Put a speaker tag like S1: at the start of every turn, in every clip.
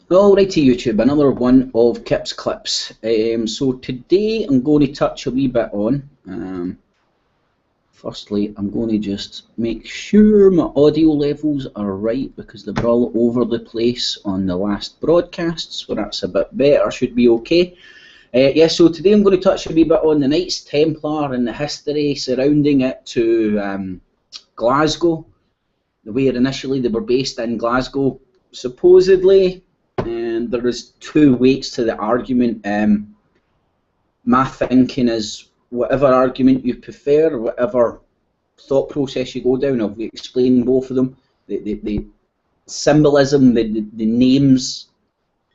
S1: Alrighty YouTube, another one of Kip's Clips. So today I'm going to touch a wee bit on, firstly I'm going to just make sure my audio levels are right because they were all over the place on the last broadcasts, so that's a bit better, should be okay. So today I'm going to touch a wee bit on the Knights Templar and the history surrounding it to Glasgow, where initially they were based in Glasgow, supposedly. And there is two weights to the argument. My thinking is whatever argument you prefer, whatever thought process you go down, I'll explain both of them. The symbolism, the names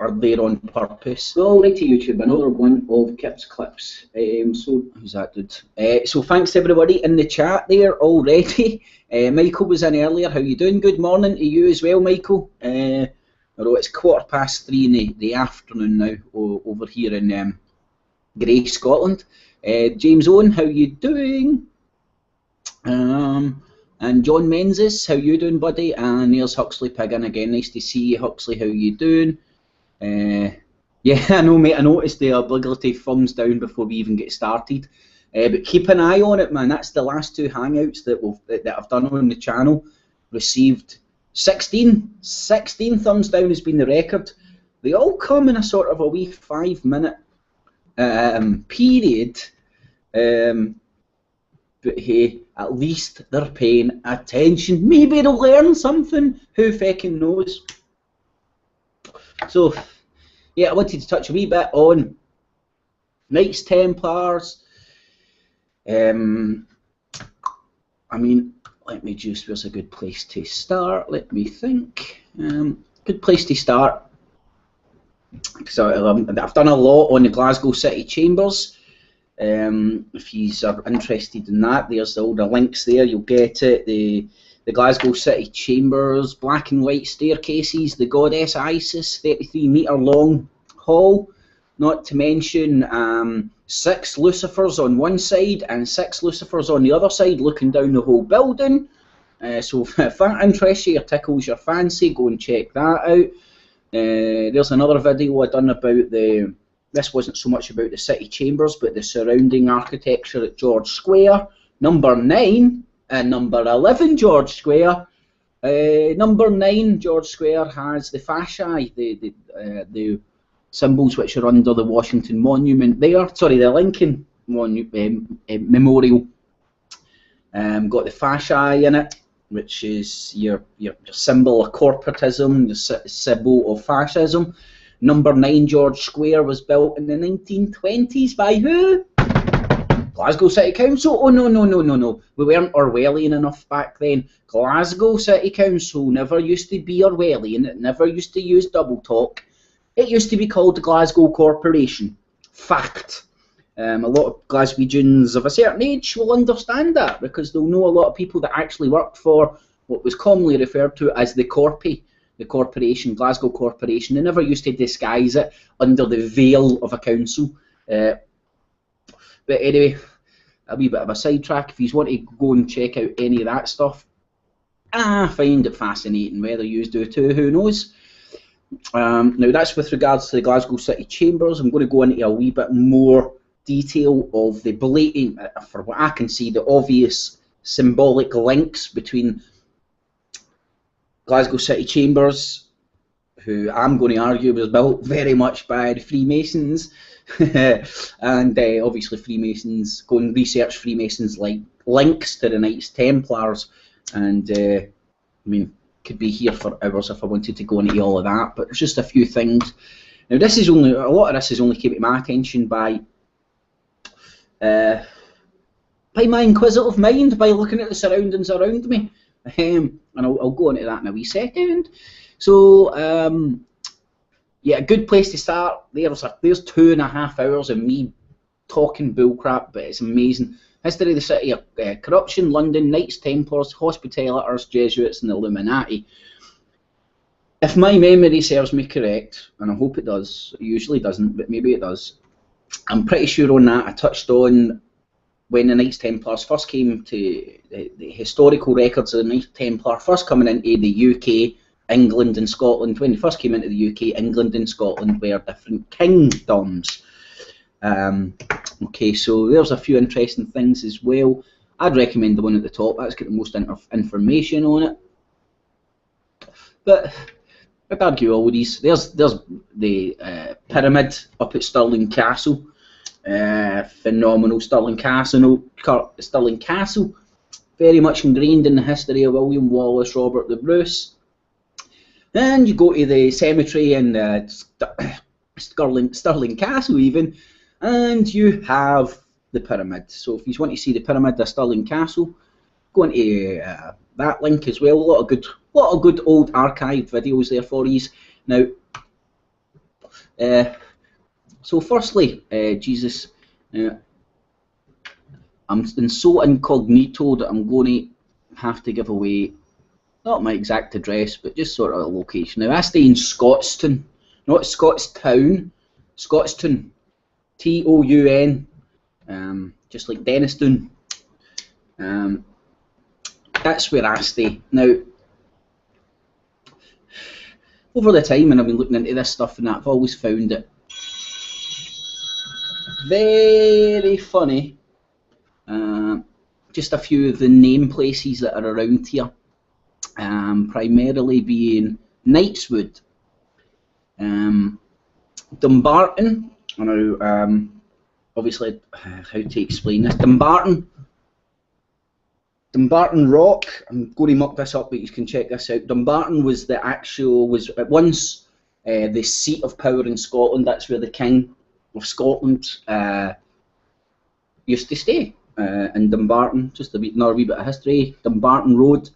S1: are there on purpose. Alrighty YouTube, another one of Kip's Clips. So who's that dude? So thanks to everybody in the chat there already. Michael was in earlier. How you doing? Good morning to you as well, Michael. Although it's 3:15 in the afternoon now over here in Grey, Scotland. James Owen, how you doing? And John Menzies, how you doing, buddy? And there's Huxley Piggin again. Nice to see you, Huxley. How you doing? Yeah, I know, mate. I noticed the obligatory thumbs down before we even get started. But keep an eye on it, man. That's the last two hangouts that I've done on the channel. Received 16 thumbs down has been the record. They all come in a sort of a wee 5-minute period. But hey, at least they're paying attention. Maybe they'll learn something. Who feckin' knows? So, yeah, I wanted to touch a wee bit on Knights Templars. I mean, let me just, where's a good place to start? Let me think. Good place to start. So I've done a lot on the Glasgow City Chambers. If you are interested in that, there's all the links there. You'll get it. The Glasgow City Chambers, black and white staircases, the goddess Isis, 33-metre long hall. Not to mention 6 Lucifers on one side and 6 Lucifers on the other side looking down the whole building. So if that interests you or tickles your fancy, go and check that out. There's another video I've done about this wasn't so much about the city chambers, but the surrounding architecture at George Square. Number 9 and number 11 George Square. Number 9 George Square has the fasci, the symbols which are under the Washington Monument there. Sorry, the Lincoln Memorial. Got the fasci in it, which is your symbol of corporatism, the symbol of fascism. Number 9 George Square was built in the 1920s by who? Glasgow City Council? Oh, no. We weren't Orwellian enough back then. Glasgow City Council never used to be Orwellian. It never used to use double talk. It used to be called the Glasgow Corporation. Fact. A lot of Glaswegians of a certain age will understand that because they'll know a lot of people that actually worked for what was commonly referred to as the Corpy, the corporation, Glasgow Corporation. They never used to disguise it under the veil of a council. But anyway, a wee bit of a sidetrack. If you want to go and check out any of that stuff, I find it fascinating. Whether you do too, who knows? Now that's with regards to the Glasgow City Chambers. I'm going to go into a wee bit more detail of the blatant, for what I can see, the obvious symbolic links between Glasgow City Chambers, who I'm going to argue was built very much by the Freemasons, and obviously Freemasons, go and research Freemasons like links to the Knights Templars, and I mean, could be here for hours if I wanted to go into all of that, but there's just a few things. Now this is only, a lot of this is only came to my attention by my inquisitive mind, by looking at the surroundings around me, and I'll go into that in a wee second. So yeah, a good place to start. There's 2.5 hours of me talking bullcrap, but it's amazing. History of the city, corruption, London, Knights Templars, Hospitallers, Jesuits, and Illuminati. If my memory serves me correct, and I hope it does, it usually doesn't, but maybe it does, I'm pretty sure on that I touched on when the Knights Templars first came to the historical records of the Knights Templar first coming into the UK England and Scotland, when they first came into the UK, England and Scotland were different kingdoms. Okay, so there's a few interesting things as well. I'd recommend the one at the top. That's got the most information on it. But I'd argue all these. There's the pyramid up at Stirling Castle. Phenomenal Stirling Castle. Stirling Castle. Very much ingrained in the history of William Wallace, Robert the Bruce. And you go to the cemetery in Stirling Castle even, and you have the pyramid. So if you want to see the pyramid of Stirling Castle, go into that link as well. A lot of good old archived videos there for you. Now, so firstly, Jesus, I'm so incognito that I'm going to have to give away not my exact address, but just sort of a location. Now, I stay in Scotstoun, not Scottstown, Scotstoun, T-O-U-N, just like Dennistoun. That's where I stay. Now, over the time when I've been looking into this stuff and that, I've always found it very funny. Just a few of the name places that are around here. Primarily being Knightswood, Dumbarton. I know, obviously, how to explain this. Dumbarton Rock. I'm going to muck this up, but you can check this out. Dumbarton was at once the seat of power in Scotland. That's where the King of Scotland used to stay. In Dumbarton. Just another wee bit of history. Dumbarton Road.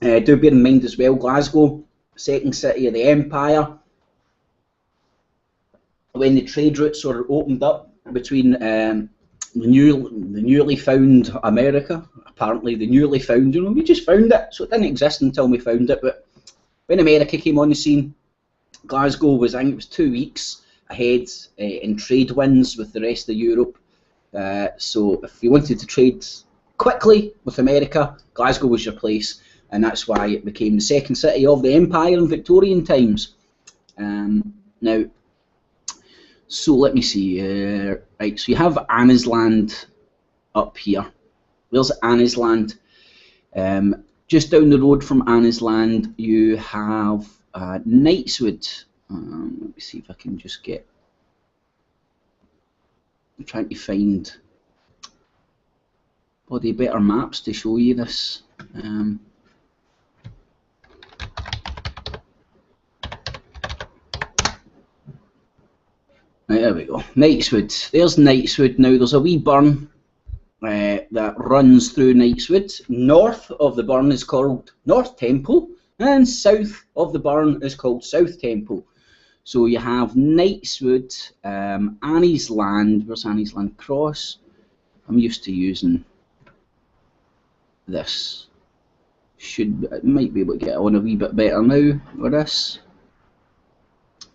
S1: Do bear in mind as well, Glasgow, second city of the empire. When the trade routes were opened up between the newly found America, apparently the newly found, we just found it, so it didn't exist until we found it. But when America came on the scene, Glasgow was, I think it was 2 weeks ahead in trade winds with the rest of Europe. So if you wanted to trade quickly with America, Glasgow was your place. And that's why it became the second city of the empire in Victorian times. Now, so let me see. Right, so you have Annesland up here. Where's Annesland? Just down the road from Annesland, you have Knightswood. Let me see if I can just get. I'm trying to find bloody better maps to show you this. Right, there we go. Knightswood. There's Knightswood. Now there's a wee burn that runs through Knightswood. North of the burn is called North Temple, and south of the burn is called South Temple. So you have Knightswood, Anniesland. Where's Anniesland Cross? I'm used to using this. Might be able to get on a wee bit better now with this.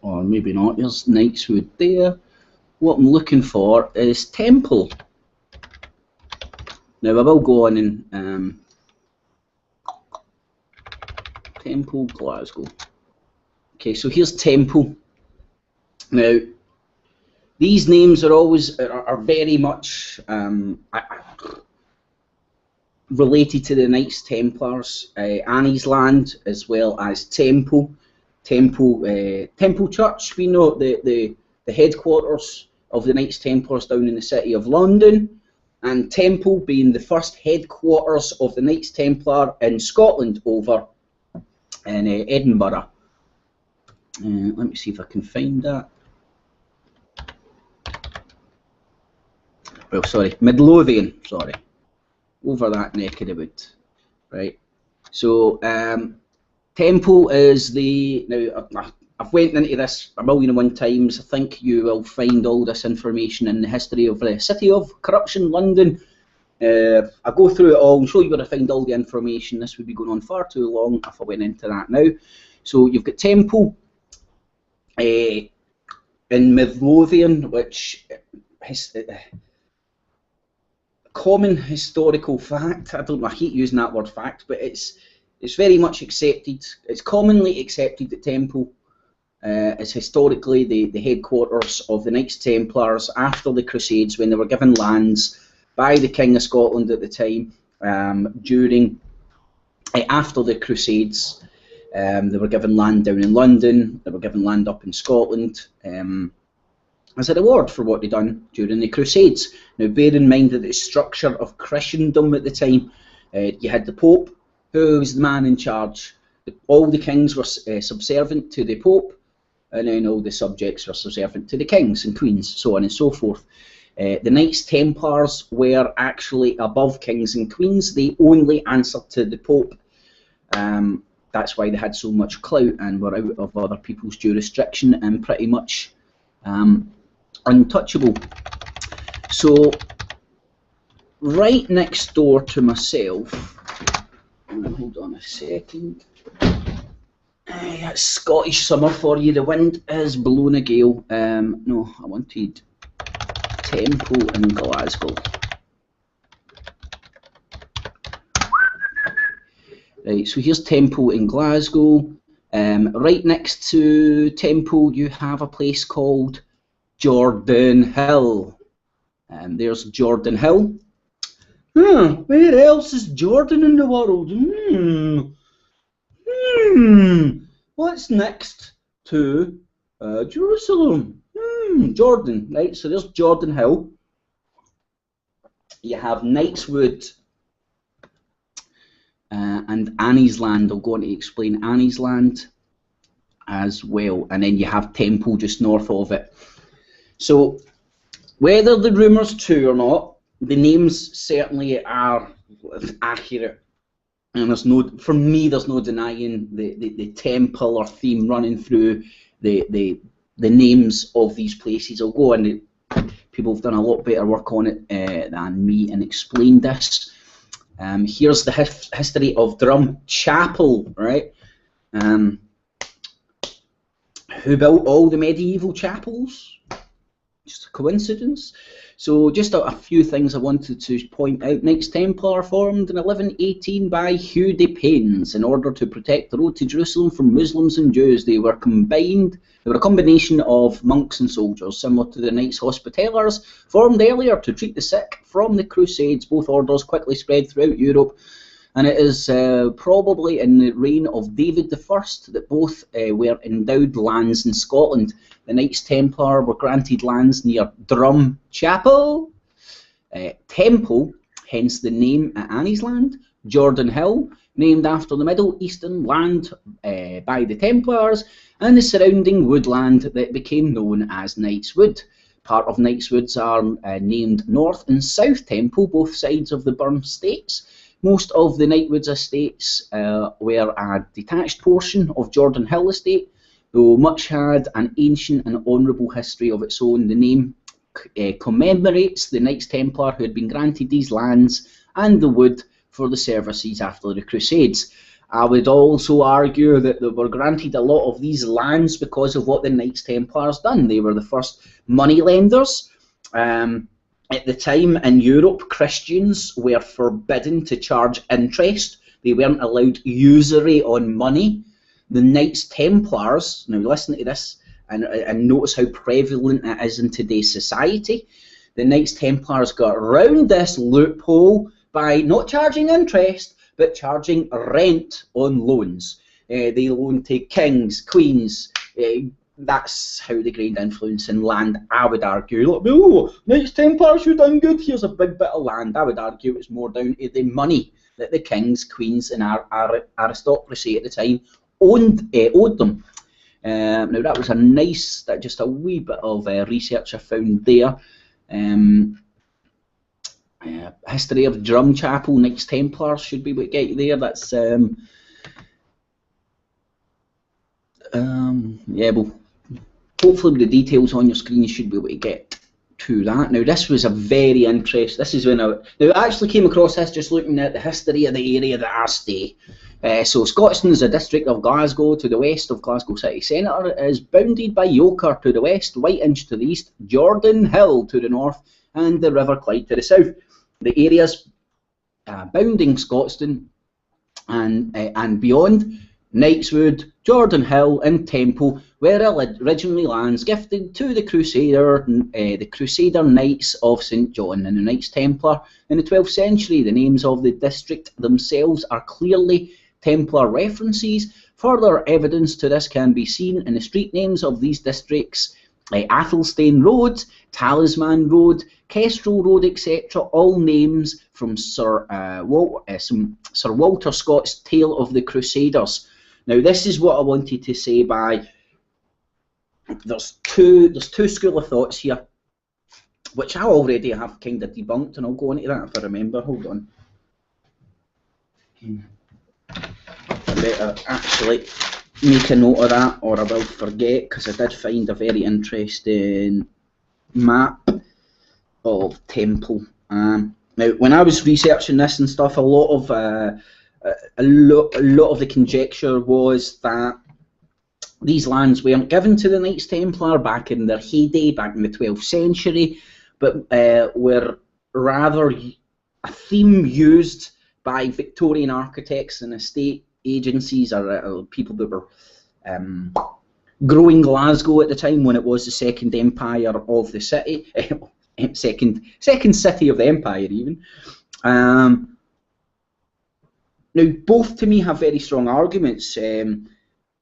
S1: Or maybe not. There's Knightswood there. What I'm looking for is Temple. Now I will go on and Temple, Glasgow. Okay, so here's Temple. Now these names are always very much related to the Knights Templars. Anniesland as well as Temple. Temple Church, we know the headquarters of the Knights Templars down in the city of London, and Temple being the first headquarters of the Knights Templar in Scotland over in Edinburgh. Let me see if I can find that. Well, sorry, Midlothian, sorry. Over that neck of the wood. Right. So, Temple is the, now I've went into this 1,000,001 times. I think you will find all this information in the history of the City of Corruption, London. I go through it all and show you where I find all the information. This would be going on far too long if I went into that now. So you've got Temple in Midlothian, which is common historical fact. I hate using that word fact, but it's it's very much accepted. It's commonly accepted that Temple is historically the headquarters of the Knights Templars after the Crusades, when they were given lands by the King of Scotland at the time. After the Crusades, they were given land down in London, they were given land up in Scotland as a reward for what they'd done during the Crusades. Now bear in mind that the structure of Christendom at the time, you had the Pope, who was the man in charge. All the kings were subservient to the Pope, and then all the subjects were subservient to the kings and queens, so on and so forth. The Knights Templars were actually above kings and queens. They only answered to the Pope. That's why they had so much clout and were out of other people's jurisdiction and pretty much untouchable. So right next door to myself, hold on a second, it's Scottish summer for you, the wind is blowing a gale. No, I wanted Temple in Glasgow. Right, so here's Temple in Glasgow. Right next to Temple you have a place called Jordan Hill. There's Jordan Hill. Where else is Jordan in the world? What's next to Jerusalem? Jordan, right? So there's Jordan Hill. You have Knightswood and Annie's Land. I'll go on to explain Annie's Land as well. And then you have Temple just north of it. So whether the rumour's true or not, the names certainly are accurate. And there's no, for me, there's no denying the temple or theme running through the names of these places. I'll go on. People have done a lot better work on it than me and explained this. Here's the history of Drum Chapel, right? Who built all the medieval chapels? Just a coincidence? So just a few things I wanted to point out. Knights Templar formed in 1118 by Hugh de Paynes in order to protect the road to Jerusalem from Muslims and Jews. They were a combination of monks and soldiers, similar to the Knights Hospitallers, formed earlier to treat the sick from the Crusades. Both orders quickly spread throughout Europe, and it is probably in the reign of David I that both were endowed lands in Scotland. The Knights Templar were granted lands near Drum Chapel, Temple, hence the name at Annie's Land, Jordan Hill, named after the Middle Eastern land by the Templars, and the surrounding woodland that became known as Knightswood. Part of Knightswoods are named North and South Temple, both sides of the Burn States. Most of the Knightswoods estates were a detached portion of Jordan Hill estate, though much had an ancient and honourable history of its own. The name commemorates the Knights Templar who had been granted these lands and the wood for the services after the Crusades. I would also argue that they were granted a lot of these lands because of what the Knights Templars done. They were the first money lenders. At the time in Europe, Christians were forbidden to charge interest. They weren't allowed usury on money. The Knights Templars, now listen to this and notice how prevalent it is in today's society. The Knights Templars got around this loophole by not charging interest, but charging rent on loans. They loaned to kings, queens. That's how they gained influence in land, I would argue. Like, oh, Knights Templars, you done good, here's a big bit of land. I would argue it's more down to the money that the kings, queens and our aristocracy at the time owed them. Now that was just a wee bit of research I found there. History of Drum Chapel, Knights Templars should be what get you there. That's yeah, well, hopefully with the details on your screen you should be able to get to that. Now this was a very interesting, this is when I actually came across this just looking at the history of the area that I stay. So Scotstoun is a district of Glasgow to the west of Glasgow city centre. It is bounded by Yoker to the west, Whiteinch to the east, Jordan Hill to the north and the River Clyde to the south. The areas bounding Scotstoun and beyond. Knightswood, Jordan Hill and Temple were originally lands gifted to the Crusader Knights of St John and the Knights Templar in the 12th century. The names of the district themselves are clearly Templar references. Further evidence to this can be seen in the street names of these districts. Athelstane Road, Talisman Road, Kestrel Road, etc. All names from Sir Walter Scott's Tale of the Crusaders. Now, this is what I wanted to say by there's two school of thoughts here, which I already have kind of debunked, and I'll go into that if I remember. Hold on. I better actually make a note of that, or I will forget, because I did find a very interesting map of Temple. Now, when I was researching this and stuff, a lot of the conjecture was that these lands weren't given to the Knights Templar back in their heyday, back in the 12th century, but were rather a theme used by Victorian architects and estate agencies or people that were growing Glasgow at the time, when it was the second empire of the city, second city of the empire even. Now, both to me have very strong arguments.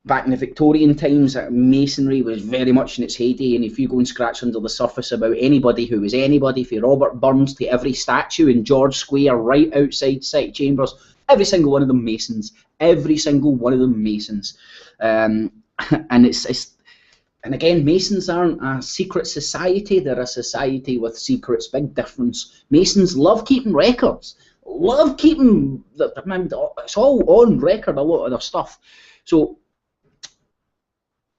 S1: Back in the Victorian times, masonry was very much in its heyday, and if you go and scratch under the surface about anybody who was anybody, from Robert Burns to every statue in George Square right outside City Chambers, every single one of them Masons. Every single one of them Masons. And and again, Masons aren't a secret society, they're a society with secrets, big difference. Masons love keeping records, love keeping, it's all on record, a lot of their stuff. So,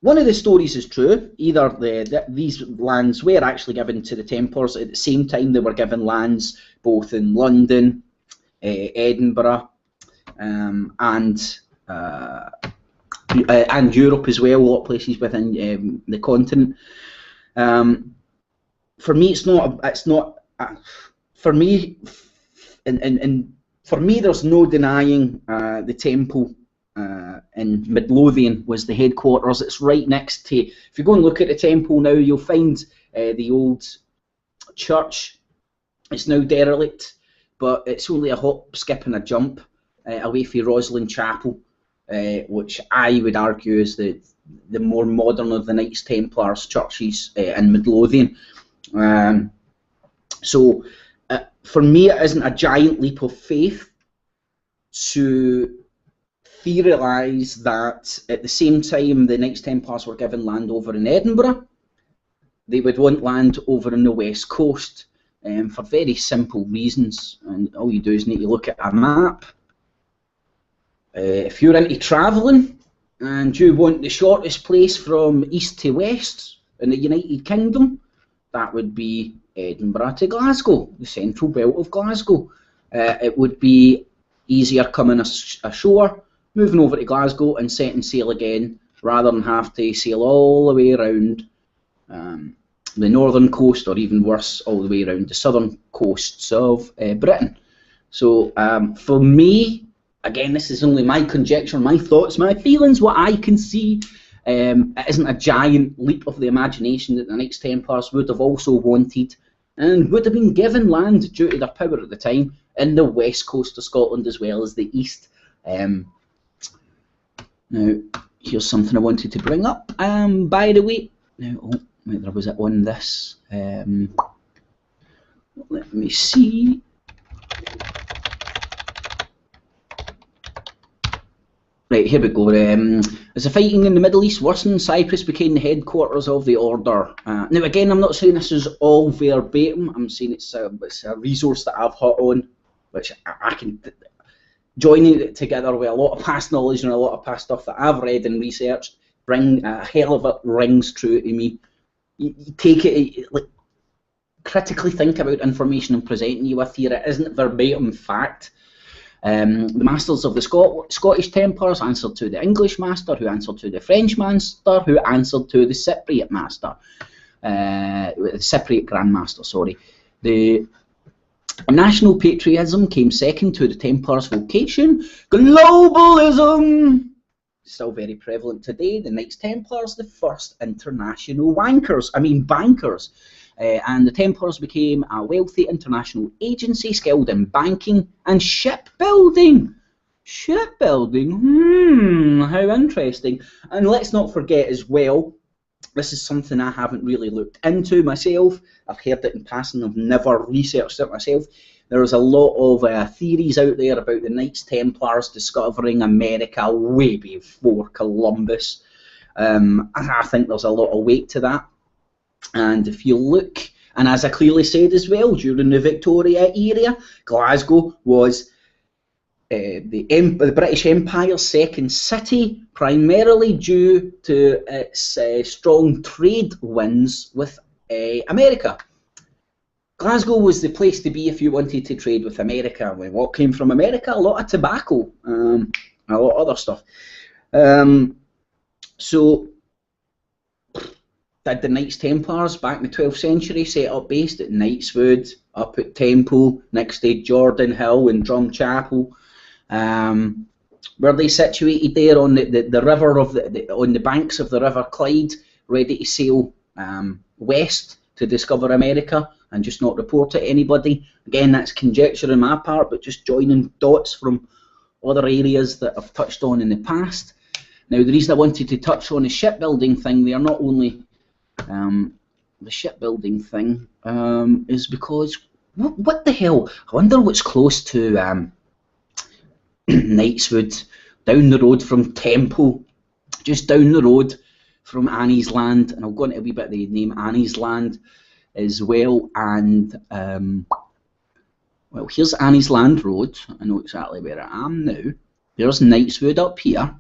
S1: one of the stories is true. Either these lands were actually given to the Templars at the same time they were given lands both in London, Edinburgh, and Europe as well, a lot of places within the continent. For me, for me, there's no denying the Temple in Midlothian was the headquarters. It's right next to, if you go and look at the Temple now, you'll find the old church. It's now derelict, but it's only a hop, skip and a jump away from Roslin Chapel, which I would argue is the more modern of the Knights Templars churches in Midlothian. So for me, it isn't a giant leap of faith to theorise that at the same time the Knights Templars were given land over in Edinburgh, they would want land over on the west coast, for very simple reasons. And all you do is need to look at a map. If you're into travelling and you want the shortest place from east to west in the United Kingdom, that would be Edinburgh to Glasgow, the central belt of Glasgow. It would be easier coming ashore, moving over to Glasgow and setting sail again, rather than have to sail all the way around the northern coast, or even worse, all the way around the southern coasts of Britain. So for me, again, this is only my conjecture, my thoughts, my feelings, what I can see. It isn't a giant leap of the imagination that the Knights Templars would have also wanted and would have been given land due to their power at the time in the west coast of Scotland as well as the east. Now, here's something I wanted to bring up. By the way, now, whether was it on this? Let me see. Right, here we go. As the fighting in the Middle East worsened, Cyprus became the headquarters of the order. Now, again, I'm not saying this is all verbatim. I'm saying it's a resource that I've hit on, which I can joining it together with a lot of past knowledge and a lot of past stuff that I've read and researched. Bring a hell of it rings true to me. You take it, like, critically think about information I'm presenting you with here. It isn't verbatim fact. The masters of the Scottish Templars answered to the English master, who answered to the French master, who answered to the Cypriot master, the Cypriot Grand Master. Sorry. The National patriotism came second to the Templars' vocation. Globalism, still very prevalent today. The Knights Templars, the first international bankers. And the Templars became a wealthy international agency skilled in banking and shipbuilding. Shipbuilding, how interesting. And let's not forget as well, this is something I haven't really looked into myself. I've heard it in passing, I've never researched it myself. There's a lot of theories out there about the Knights Templars discovering America way before Columbus. I think there's a lot of weight to that. And if you look, and as I clearly said as well, during the Victoria era, Glasgow was the British Empire's second city, primarily due to its strong trade winds with America. Glasgow was the place to be if you wanted to trade with America. What came from America? A lot of tobacco, a lot of other stuff. So, did the Knights Templars back in the 12th century set up based at Knightswood, up at Temple, next to Jordan Hill and Drum Chapel? Were they situated there on the river on the banks of the River Clyde, ready to sail west to discover America and just not report it to anybody? Again, that's conjecture on my part, but just joining dots from other areas that I've touched on in the past. Now, the reason I wanted to touch on the shipbuilding thing there, not only the shipbuilding thing, is because what the hell? I wonder what's close to Knightswood, down the road from Temple, just down the road from Annie's Land, and I'll go into a wee bit of the name Annie's Land as well. And well, here's Annie's Land Road. I know exactly where I am now. There's Knightswood up here.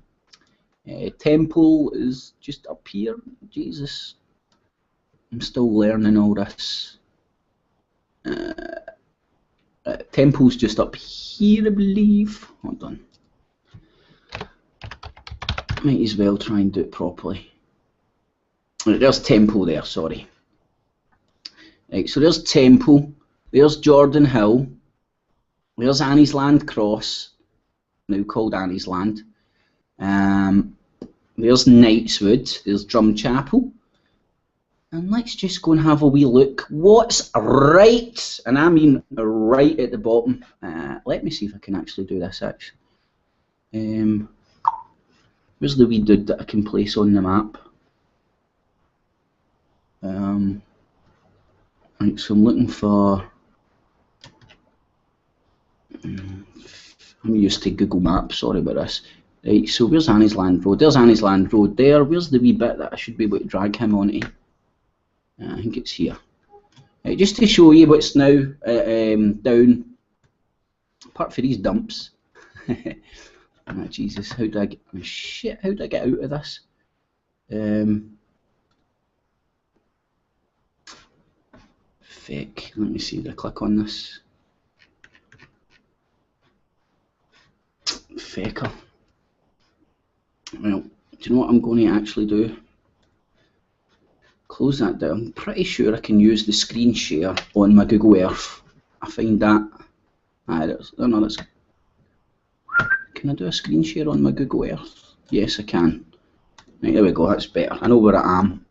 S1: Temple is just up here. Jesus, I'm still learning all this. Temple's just up here, I believe. Hold on. Might as well try and do it properly. There's Temple there, sorry. Right, so there's Temple, there's Jordan Hill, there's Annie's Land Cross, now called Annie's Land. There's Knightswood, there's Drum Chapel. And let's just go and have a wee look. What's right, and I mean right at the bottom. Let me see if I can actually do this actually. Where's the wee dude that I can place on the map? Right, so I'm looking for... I'm used to Google Maps, sorry about this. Right, so where's Annie's Land Road? There's Annie's Land Road there. Where's the wee bit that I should be able to drag him onto? I think it's here. Right, just to show you what's now down, apart from these dumps. Oh, Jesus, how do I get? Oh, shit, how do I get out of this? Fake. Let me see if I click on this. Faker. Well, do you know what I'm going to actually do? Close that down. I'm pretty sure I can use the screen share on my Google Earth. I find that. No, that's. Can I do a screen share on my Google Earth? Yes, I can. Right, there we go. That's better. I know where I am.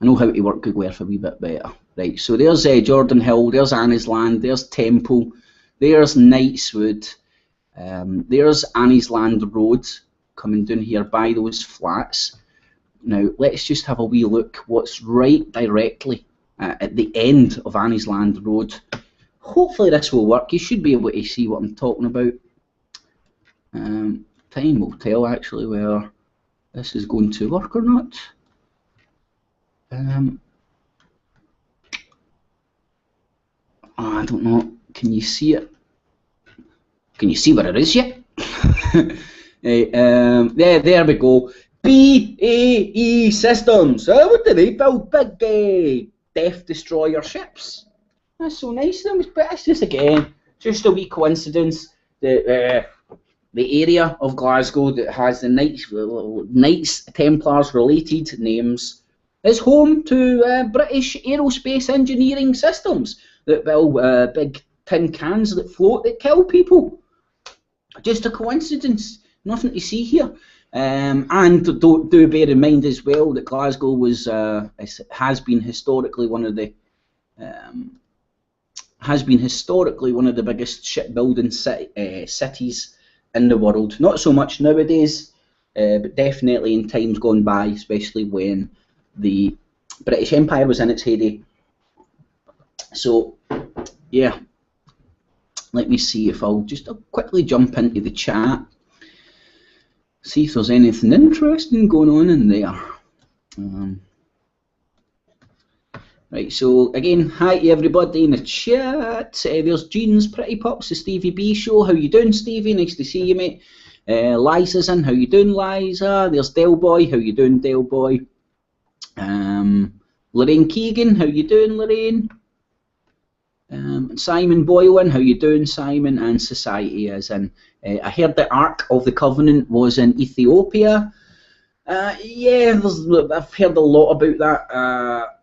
S1: I know how to work Google Earth a wee bit better. Right, so there's Jordan Hill, there's Annie's Land, there's Temple, there's Knightswood, there's Annie's Land Road coming down here by those flats. Now, let's just have a wee look what's right directly at the end of Annie's Land Road. Hopefully this will work. You should be able to see what I'm talking about. Time will tell actually whether this is going to work or not. I don't know. Can you see it? Can you see where it is yet? There we go. BAE Systems. What do they build? Big Death Destroyer ships. That's so nice of them. But it's just again, just a wee coincidence that the area of Glasgow that has the Knights Templars related names is home to British aerospace engineering systems. that build big tin cans that float that kill people. Just a coincidence, nothing to see here. And do bear in mind as well that Glasgow has been historically one of the biggest shipbuilding cities in the world. Not so much nowadays, but definitely in times gone by, especially when the British Empire was in its heyday. So, yeah. Let me see if I'll quickly jump into the chat. See if there's anything interesting going on in there. Right, so again, hi to everybody in the chat. There's Jean's Pretty Pups, the Stevie B Show. How you doing, Stevie? Nice to see you, mate. Liza's in. How you doing, Liza? There's Del Boy. How you doing, Del Boy? Lorraine Keegan. How you doing, Lorraine? Simon Boylan, how you doing, Simon? And Society is in. I heard the Ark of the Covenant was in Ethiopia. Yeah, I've heard a lot about that.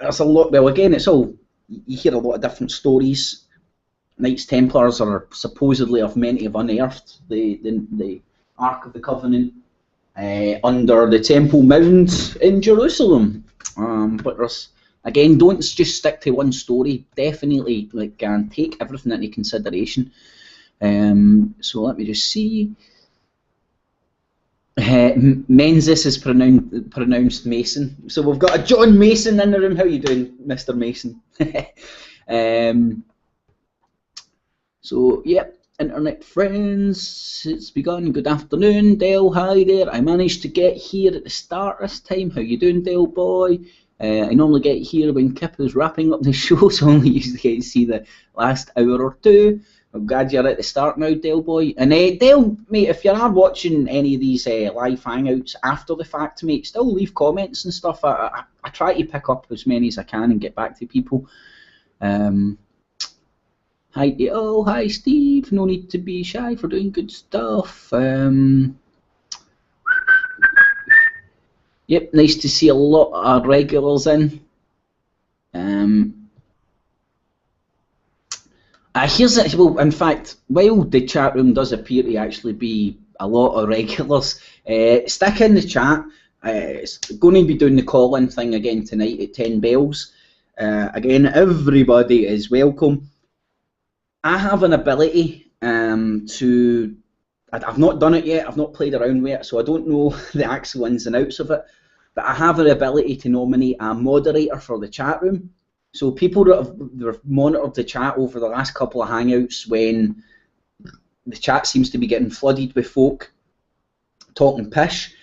S1: There's a lot. Well, again, it's all, you hear a lot of different stories. Knights Templars are supposedly meant to have unearthed the Ark of the Covenant under the Temple Mount in Jerusalem. But there's, again, don't just stick to one story. Definitely, take everything into consideration. So let me just see. Menzies is pronounced Mason. So we've got a John Mason in the room. How you doing, Mr. Mason? So, yep, internet friends, it's begun. Good afternoon, Dale. Hi there. I managed to get here at the start this time. How you doing, Dale boy? I normally get here when Kip is wrapping up the show, so I only usually get to see the last hour or two. I'm glad you're at the start now, Dale boy. And Dale, mate, if you are watching any of these live hangouts after the fact, mate, still leave comments and stuff. I try to pick up as many as I can and get back to people. Hi to all, hi Steve, no need to be shy for doing good stuff. Yep, nice to see a lot of regulars in. Here's it. Well, in fact, while the chat room does appear to actually be a lot of regulars, stick in the chat. It's going to be doing the call-in thing again tonight at 10 bells. Again, everybody is welcome. I have an ability to... I've not done it yet, I've not played around with it, so I don't know the actual ins and outs of it, but I have an ability to nominate a moderator for the chat room. So people that have monitored the chat over the last couple of hangouts when the chat seems to be getting flooded with folk talking pish,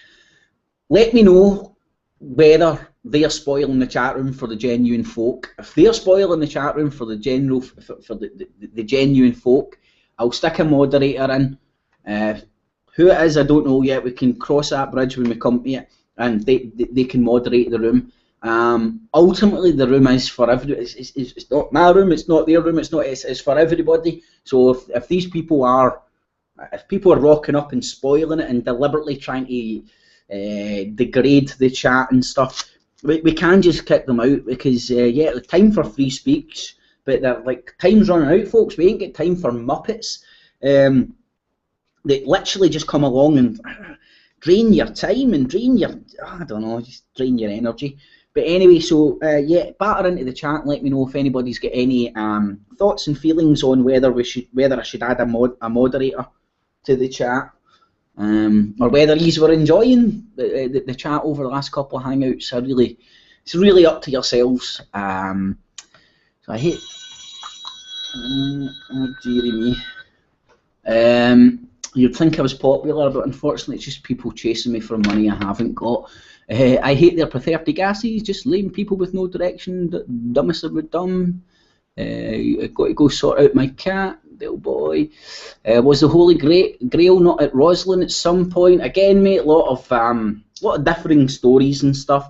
S1: let me know whether they're spoiling the chat room for the genuine folk. If they're spoiling the chat room for the the genuine folk, I'll stick a moderator in. Who it is, I don't know yet. We can cross that bridge when we come to it, and they can moderate the room. Ultimately, the room is for everybody. It's not my room. It's not their room. It's for everybody. So if these people are, if people are rocking up and spoiling it and deliberately trying to degrade the chat and stuff, we can just kick them out because yeah, time for free speech, but they're like, time's running out, folks. We ain't got time for muppets. They literally just come along and drain your time and drain your, I don't know, just drain your energy. But anyway, so yeah, batter into the chat and let me know if anybody's got any thoughts and feelings on whether I should add a moderator to the chat, or whether you were enjoying the chat over the last couple of hangouts. It's really up to yourselves. So I hate, oh dearie me. You'd think I was popular, but unfortunately it's just people chasing me for money I haven't got. I hate their pathetic gases, just lame people with no direction, dumbest of the dumb. I've got to go sort out my cat, little boy. Was the Holy Grail not at Roslin at some point? Again, mate, a lot of differing stories and stuff.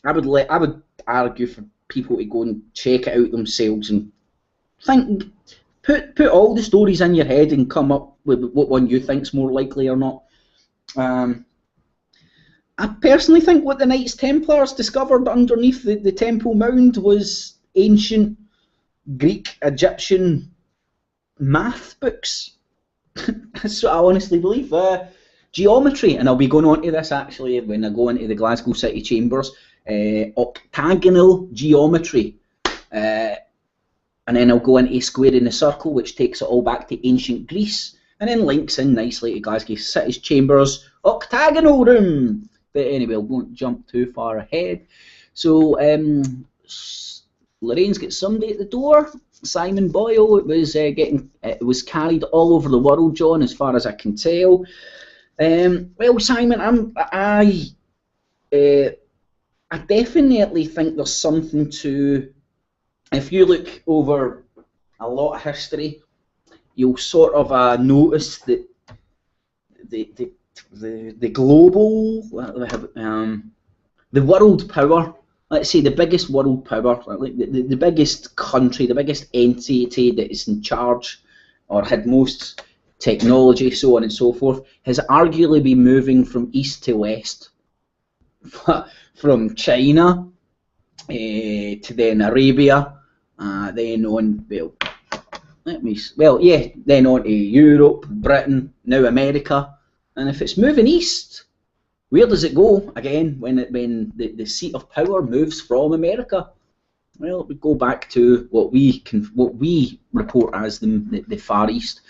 S1: I would argue for people to go and check it out themselves and think. Put all the stories in your head and come up with what one you think's more likely or not. I personally think what the Knights Templars discovered underneath the Temple Mound was ancient Greek, Egyptian math books. That's what I honestly believe. Geometry, and I'll be going on to this actually when I go into the Glasgow City Chambers. Octagonal geometry. And then I'll go into squaring the circle, which takes it all back to ancient Greece, and then links in nicely to Glasgow City's Chambers octagonal room. But anyway, I won't jump too far ahead. So Lorraine's got somebody at the door. Simon Boyle. It was carried all over the world, John, as far as I can tell. Well, Simon, I definitely think there's something to. If you look over a lot of history, you'll sort of notice that the global, the world power, let's say the biggest world power, like the biggest country, the biggest entity that is in charge or had most technology, so on and so forth, has arguably been moving from east to west, from China to then Arabia. Then on, then on to Europe, Britain, now America, and if it's moving east, where does it go again when the seat of power moves from America? Well, it would go back to what we report as the Far East.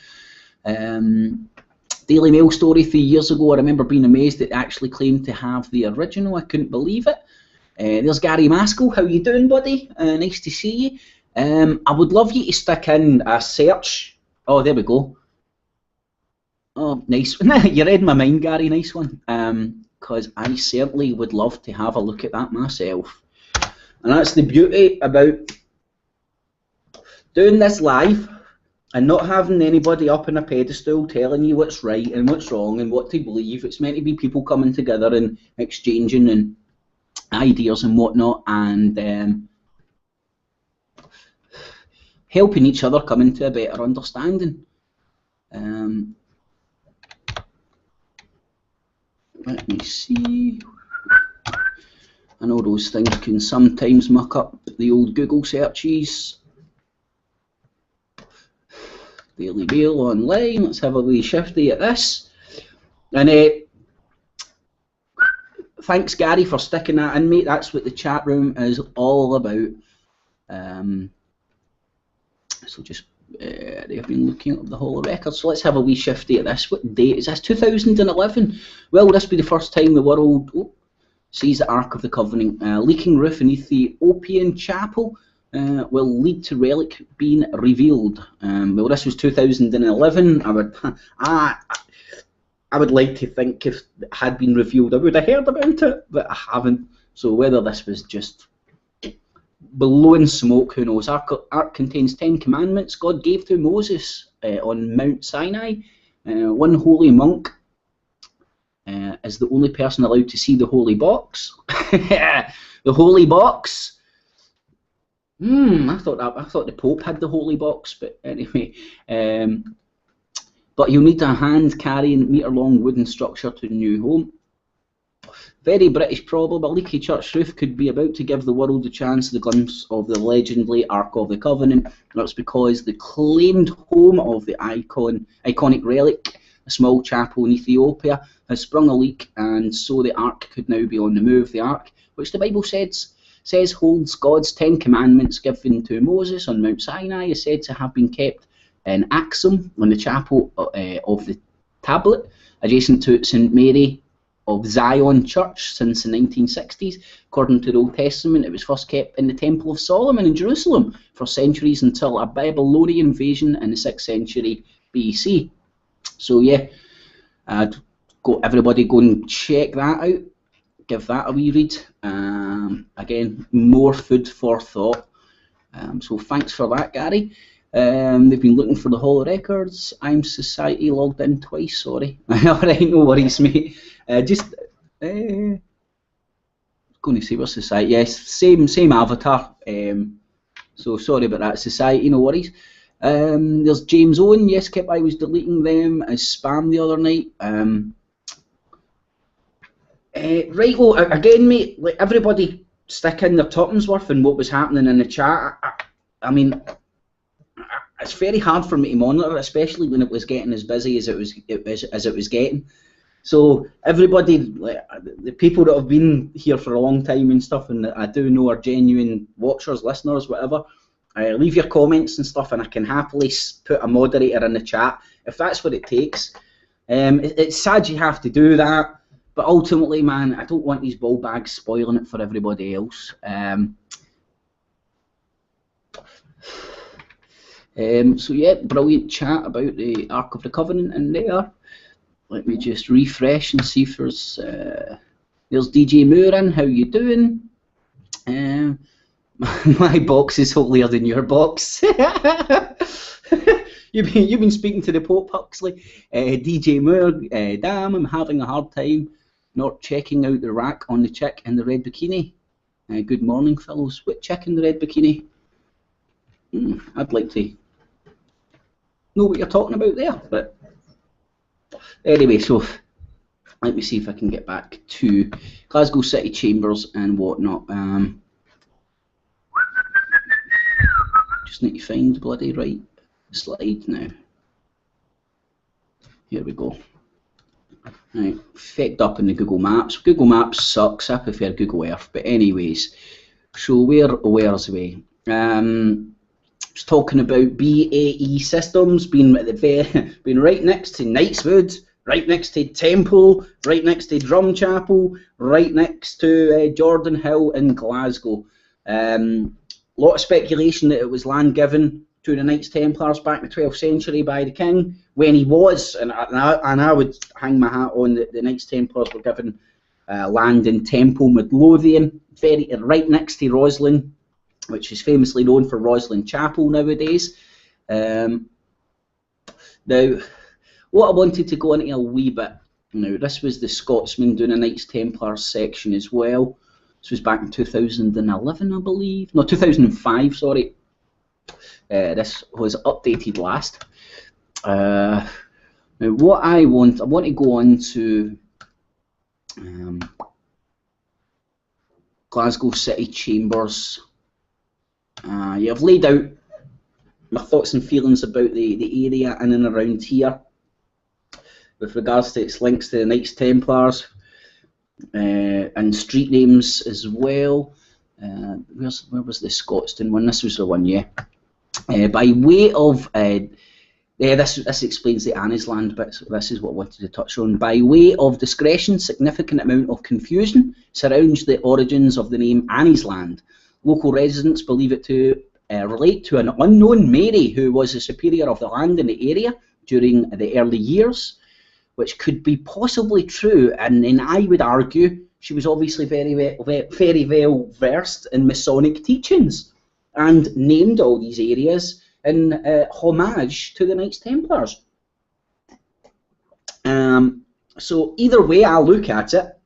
S1: Daily Mail story 3 years ago. I remember being amazed it actually claimed to have the original. I couldn't believe it. There's Gary Maskell. How you doing, buddy? Nice to see you. I would love you to stick in a search. Oh, there we go. Oh, nice. You read my mind, Gary. Nice one. Because I certainly would love to have a look at that myself. And that's the beauty about doing this live and not having anybody up on a pedestal telling you what's right and what's wrong and what to believe. It's meant to be people coming together and exchanging and ideas and whatnot, and helping each other come into a better understanding. Let me see. I know those things can sometimes muck up the old Google searches. Daily Mail online. Let's have a wee shifty at this. And thanks, Gary, for sticking that in, mate. That's what the chat room is all about. So just they've been looking up the whole record. So let's have a wee shifty at this. What date is this? 2011. Well, this will be the first time the world sees the Ark of the Covenant. Leaking roof in Ethiopian chapel will lead to relic being revealed. Well, this was 2011. I would like to think if it had been revealed, I would have heard about it, but I haven't. So whether this was just blowing smoke, who knows? Ark contains 10 commandments God gave to Moses on Mount Sinai. One holy monk is the only person allowed to see the holy box. The holy box. I thought the Pope had the holy box, but anyway. But you'll need a hand-carrying metre-long wooden structure to the new home. Very British problem. A leaky church roof could be about to give the world a chance at a glimpse of the legendary Ark of the Covenant. That's because the claimed home of the iconic relic, a small chapel in Ethiopia, has sprung a leak, and so the Ark could now be on the move. The Ark, which the Bible says holds God's 10 commandments given to Moses on Mount Sinai, is said to have been kept in Axum, on the chapel of the tablet, adjacent to St Mary of Zion Church since the 1960s. According to the Old Testament, it was first kept in the Temple of Solomon in Jerusalem for centuries until a Babylonian invasion in the 6th century BC. So yeah, everybody go and check that out. Give that a wee read. Again, more food for thought. So thanks for that, Gary. They've been looking for the whole records. I'm Society logged in twice, sorry. Alright, no worries, mate. Going to say we're Society. Yes, same avatar. So sorry about that, Society, no worries. There's James Owen. Yes, Kip, I was deleting them as spam the other night. Right, well, again, mate, like everybody stick in their tuppence worth in what was happening in the chat. I mean, it's very hard for me to monitor, especially when it was getting as busy as it was getting. So everybody, the people that have been here for a long time and stuff, and that I do know are genuine watchers, listeners, whatever, leave your comments and stuff, and I can happily put a moderator in the chat if that's what it takes. It's sad you have to do that, but ultimately, man, I don't want these ball bags spoiling it for everybody else. So yeah, brilliant chat about the Ark of the Covenant in there. Let me just refresh and see if there's DJ Moorin. How you doing? My box is holier than your box. You've been speaking to the Pope, Huxley. DJ Moore, damn, I'm having a hard time not checking out the rack on the chick in the red bikini. Good morning, fellows. What chick in the red bikini? I'd like to know what you're talking about there, but anyway, so let me see if I can get back to Glasgow City Chambers and whatnot. Just need to find the bloody right slide now. Here we go. Right, fecked up in the Google Maps. Google Maps sucks. I prefer Google Earth. But anyways, so where's we? Just talking about BAE Systems being right next to Knightswood, right next to Temple, right next to Drumchapel, right next to Jordan Hill in Glasgow. Lot of speculation that it was land given to the Knights Templars back in the 12th century by the king, when he was, and I would hang my hat on that the Knights Templars were given land in Temple, Midlothian, right next to Roslin, which is famously known for Roslin Chapel nowadays. Now, what I wanted to go into a wee bit, now this was the Scotsman doing a Knights Templars section as well. This was back in 2011, I believe. No, 2005, sorry. This was updated last. Now, what I want to go on to Glasgow City Chambers. I've laid out my thoughts and feelings about the area in and around here with regards to its links to the Knights Templars and street names as well. Where was the Scotstoun one? This was the one, yeah. By way of this explains the Annie's Land bit, so this is what I wanted to touch on. By way of discretion, significant amount of confusion surrounds the origins of the name Annie's Land. Local residents believe it to relate to an unknown Mary who was the superior of the land in the area during the early years, which could be possibly true, and then I would argue she was obviously very well versed in Masonic teachings and named all these areas in homage to the Knights Templars. So either way I look at it,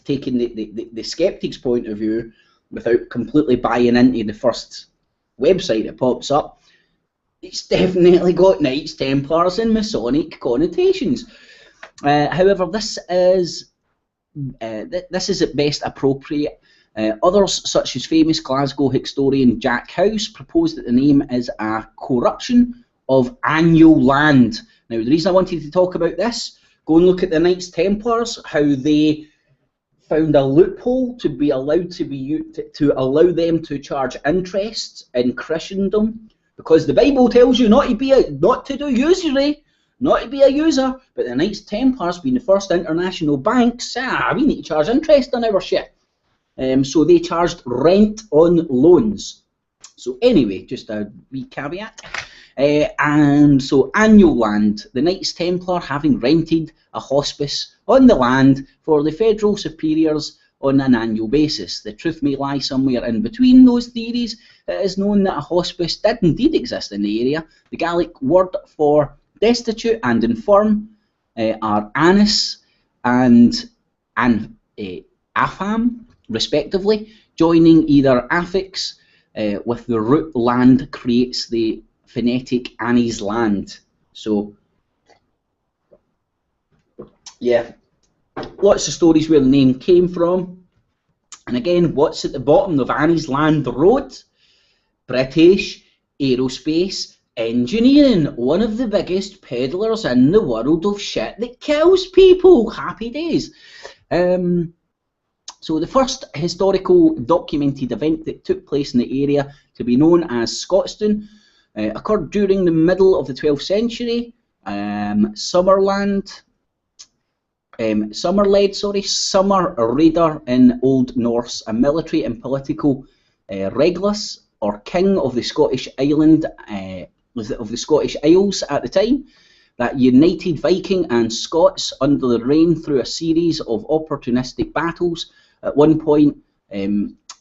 S1: taking the skeptic's point of view without completely buying into the first website that pops up, it's definitely got Knights Templars and Masonic connotations. However, this is at best appropriate. Others, such as famous Glasgow historian Jack House, propose that the name is a corruption of annual land. Now, the reason I wanted to talk about this, go and look at the Knights Templars, how they found a loophole to be allowed to allow them to charge interest in Christendom, because the Bible tells you not to do usury, not to be a user. But the Knights Templars, being the first international banks, we need to charge interest on our shit. So they charged rent on loans. So anyway, just a wee caveat. And so annual land, the Knights Templar having rented a hospice on the land for the federal superiors on an annual basis. The truth may lie somewhere in between those theories. It is known that a hospice did indeed exist in the area. The Gaelic word for destitute and infirm are annis and affam, respectively. Joining either affix with the root land creates the phonetic Annie's Land. So yeah, lots of stories where the name came from. And again, what's at the bottom of Annie's Land Road? British aerospace engineering, one of the biggest peddlers in the world of shit that kills people. Happy days. So the first historical documented event that took place in the area to be known as Scotstoun occurred during the middle of the 12th century. Summerled, Summer Raider in Old Norse, a military and political Regulus, or king of the Scottish island, of the Scottish Isles at the time, that united Viking and Scots under the reign through a series of opportunistic battles. At one point,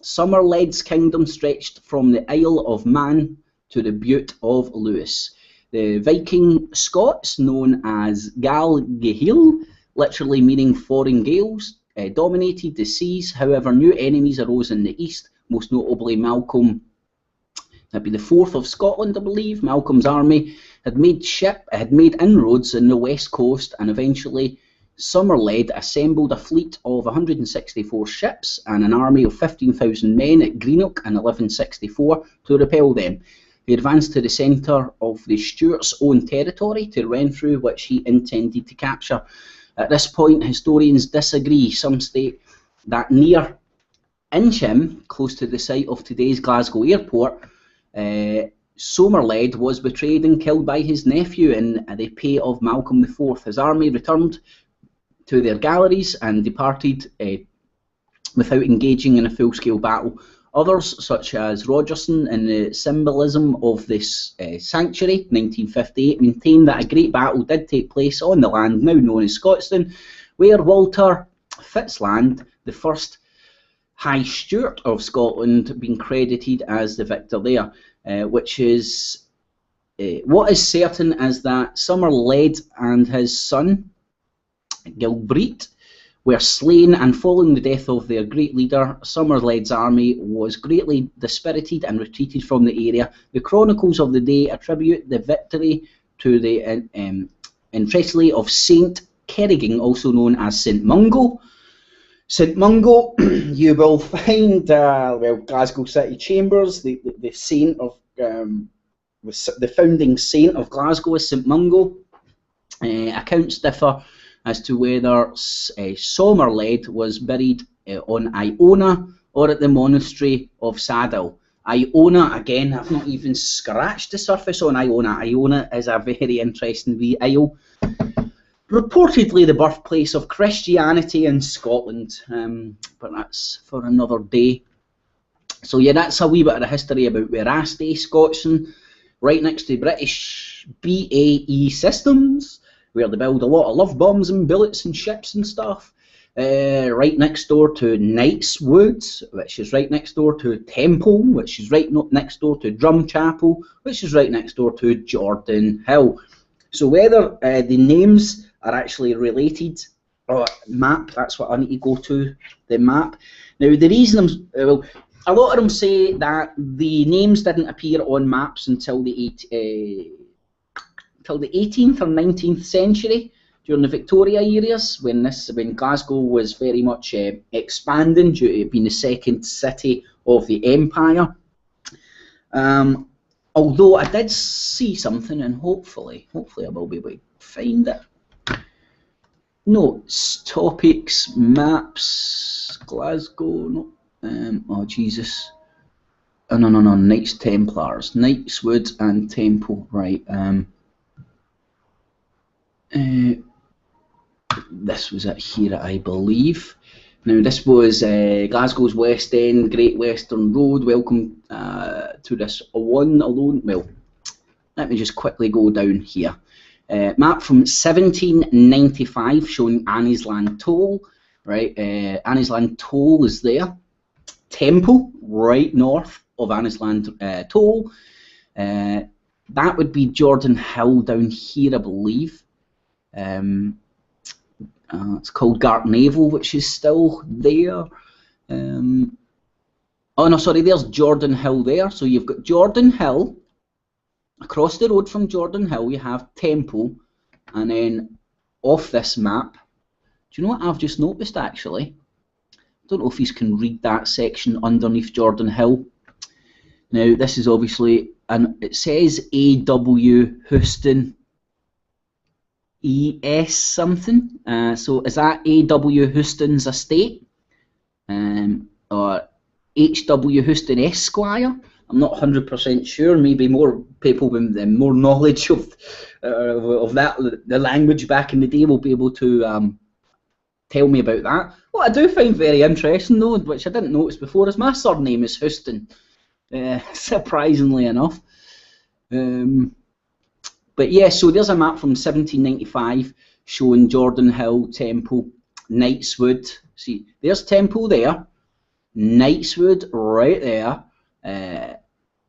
S1: Somerled's kingdom stretched from the Isle of Man to the Butte of Lewis. The Viking Scots, known as Gal Gael, literally meaning foreign gales, dominated the seas. However, new enemies arose in the east, most notably Malcolm. That'd be the 4th of Scotland, I believe. Malcolm's army had made inroads in the west coast, and eventually Somerled assembled a fleet of 164 ships and an army of 15,000 men at Greenock in 1164 to repel them. He advanced to the centre of the Stuarts' own territory, to Renfrew, which he intended to capture. At this point, historians disagree. Some state that near Inchim, close to the site of today's Glasgow Airport, Somerled was betrayed and killed by his nephew in the pay of Malcolm IV. His army returned to their galleries and departed without engaging in a full-scale battle. Others, such as Rogerson in the Symbolism of this Sanctuary, 1958, maintain that a great battle did take place on the land now known as Scotstoun, where Walter Fitzland, the first High Steward of Scotland, being credited as the victor there, which is what is certain is that Somerled and his son Gilbert were slain, and following the death of their great leader, Somerled's army was greatly dispirited and retreated from the area. The chronicles of the day attribute the victory to the entreaty of Saint Kerrigan, also known as St Mungo. St Mungo, you will find, well, Glasgow City Chambers, the saint of the founding saint of Glasgow is St Mungo. Accounts differ as to whether Somerled was buried on Iona or at the monastery of Saddle. Iona, again, I've not even scratched the surface on Iona. Iona is a very interesting wee isle. Reportedly the birthplace of Christianity in Scotland, but that's for another day. So yeah, that's a wee bit of the history about Veracity, Scotstoun, right next to British BAE Systems, where they build a lot of love bombs and bullets and ships and stuff. Right next door to Knights Woods, which is right next door to Temple, which is right next door to Drumchapel, which is right next door to Jordan Hill. So whether the names are actually related, or map, that's what I need to go to, the map. Now the reason, well, a lot of them say that the names didn't appear on maps until the 18th or 19th century, during the Victoria eras, when Glasgow was very much expanding due to it being the second city of the empire. Although I did see something, and hopefully I will be able to find it. Notes, topics, maps, Glasgow. No, oh Jesus. Oh, no, Knights Templars, Knights Wood and Temple. Right. This was it here, I believe. Now this was Glasgow's West End, Great Western Road. Welcome to this one alone. Well, let me just quickly go down here. Map from 1795 showing Annie's Land Toll. Right, Annie's Land Toll is there. Temple, right north of Annie's Land Toll. That would be Jordan Hill down here, I believe. It's called Gartnavel, which is still there. Oh no, sorry, there's Jordan Hill there. So you've got Jordan Hill. Across the road from Jordan Hill, you have Temple, and then off this map, do you know what I've just noticed actually? I don't know if you can read that section underneath Jordan Hill. Now this is obviously, and it says A.W. Houston E.S. something. So is that A.W. Houston's estate? Or H.W. Houston Esquire? I'm not 100% sure. Maybe more people with more knowledge of that, the language back in the day, will be able to tell me about that. What I do find very interesting though, which I didn't notice before, is my surname is Houston. Surprisingly enough. But yeah, so there's a map from 1795 showing Jordan Hill, Temple, Knightswood. See, there's Temple there, Knightswood right there,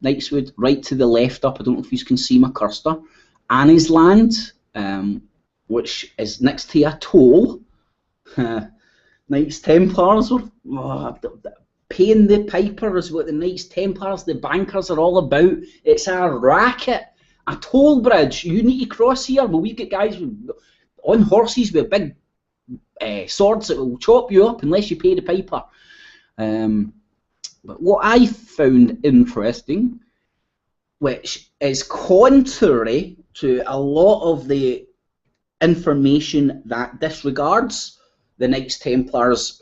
S1: Knightswood right to the left up. I don't know if you can see my cursor. Annie's Land, which is next to a toll. Knights Templars were paying the piper is what the Knights Templars, the bankers, are all about. It's a racket. A toll bridge. You need to cross here. Well, we've got guys on horses with big swords that will chop you up unless you pay the piper. But what I found interesting, which is contrary to a lot of the information that disregards the Knights Templars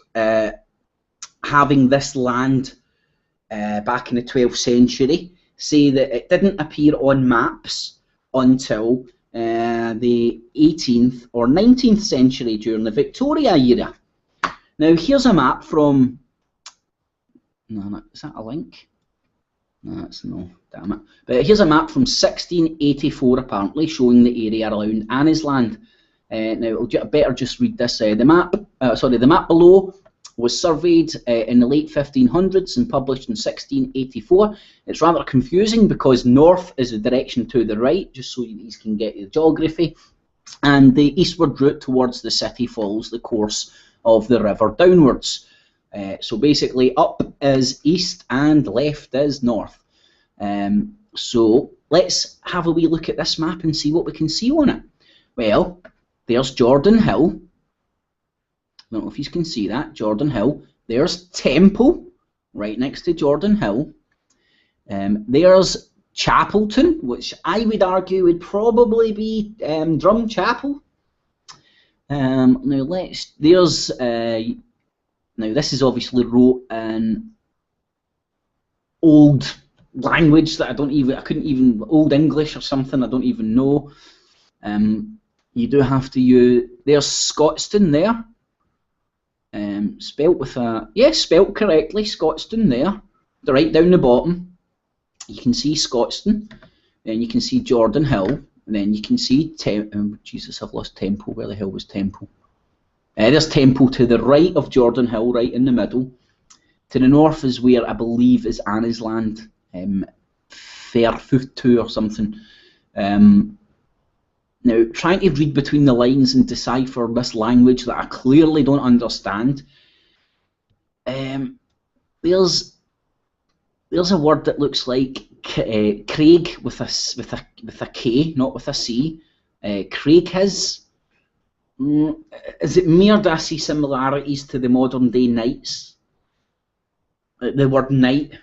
S1: having this land back in the 12th century, say that it didn't appear on maps until the 18th or 19th century during the Victoria era. Now here's a map from, no, is that a link? No, that's no, damn it. But here's a map from 1684 apparently, showing the area around Annie's Land. Now I better just read this. The map below was surveyed in the late 1500s and published in 1684. It's rather confusing because north is the direction to the right, just so you can get your geography, and the eastward route towards the city follows the course of the river downwards. So basically up is east and left is north. So let's have a wee look at this map and see what we can see on it. Well, there's Jordan Hill. I don't know if you can see that, Jordan Hill. There's Temple, right next to Jordan Hill. There's Chapelton, which I would argue would probably be Drum Chapel. Now there's now this is obviously wrote in old language that Old English or something, I don't even know. You do have to use, there's Scotstoun there. Spelt with a, yes, spelt correctly, Scotstoun there. They're right down the bottom. You can see Scotstoun, then you can see Jordan Hill, and then you can see Jesus, I've lost Temple. Where the hell was Temple? There's Temple to the right of Jordan Hill, right in the middle. To the north is where I believe is Annie's Land, Fairfoot or something. Now, trying to read between the lines and decipher this language that I clearly don't understand, there's a word that looks like Craig with a K, not with a C. Craig has. Is it mere do I see similarities to the modern day knights? The word knight.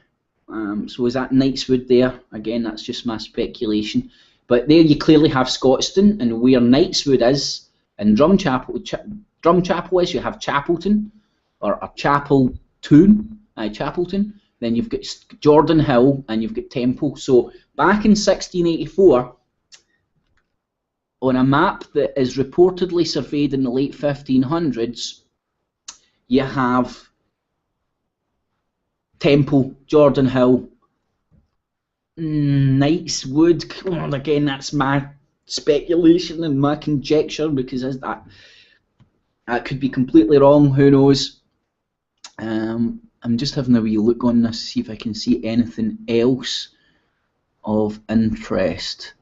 S1: So is that Knightswood there? Again, that's just my speculation. But there you clearly have Scotstoun, and where Knightswood is, and Drum Chapel is, you have Chapelton, or a Chapeltown. Then you've got Jordan Hill, and you've got Temple. So back in 1684, on a map that is reportedly surveyed in the late 1500s, you have Temple, Jordan Hill, Knightswood. Well, again, that's my speculation and my conjecture, because that could be completely wrong. Who knows? I'm just having a wee look on this, see if I can see anything else of interest.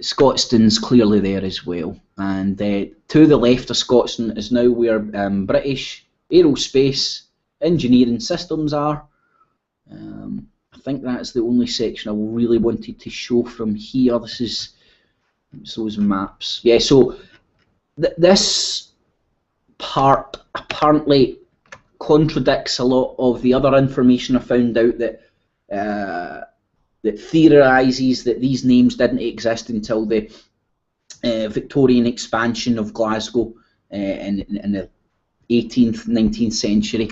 S1: Scotstoun's clearly there as well, and to the left of Scotstoun is now where British aerospace engineering systems are. I think that's the only section I really wanted to show from here. This is those maps. Yeah, so this apparently contradicts a lot of the other information I found out that that theorizes that these names didn't exist until the Victorian expansion of Glasgow in the 18th, 19th century.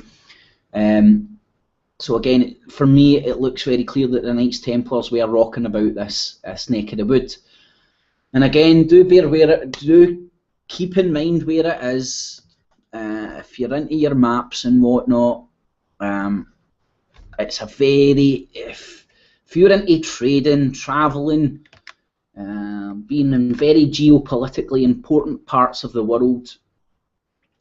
S1: So again, for me, it looks very clear that the Knights Templars were rocking about this neck of the wood. And again, do keep in mind where it is. If you're into your maps and whatnot, it's a very, if you're into trading, travelling, being in very geopolitically important parts of the world,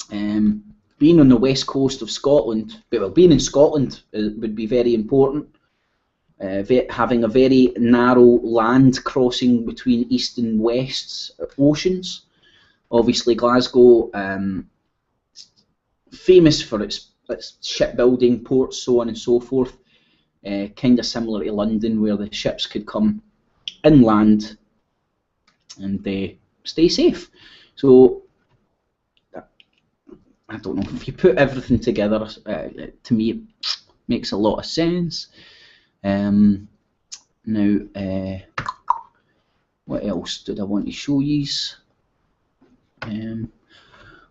S1: being on the west coast of Scotland, well, being in Scotland would be very important. Having a very narrow land crossing between east and west oceans. Obviously, Glasgow, famous for its shipbuilding, ports, so on and so forth. Kind of similar to London, where the ships could come inland and stay safe. So, I don't know, if you put everything together, to me it makes a lot of sense. Now, what else did I want to show you?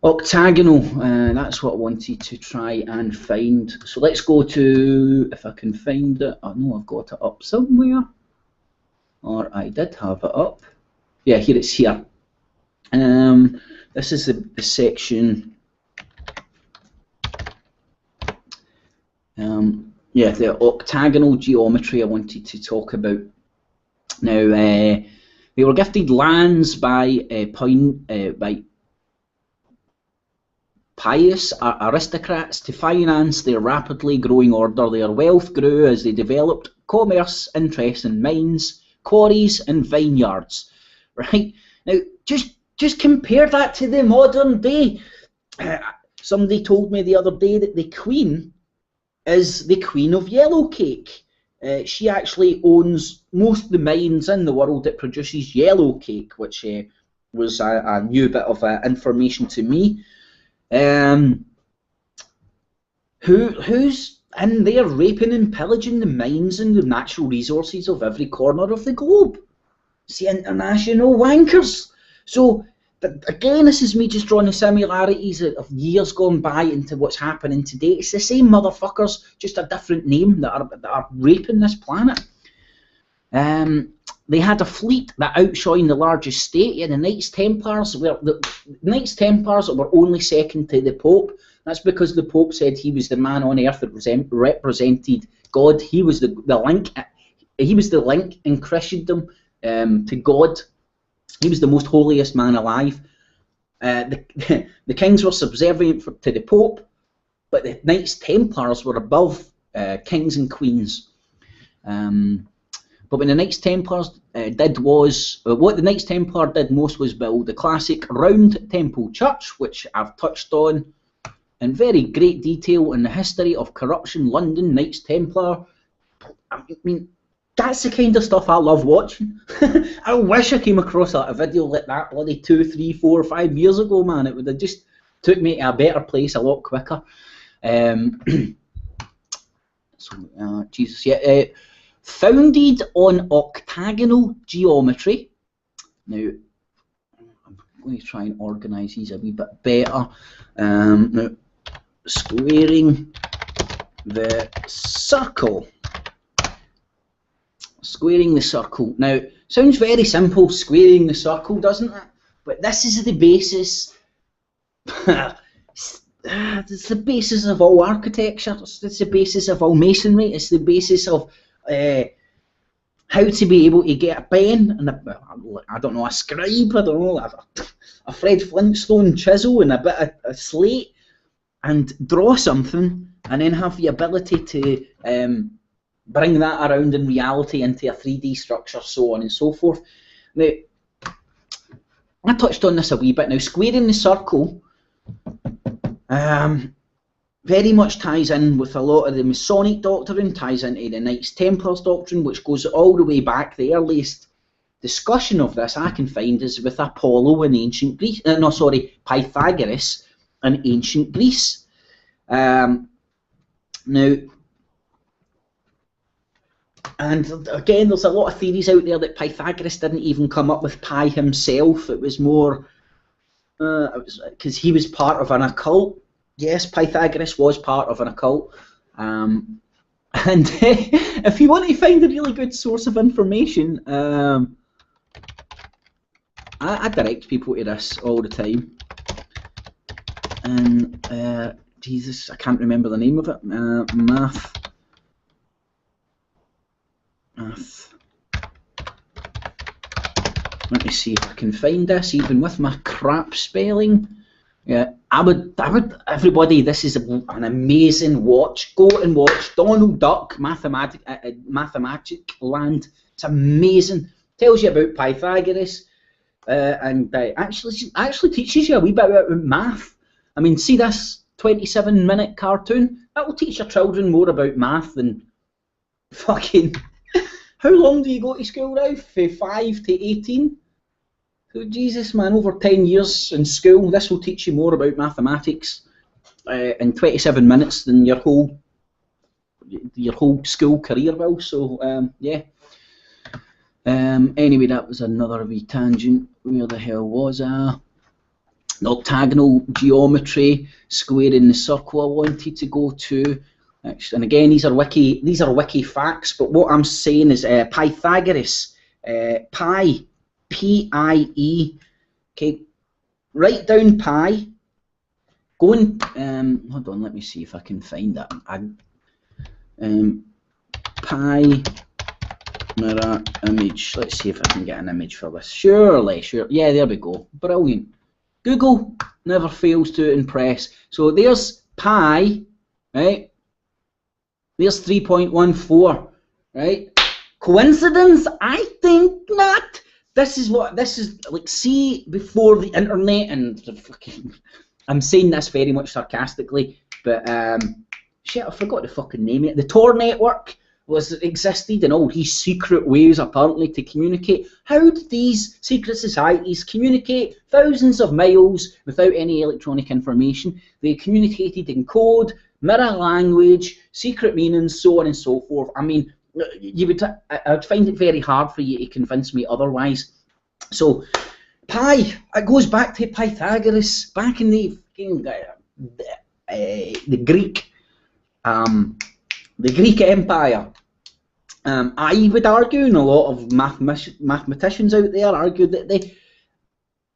S1: Octagonal, that's what I wanted to try and find. So let's go to, if I can find it, I know I've got it up somewhere, or I did have it up. Yeah, here it's here. This is the section. Yeah, the octagonal geometry I wanted to talk about. Now, they were gifted lands by pious aristocrats to finance their rapidly growing order. Their wealth grew as they developed commerce interests in mines, quarries, and vineyards. Right now, just compare that to the modern day. Somebody told me the other day that the Queen is the Queen of Yellow Cake. She actually owns most of the mines in the world that produces yellow cake, which was a new bit of information to me. Who's in there raping and pillaging the mines and the natural resources of every corner of the globe? It's the international wankers. So again, this is me just drawing the similarities of years gone by into what's happening today. It's the same motherfuckers, just a different name, that are raping this planet. They had a fleet that outshined the largest state. Yeah, the Knights Templars were only second to the Pope. That's because the Pope said he was the man on earth that represented God. He was the link. He was the link in Christendom to God. He was the most holiest man alive. The kings were subservient to the Pope, but the Knights Templars were above kings and queens. But what the Knights Templars what the Knights Templar did most was build the classic round temple church, which I've touched on in very great detail in the history of corruption, London, Knights Templar. I mean, that's the kind of stuff I love watching. I wish I came across a video like that bloody 2, 3, 4, 5 years ago, man. It would have just took me to a better place a lot quicker. Jesus, yeah. Founded on octagonal geometry. Now, I'm going to try and organise these a wee bit better. Now, squaring the circle. Squaring the circle. Now, sounds very simple, squaring the circle, doesn't it? But this is the basis. It's the basis of all architecture. It's the basis of all masonry. It's the basis of how to be able to get a pen and I don't know, a scribe, I don't know, a Fred Flintstone chisel and a bit of a slate and draw something, and then have the ability to bring that around in reality into a 3D structure, so on and so forth. Now, I touched on this a wee bit. Now, squaring the circle very much ties in with a lot of the Masonic doctrine, ties into the Knights Templars doctrine, which goes all the way back. The earliest discussion of this I can find is with Apollo in ancient Greece. Pythagoras in ancient Greece. Now, and again, there's a lot of theories out there that Pythagoras didn't even come up with pi himself. It was more because he was part of an occult. Yes, Pythagoras was part of an occult. And if you want to find a really good source of information, I direct people to this all the time. And Jesus, I can't remember the name of it. Math. Let me see if I can find this, even with my crap spelling. Yeah, I would. Everybody, this is an amazing watch. Go and watch Donald Duck, Mathematic Land. It's amazing. Tells you about Pythagoras, and actually teaches you a wee bit about math. I mean, see this 27-minute cartoon? That will teach your children more about math than fucking. How long do you go to school now? From 5 to 18? Oh, Jesus, man, over 10 years in school. This will teach you more about mathematics in 27 minutes than your whole school career will. So, yeah. Anyway, that was another wee tangent. Where the hell was I? The octagonal geometry, squaring the circle I wanted to go to. And again, these are wiki facts, but what I'm saying is Pythagoras, pi, P-I-E, okay, write down pi, go and, hold on, let me see if I can find that, pi, mirror, image, let's see if I can get an image for this, sure, yeah, there we go, brilliant. Google never fails to impress. So there's pi, right? There's 3.14, right? Coincidence? I think not. This is like, see, before the internet and the fucking, I'm saying this very much sarcastically, but shit, I forgot to fucking name it. The Tor network existed in all these secret ways apparently to communicate. How did these secret societies communicate thousands of miles without any electronic information? They communicated in code, mirror language, secret meanings, so on and so forth. I mean, I'd find it very hard for you to convince me otherwise. So, pi, it goes back to Pythagoras, back in the Greek, the Greek Empire. I would argue, and a lot of mathematicians out there argue that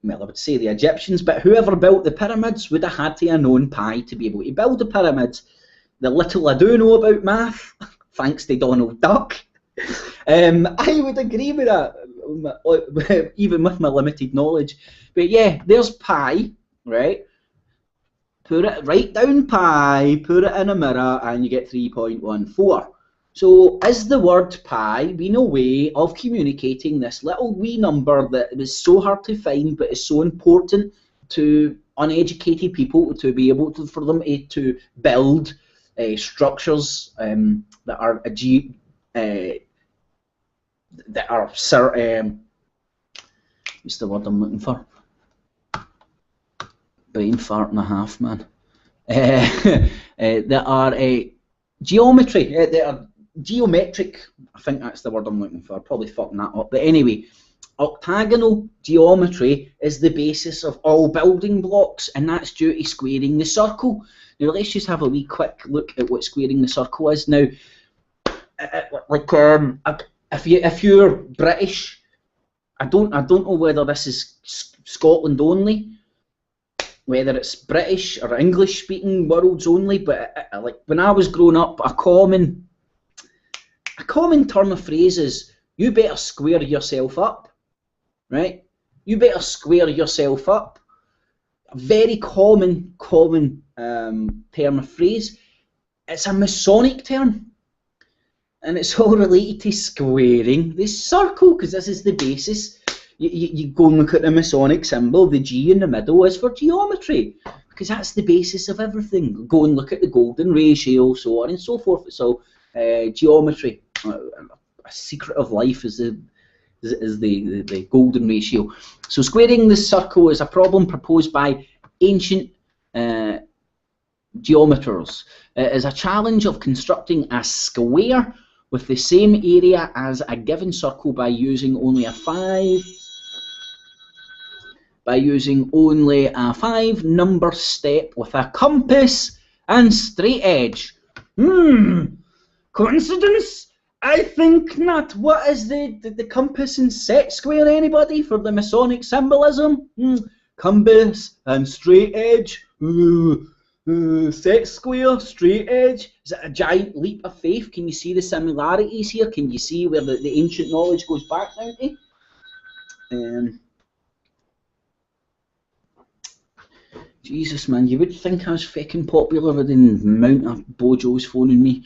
S1: well, I would say the Egyptians, but whoever built the pyramids would have had to have known pi to be able to build the pyramids. The little I do know about math, thanks to Donald Duck, I would agree with that, even with my limited knowledge. But yeah, there's pi, right? Write down pi, put it in a mirror, and you get 3.14. So is the word pi been a way of communicating this little wee number that is so hard to find but is so important to uneducated people to be able to, for them to build structures that are what's the word I'm looking for? Brain fart and a half, man. That are geometry. They are geometric. I think that's the word I'm looking for. Probably fucking that up. But anyway, octagonal geometry is the basis of all building blocks, and that's due to squaring the circle. Now let's just have a wee quick look at what squaring the circle is. Now, like if you're British, I don't know whether this is Scotland only, whether it's British or English speaking worlds only, but like when I was growing up, a common term of phrase is, you better square yourself up, right? You better square yourself up. A very common term of phrase. It's a Masonic term, and it's all related to squaring the circle, because this is the basis. You go and look at the Masonic symbol, the G in the middle is for geometry, because that's the basis of everything. Go and look at the golden ratio, so on and so forth. So geometry, a secret of life is the golden ratio. So squaring the circle is a problem proposed by ancient geometers. It is a challenge of constructing a square with the same area as a given circle by using only a five number step with a compass and straight edge. Coincidence? I think not. What is the compass and set square, anybody, for the Masonic symbolism? Compass and straight edge. Set square, straight edge. Is it a giant leap of faith? Can you see the similarities here? Can you see where the ancient knowledge goes back down to? Jesus, man, you would think I was fucking popular with the amount of bojos phoning me.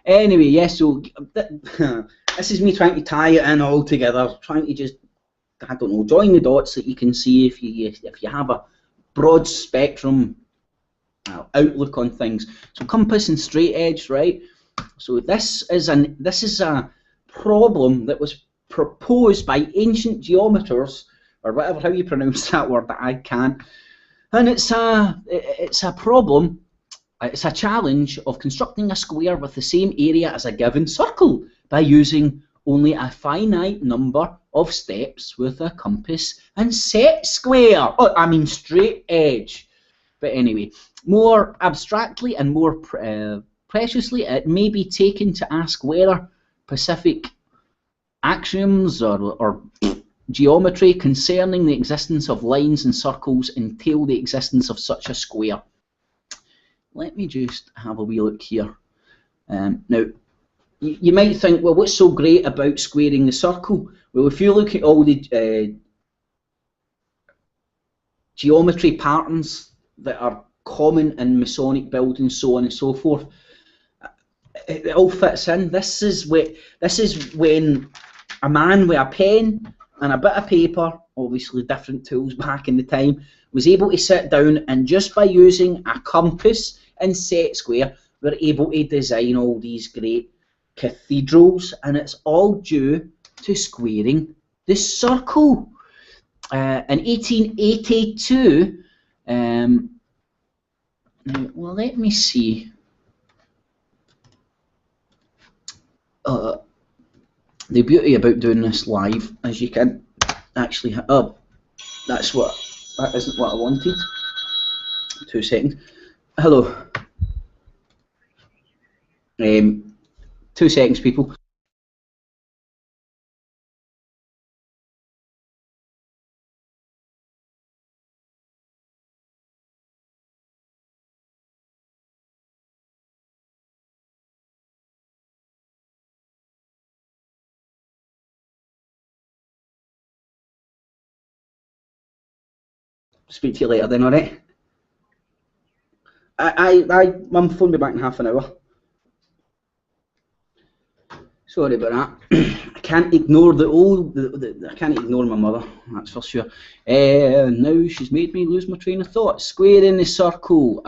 S1: Anyway, yes, so this is me trying to tie it in all together, trying to just, I don't know, join the dots that you can see if you have a broad spectrum outlook on things. So compass and straight edge, right? So this is a problem that was proposed by ancient geometers, or whatever how you pronounce that word that I can't. And it's a problem. It's a challenge of constructing a square with the same area as a given circle by using only a finite number of steps with a compass and set square. Oh, I mean straight edge. But anyway, more abstractly and more preciously, it may be taken to ask whether specific axioms or geometry concerning the existence of lines and circles entail the existence of such a square. Let me just have a wee look here. Now, you might think, well, what's so great about squaring the circle? Well, if you look at all the geometry patterns that are common in Masonic buildings, so on and so forth, it all fits in. This is when a man with a pen and a bit of paper, obviously different tools back in the time, was able to sit down and just by using a compass and set square, were able to design all these great cathedrals, and it's all due to squaring the circle. In 1882, well, let me see. The beauty about doing this live is you can actually. Oh, that isn't what I wanted. 2 seconds. Hello. 2 seconds, people. Speak to you later then, alright? I'm phoning me back in half an hour. Sorry about that. I can't ignore I can't ignore my mother, that's for sure. Now she's made me lose my train of thought. Square in the circle.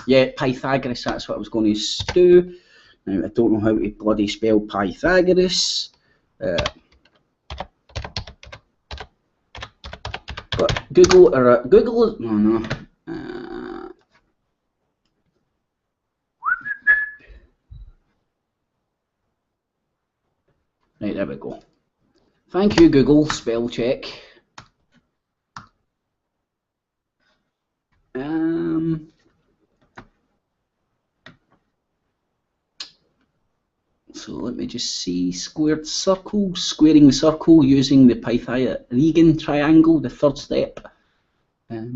S1: Yeah, Pythagoras, that's what I was going to do. Now, I don't know how to bloody spell Pythagoras. But Google, no. Right, there we go. Thank you, Google, spell check. So let me just see, squared circle, squaring the circle using the Pythagorean triangle, the third step.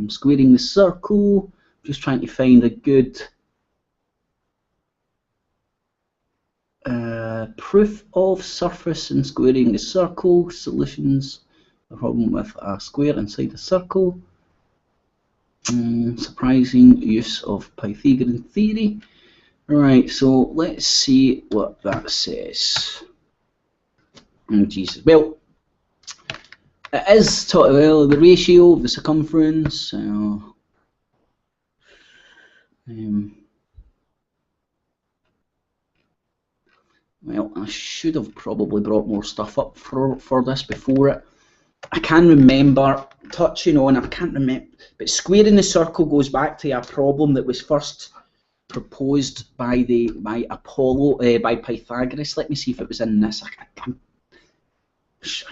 S1: Squaring the circle, just trying to find a good proof of surface and squaring the circle, solutions, the problem with a square inside a circle. Surprising use of Pythagorean theory. Right, so let's see what that says. Oh, Jesus. Well, it is the ratio of the circumference. Well, I should have probably brought more stuff up for this before it. I can remember touching on, I can't remember, but squaring the circle goes back to a problem that was first proposed by by Pythagoras. Let me see if it was in this. I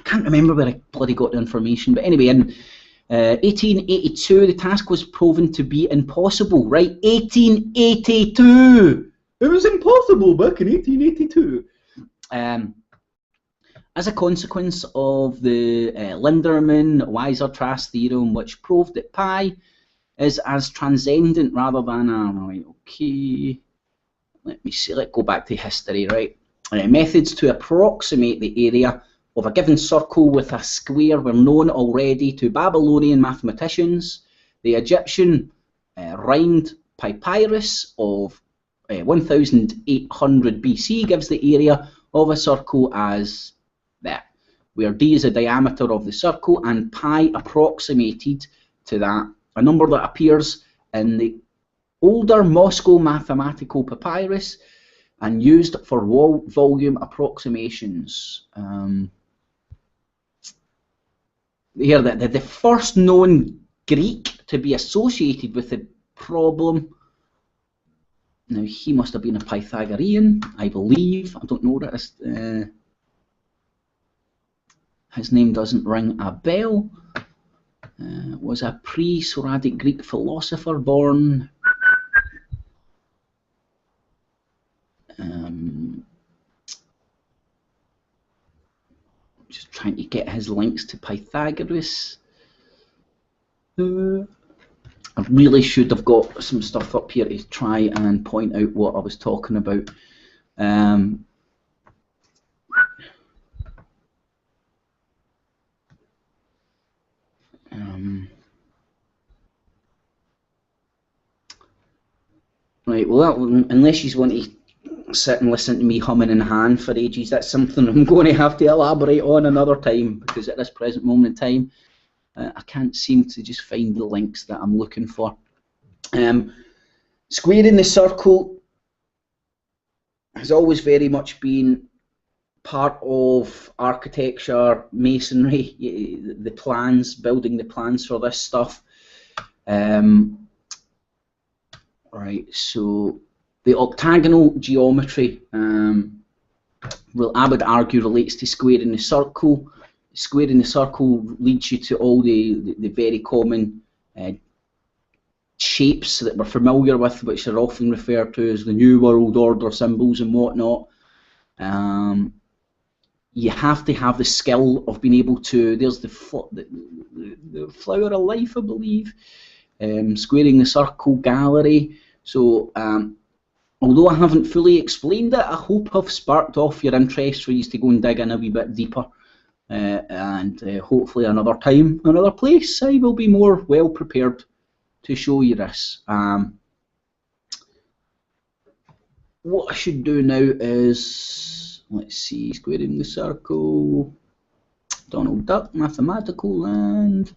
S1: can't remember where I bloody got the information, but anyway, in 1882, the task was proven to be impossible. Right, 1882. It was impossible back in 1882. As a consequence of the Linderman-Weiser-Trask theorem, which proved that pi is as transcendent rather than right, okay. Let me see. Let's go back to history. Right, methods to approximate the area of a given circle with a square were known already to Babylonian mathematicians. The Egyptian rhymed papyrus of 1800 BC gives the area of a circle as that, where d is the diameter of the circle and pi approximated to that, a number that appears in the older Moscow mathematical papyrus and used for volume approximations. Here, the first known Greek to be associated with the problem. Now, he must have been a Pythagorean, I believe. I don't know that his name doesn't ring a bell. Was a pre-Socratic Greek philosopher born just trying to get his links to Pythagoras. I really should have got some stuff up here to try and point out what I was talking about. Right, well, unless you want to sit and listen to me humming in hand for ages, that's something I'm going to have to elaborate on another time, because at this present moment in time, I can't seem to just find the links that I'm looking for. Squaring the circle has always very much been part of architecture, masonry, the plans, building the plans for this stuff. Right, so the octagonal geometry, well, I would argue, relates to squaring the circle. Squaring the circle leads you to all the very common shapes that we're familiar with, which are often referred to as the New World Order symbols and whatnot. You have to have the skill of being able to, there's the flower of life, I believe, squaring the circle gallery. So although I haven't fully explained it, I hope I've sparked off your interest for you to go and dig in a wee bit deeper. And hopefully another time, another place, I will be more well prepared to show you this. What I should do now is, let's see, squaring the circle, Donald Duck, mathematical land.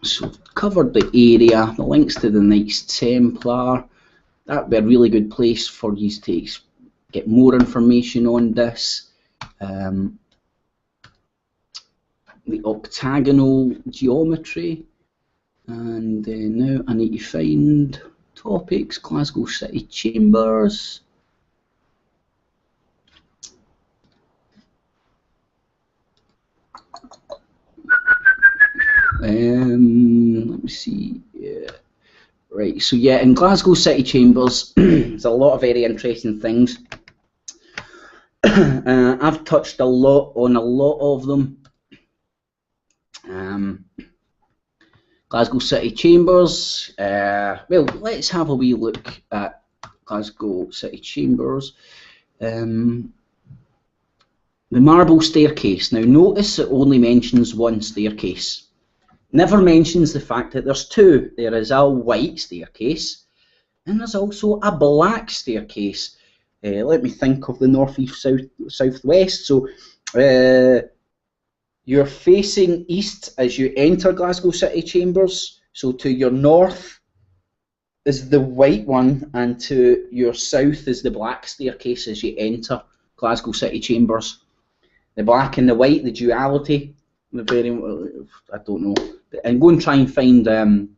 S1: So covered the area, the links to the Knights Templar. That would be a really good place for you to get more information on this. The octagonal geometry, and now I need to find topics. Glasgow City Chambers. Let me see. Yeah. Right. So yeah, in Glasgow City Chambers, there's a lot of very interesting things. I've touched a lot on a lot of them. Glasgow City Chambers. Well, let's have a wee look at Glasgow City Chambers. The marble staircase. Now notice it only mentions one staircase. Never mentions the fact that there's two. There is a white staircase and there's also a black staircase. Let me think of the north, east, south, southwest. So you're facing east as you enter Glasgow City Chambers. So to your north is the white one, and to your south is the black staircase as you enter. Glasgow City Chambers. The black and the white, the duality, the very, I don't know. And go and try and find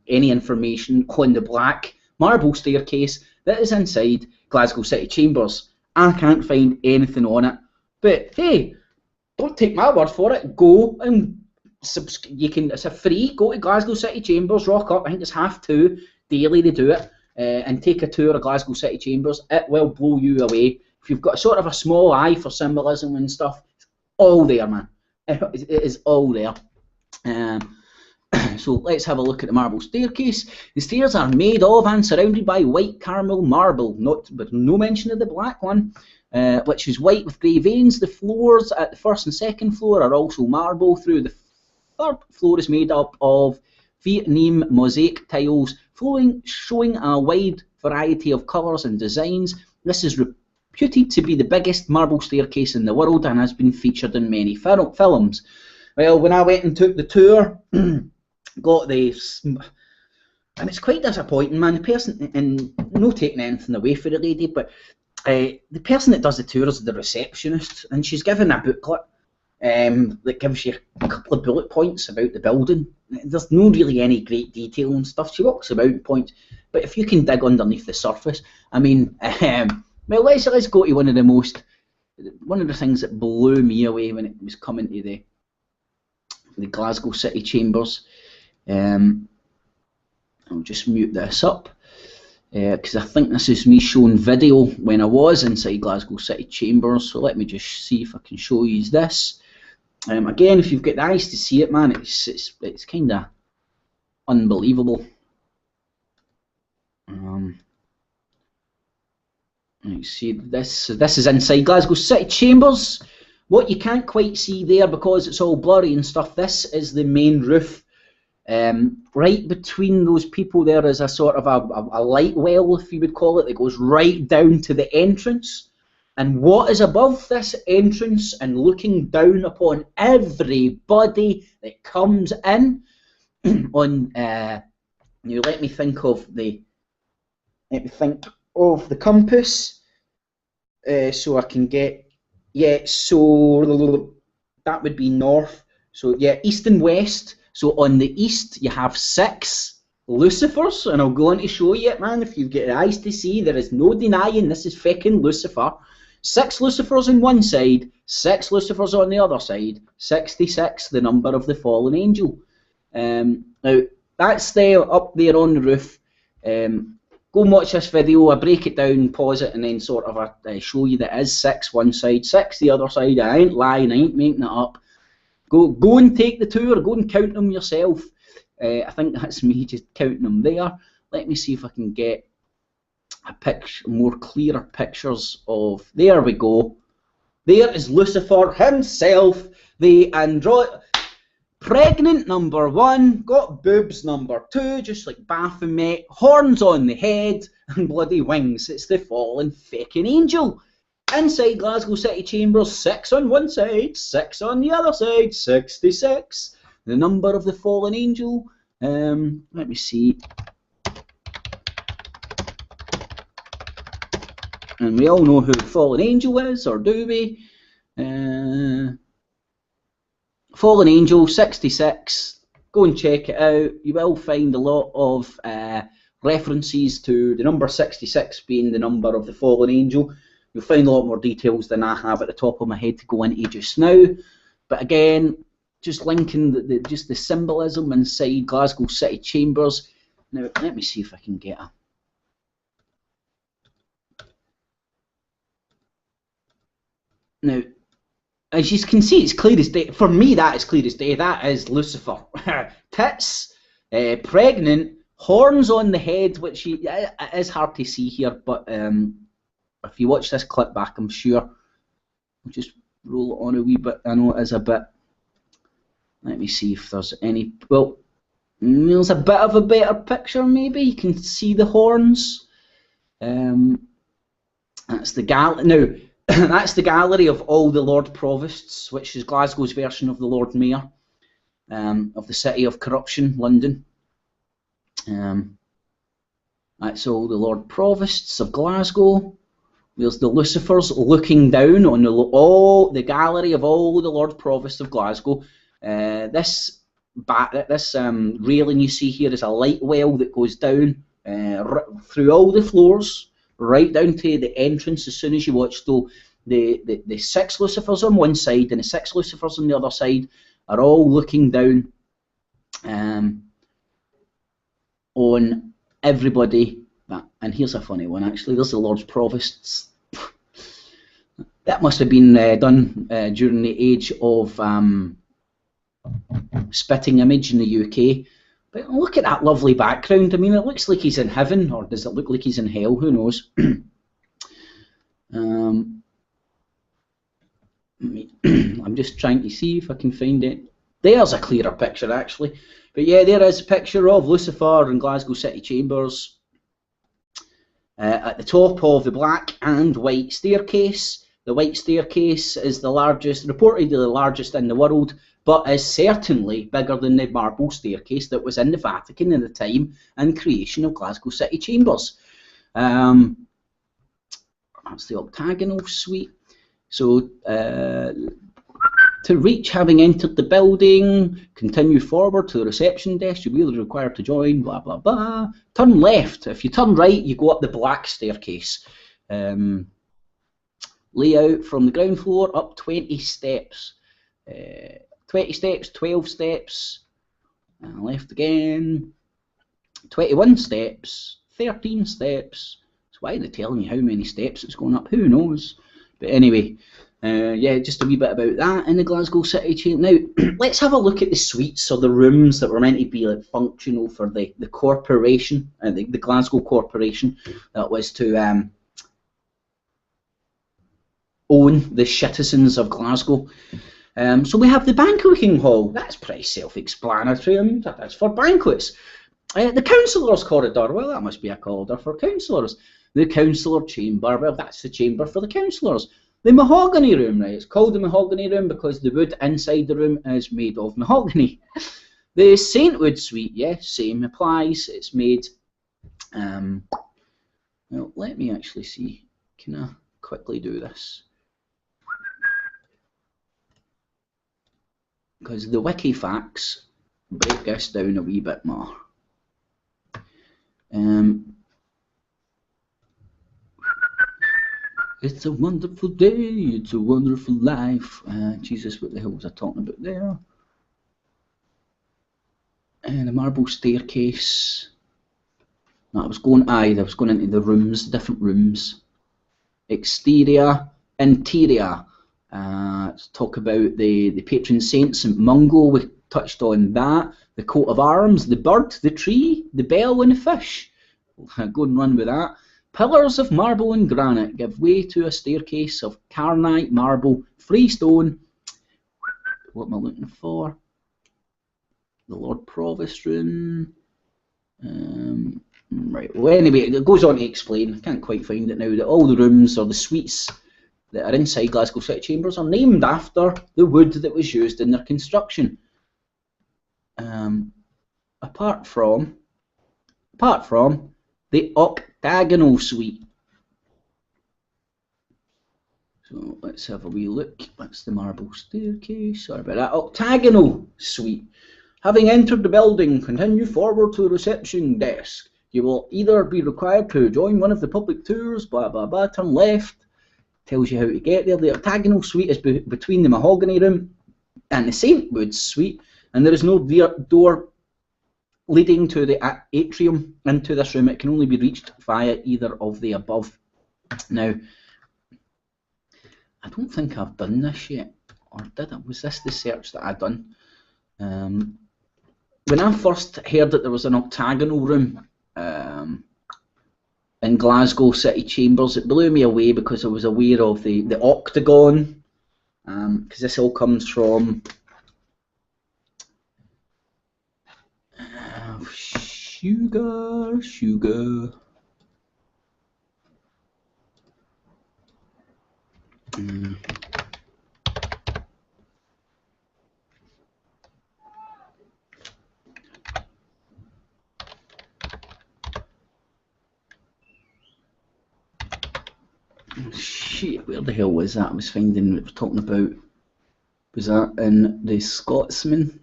S1: any information on the black marble staircase that is inside Glasgow City Chambers. I can't find anything on it. But hey, don't take my word for it. Go and you can. It's a free. Go to Glasgow City Chambers, rock up. I think it's 2:30 daily they do it, and take a tour of Glasgow City Chambers. It will blow you away. If you've got sort of a small eye for symbolism and stuff, it's all there, man. It is all there. So let's have a look at the marble staircase. The stairs are made of and surrounded by white caramel marble, but no mention of the black one, which is white with grey veins. The floors at the first and second floor are also marble. Through the third floor is made up of Vietnamese mosaic tiles, showing a wide variety of colours and designs. This is reputed to be the biggest marble staircase in the world and has been featured in many films. Well, when I went and took the tour, got this, and it's quite disappointing, man. The person, and no taking anything away for the lady, but the person that does the tour is the receptionist, and she's given a booklet that gives you a couple of bullet points about the building. There's no really any great detail and stuff. She walks about and points, but if you can dig underneath the surface, I mean, well, let's go to one of the things that blew me away when it was coming to the Glasgow City Chambers. I'll just mute this up because I think this is me showing video when I was inside Glasgow City Chambers. So let me just see if I can show you this. Again, if you've got the eyes to see it, man, it's kind of unbelievable. You see this. This is inside Glasgow City Chambers. What you can't quite see there because it's all blurry and stuff, this is the main roof. Right between those people there is a sort of a light well, if you would call it, that goes right down to the entrance. And what is above this entrance and looking down upon everybody that comes in on, let me think of the compass, so I can get. Yeah, so that would be north. So yeah, east and west. So on the east you have 6 Lucifers, and I'll go on to show you it, man. If you've got eyes to see, there is no denying this is feckin' Lucifer. 6 Lucifers on one side, 6 Lucifers on the other side. 66, the number of the fallen angel. Now that's there up there on the roof. Go and watch this video. I break it down, pause it, and then sort of show you that it is 6 one side, 6 the other side. I ain't lying, I ain't making it up. Go and take the tour. Go and count them yourself. I think that's me just counting them there. Let me see if I can get a picture, more clearer pictures of. There we go. There is Lucifer himself, the android. Pregnant number 1, got boobs number 2, just like Baphomet, horns on the head, and bloody wings. It's the fallen feckin' angel. Inside Glasgow City Chambers, 6 on one side, 6 on the other side, 66. The number of the fallen angel. Let me see. And we all know who the fallen angel is, or do we? Fallen Angel 66, go and check it out. You will find a lot of references to the number 66 being the number of the fallen angel. You'll find a lot more details than I have at the top of my head to go into just now. But again, just linking just the symbolism inside Glasgow City Chambers. Now, let me see if I can get a. Now, as you can see, it's clear as day. For me, that is clear as day. That is Lucifer. Tits, pregnant, horns on the head, which it is hard to see here, but if you watch this clip back, I'm sure. I'll just roll it on a wee bit. I know it is a bit. Let me see if there's any. Well, there's a bit of a better picture, maybe. You can see the horns. That's the gallery. Now, that's the gallery of all the Lord Provosts, which is Glasgow's version of the Lord Mayor of the City of Corruption, London. That's all the Lord Provosts of Glasgow. There's the Lucifers looking down on the gallery of all the Lord Provosts of Glasgow. This railing you see here is a light well that goes down through all the floors, right down to the entrance. As soon as you watch, though, the 6 Lucifers on one side and the 6 Lucifers on the other side are all looking down on everybody. And here's a funny one, actually. There's the Lord's Provosts. That must have been done during the age of spitting image in the UK. But look at that lovely background. I mean, it looks like he's in heaven, or does it look like he's in hell? Who knows? I'm just trying to see if I can find it. There's a clearer picture, actually. But yeah, there is a picture of Lucifer in Glasgow City Chambers at the top of the black and white staircase. The white staircase is the largest, reportedly the largest in the world, but is certainly bigger than the marble staircase that was in the Vatican in the time and creation of Glasgow City Chambers. That's the octagonal suite. So to reach, having entered the building, continue forward to the reception desk. You'll be required to join, blah, blah, blah. Turn left. If you turn right, you go up the black staircase. Layout from the ground floor up 20 steps. 20 steps, 12 steps. Left again. 21 steps, 13 steps. So why are they telling you how many steps it's going up? Who knows? But anyway, yeah, just a wee bit about that in the Glasgow City Chamber. Now, let's have a look at the suites or the rooms that were meant to be like functional for the corporation, the Glasgow Corporation, that was to own the citizens of Glasgow. So we have the banqueting hall. That's pretty self-explanatory. I mean, that's for banquets. The councillors' corridor. Well, that must be a corridor for councillors. The councillor chamber. Well, that's the chamber for the councillors. The mahogany room, right? It's called the mahogany room because the wood inside the room is made of mahogany. The Saintwood suite, yes, same applies. It's made. Well, let me actually see. Can I quickly do this? Because the wiki facts break this down a wee bit more. It's a wonderful day, it's a wonderful life. Jesus, what the hell was I talking about there? And the marble staircase. No, I was going into the rooms, different rooms. Exterior, interior. Let's talk about the patron saint, St Mungo. We touched on that. The coat of arms, the bird, the tree, the bell and the fish. We'll go and run with that. Pillars of marble and granite give way to a staircase of carnite, marble, freestone. What am I looking for? The Lord Provost room. Right. Well, anyway, it goes on to explain. I can't quite find it now. That all the rooms or the suites that are inside Glasgow City Chambers are named after the wood that was used in their construction. Apart from the octagonal suite. So let's have a wee look. That's the marble staircase. Sorry about that. Octagonal suite. Having entered the building, continue forward to the reception desk. You will either be required to join one of the public tours, blah, blah, blah, turn left. Tells you how to get there. The octagonal suite is between the mahogany room and the Saintwood suite, and there is no door leading to the atrium into this room. It can only be reached via either of the above. Now, I don't think I've done this yet, or did I? Was this the search that I'd done? When I first heard that there was an octagonal room in Glasgow City Chambers, it blew me away because I was aware of the octagon, because this all comes from sugar. Shit, where the hell was that? I was finding we were talking about. Was that in the Scotsman?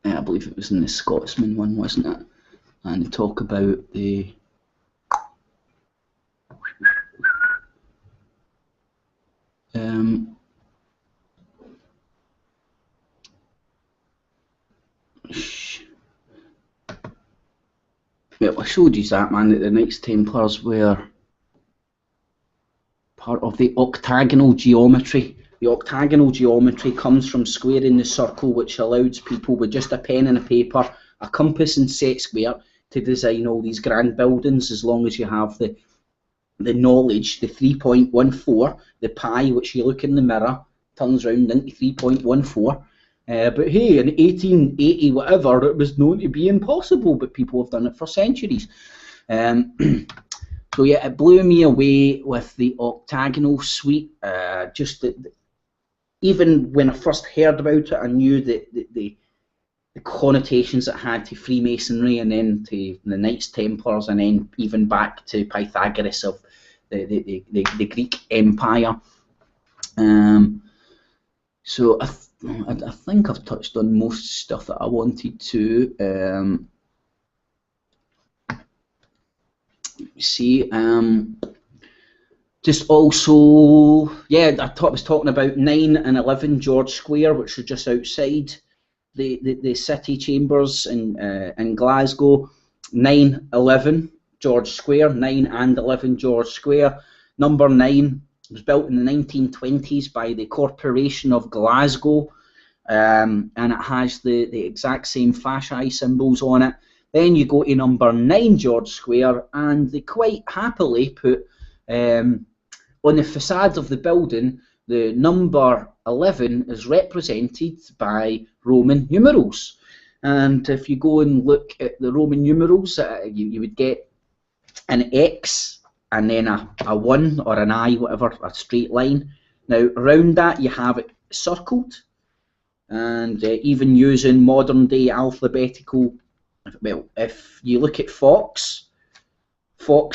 S1: I believe it was in the Scotsman one, wasn't it? And they talk about the well, I showed you that, man, that the Knights Templars were part of the octagonal geometry. The octagonal geometry comes from squaring the circle, which allows people with just a pen and a paper, a compass and set square to design all these grand buildings, as long as you have the knowledge, the 3.14, the pi, which you look in the mirror, turns round into 3.14. But hey, in 1880 whatever, it was known to be impossible, but people have done it for centuries. So yeah, it blew me away with the octagonal suite. Even when I first heard about it, I knew that the connotations it had to Freemasonry, and then to the Knights Templars, and then even back to Pythagoras of the Greek Empire. So I think I've touched on most stuff that I wanted to. See, just also, yeah, I was talking about 9 and 11 George Square, which are just outside the city chambers in Glasgow. 9, 11 George Square, 9 and 11 George Square. Number 9 was built in the 1920s by the Corporation of Glasgow, and it has the exact same fasci symbols on it. Then you go to number 9 George Square, and they quite happily put on the facade of the building, the number 11 is represented by Roman numerals. And if you go and look at the Roman numerals, you would get an X and then a 1 or an I, whatever, a straight line. Now around that you have it circled, and even using modern day alphabetical, well, if you look at Fox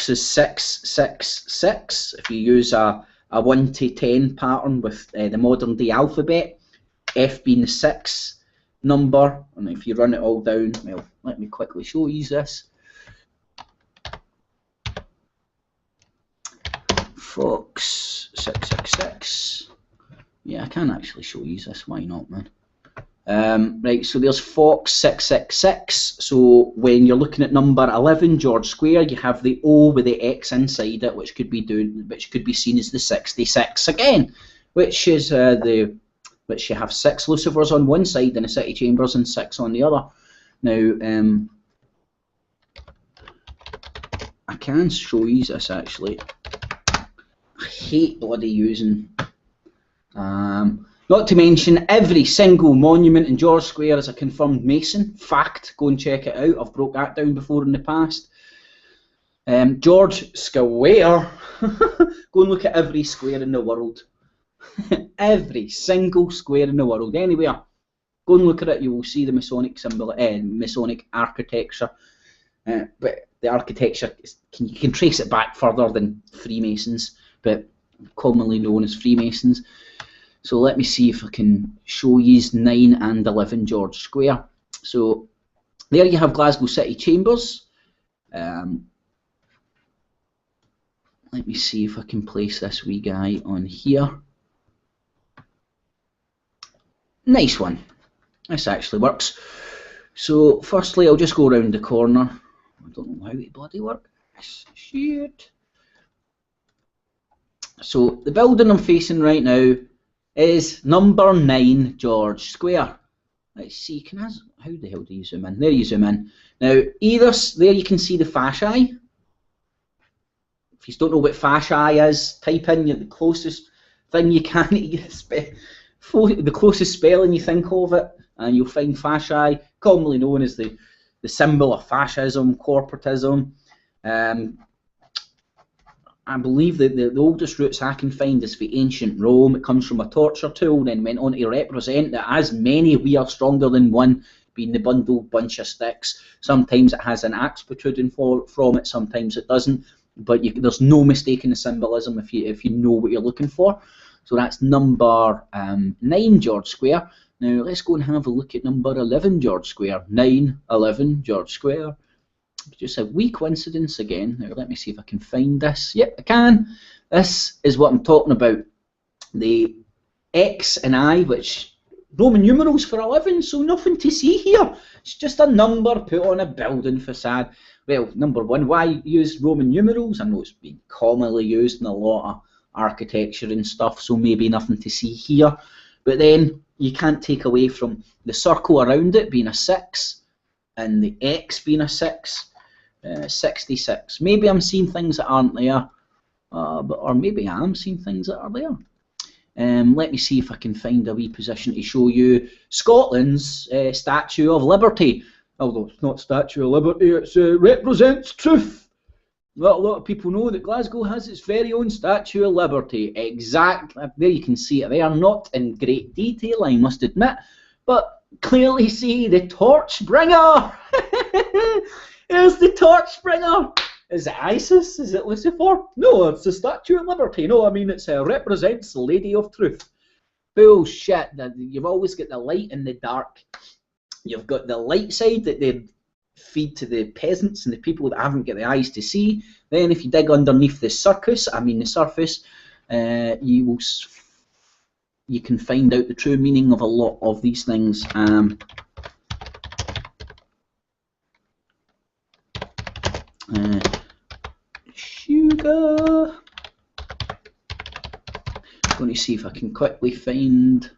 S1: is 666. If you use a 1 to 10 pattern with the modern day alphabet, F being the 6 number, and if you run it all down, well, let me quickly show you this. Fox 666. Yeah, I can actually show you this. Why not, man? Right, so there's Fox 666. So when you're looking at number 11 George Square, you have the O with the X inside it, which could be seen as the 66 again, which is which you have 6 Lucifers on one side in the city chambers and 6 on the other. Now, I can show you this actually. I hate bloody using. Not to mention, every single monument in George Square is a confirmed Mason. Fact, go and check it out. I've broke that down before in the past. George Square, go and look at every square in the world. Every single square in the world, anywhere. Go and look at it, you will see the Masonic symbol, Masonic architecture. But the architecture, you can trace it back further than Freemasons, but commonly known as Freemasons. So let me see if I can show you 9 and 11 George Square. So there you have Glasgow City Chambers. Let me see if I can place this wee guy on here. Nice one. This actually works. So firstly, I'll just go around the corner. I don't know how it bloody works. Shit. So the building I'm facing right now is number 9 George Square. Let's see, how the hell do you zoom in? There you zoom in. Now, there you can see the fasci. If you don't know what fasci is, type in the closest thing you can, the closest spelling you think of it, and you'll find fasci, commonly known as the symbol of fascism, corporatism. I believe that the oldest roots I can find is for ancient Rome. It comes from a torture tool, then went on to represent that as many we are stronger than one, being the bundled bunch of sticks. Sometimes it has an axe protruding from it, sometimes it doesn't. but there's no mistaking the symbolism if you know what you're looking for. So that's number 9 George Square. Now let's go and have a look at number 11 George Square. 9, 11 George Square. Just a wee coincidence again. Now let me see if I can find this. Yep, I can. This is what I'm talking about. The X and I, which Roman numerals for 11, so nothing to see here. It's just a number put on a building facade. Well, number one, why use Roman numerals? I know it's been commonly used in a lot of architecture and stuff, so maybe nothing to see here. But then you can't take away from the circle around it being a 6 and the X being a 6. 66. Maybe I'm seeing things that aren't there, or maybe I am seeing things that are there. Let me see if I can find a wee position to show you Scotland's Statue of Liberty. Although it's not Statue of Liberty, it represents truth. Not a lot of people know that Glasgow has its very own Statue of Liberty. Exactly. There you can see it there, not in great detail, I must admit, but clearly see the torch bringer. Here's the torch bringer. Is it Isis? Is it Lucifer? No, it's the Statue of Liberty. No, I mean it represents the Lady of Truth. Bullshit. You've always got the light and the dark. You've got the light side that they feed to the peasants and the people that haven't got the eyes to see. Then if you dig underneath the surface, you can find out the true meaning of a lot of these things. Sugar. I'm going to see if I can quickly find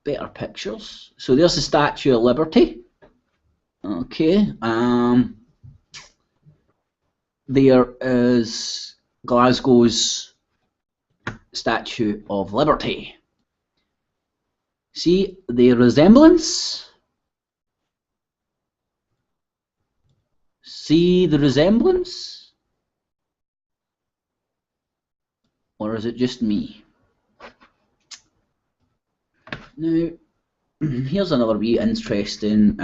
S1: better pictures. So there's the Statue of Liberty. Okay. There is Glasgow's Statue of Liberty. See the resemblance? See the resemblance? Or is it just me? Now, here's another wee interesting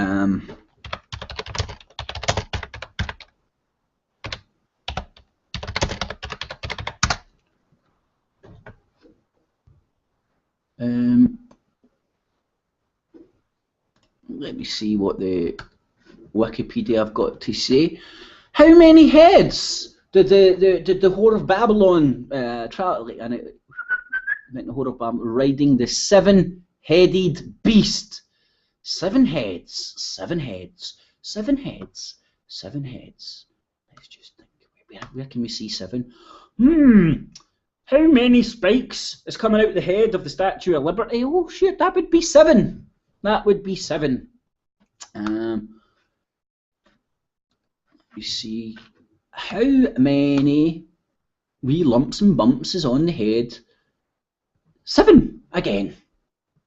S1: let me see what the Wikipedia I've got to say. How many heads did the Whore of Babylon travel? And it meant the Whore of Babylon riding the 7-headed beast. 7 heads, 7 heads, 7 heads, 7 heads. Let's just think. Where can we see 7? How many spikes is coming out the head of the Statue of Liberty? Oh shit, that would be 7. That would be 7. You see, how many wee lumps and bumps is on the head? 7 again.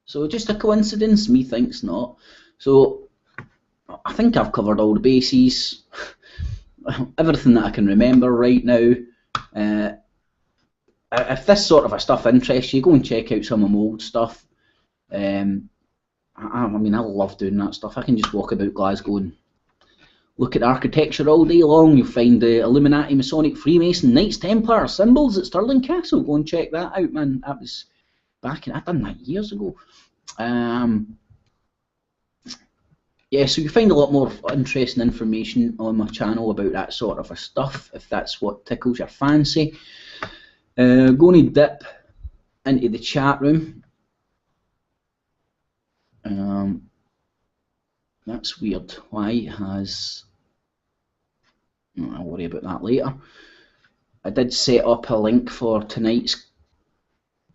S1: So just a coincidence? Me thinks not. So I think I've covered all the bases. Everything that I can remember right now. If this sort of stuff interests you, go and check out some of my old stuff. I mean, I love doing that stuff. I can just walk about Glasgow and look at architecture all day long. You'll find the Illuminati, Masonic, Freemason, Knights Templar symbols at Stirling Castle. Go and check that out, man. That was back in, I've done that years ago. Yeah, so you find a lot more interesting information on my channel about that sort of stuff, if that's what tickles your fancy. Going to dip into the chat room. That's weird. Why it has... I'll worry about that later. I did set up a link for tonight's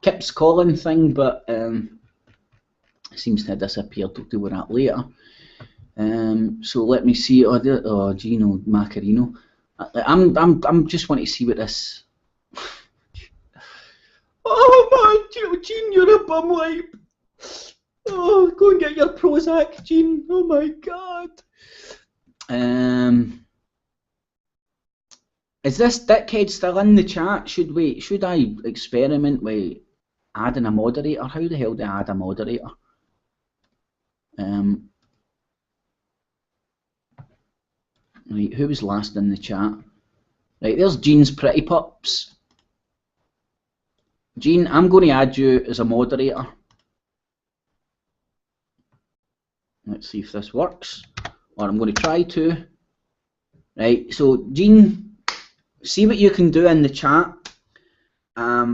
S1: Kip's calling thing, but it seems to have disappeared. I'll deal with that later. So let me see. Oh, Gino Macarino. I'm just wanting to see what this. Oh man, Gene, you're a bum wipe. Oh, go and get your Prozac, Gene. Oh my God. Is this dickhead still in the chat? Should I experiment with adding a moderator? How the hell do I add a moderator? Right, who was last in the chat? Right, there's Jean's Pretty Pups. Jean, I'm going to add you as a moderator. Let's see if this works, or I'm going to try to. Right, so Jean, see what you can do in the chat. I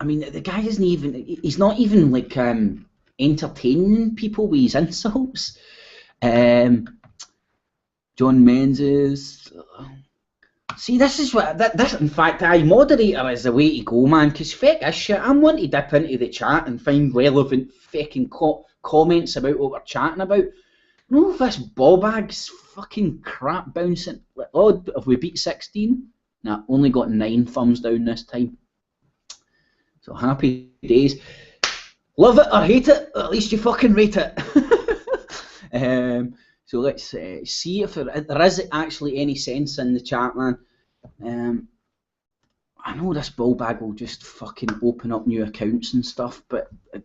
S1: mean, the guy isn't even, he's not even like entertaining people with his insults. John Menzies. See, this is what, this, in fact, moderator is the way to go, man, because feck this shit. I'm wanting to dip into the chat and find relevant fucking comments about what we're chatting about. No, this ball bag's fucking crap bouncing. Oh, have we beat 16? Nah, only got 9 thumbs down this time. So happy days. Love it or hate it, at least you fucking rate it. So let's see if there is actually any sense in the chat, man. I know this ball bag will just fucking open up new accounts and stuff, but at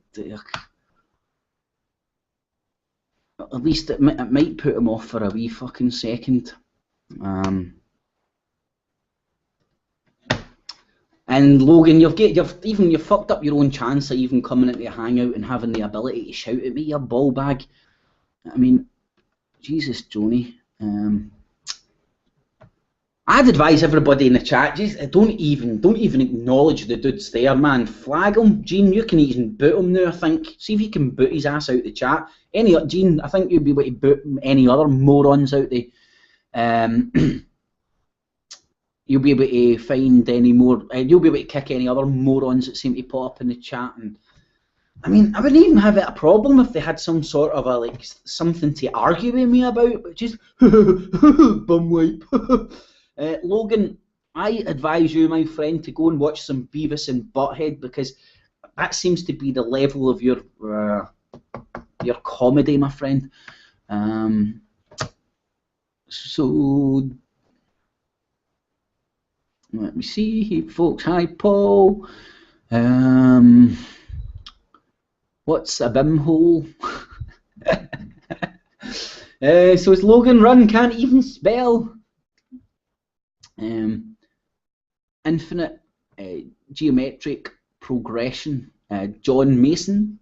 S1: least it might put him off for a wee fucking second. And Logan, you've fucked up your own chance of even coming into a hangout and having the ability to shout at me, you ball bag. I mean, Jesus, Joni. I'd advise everybody in the chat, just don't even acknowledge the dude's there, man. Flag him, Gene. You can even boot him now. I think. See if you can boot his ass out the chat. Gene, I think you'd be able to boot any other morons out there. You'll be able to find any more. You'll be able to kick any other morons that seem to pop up in the chat. And I mean, I wouldn't even have a problem if they had some sort of a like something to argue with me about, but just bum wipe. Logan, I advise you, my friend, to go and watch some Beavis and Butthead, because that seems to be the level of your comedy, my friend. So let me see, hey folks. Hi, Paul. What's a bimhole? So it's Logan Run, can't even spell. Infinite geometric progression. John Mason.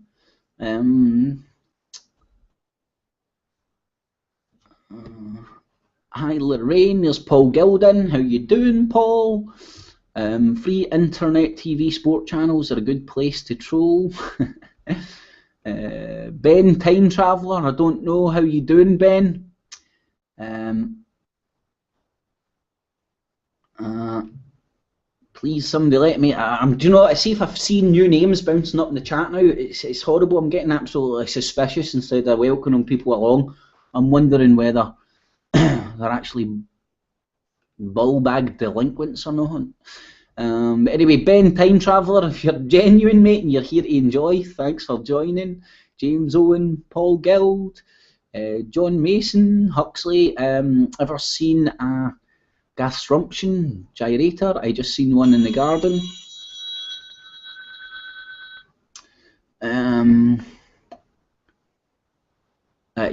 S1: Hi Lorraine, there's Paul Gilden. How you doing, Paul? Free internet TV sport channels are a good place to troll. Ben Time Traveller, I don't know how you doing, Ben. Please, somebody let me. Do you know what? I see if I've seen new names bouncing up in the chat now. It's horrible. I'm getting absolutely suspicious instead of welcoming people along. I'm wondering whether they're actually bull-bag delinquents or not. Anyway, Ben Time Traveller, if you're genuine, mate, and you're here to enjoy, thanks for joining. James Owen, Paul Guild, John Mason, Huxley. Ever seen a Gasrumption gyrator? I just seen one in the garden.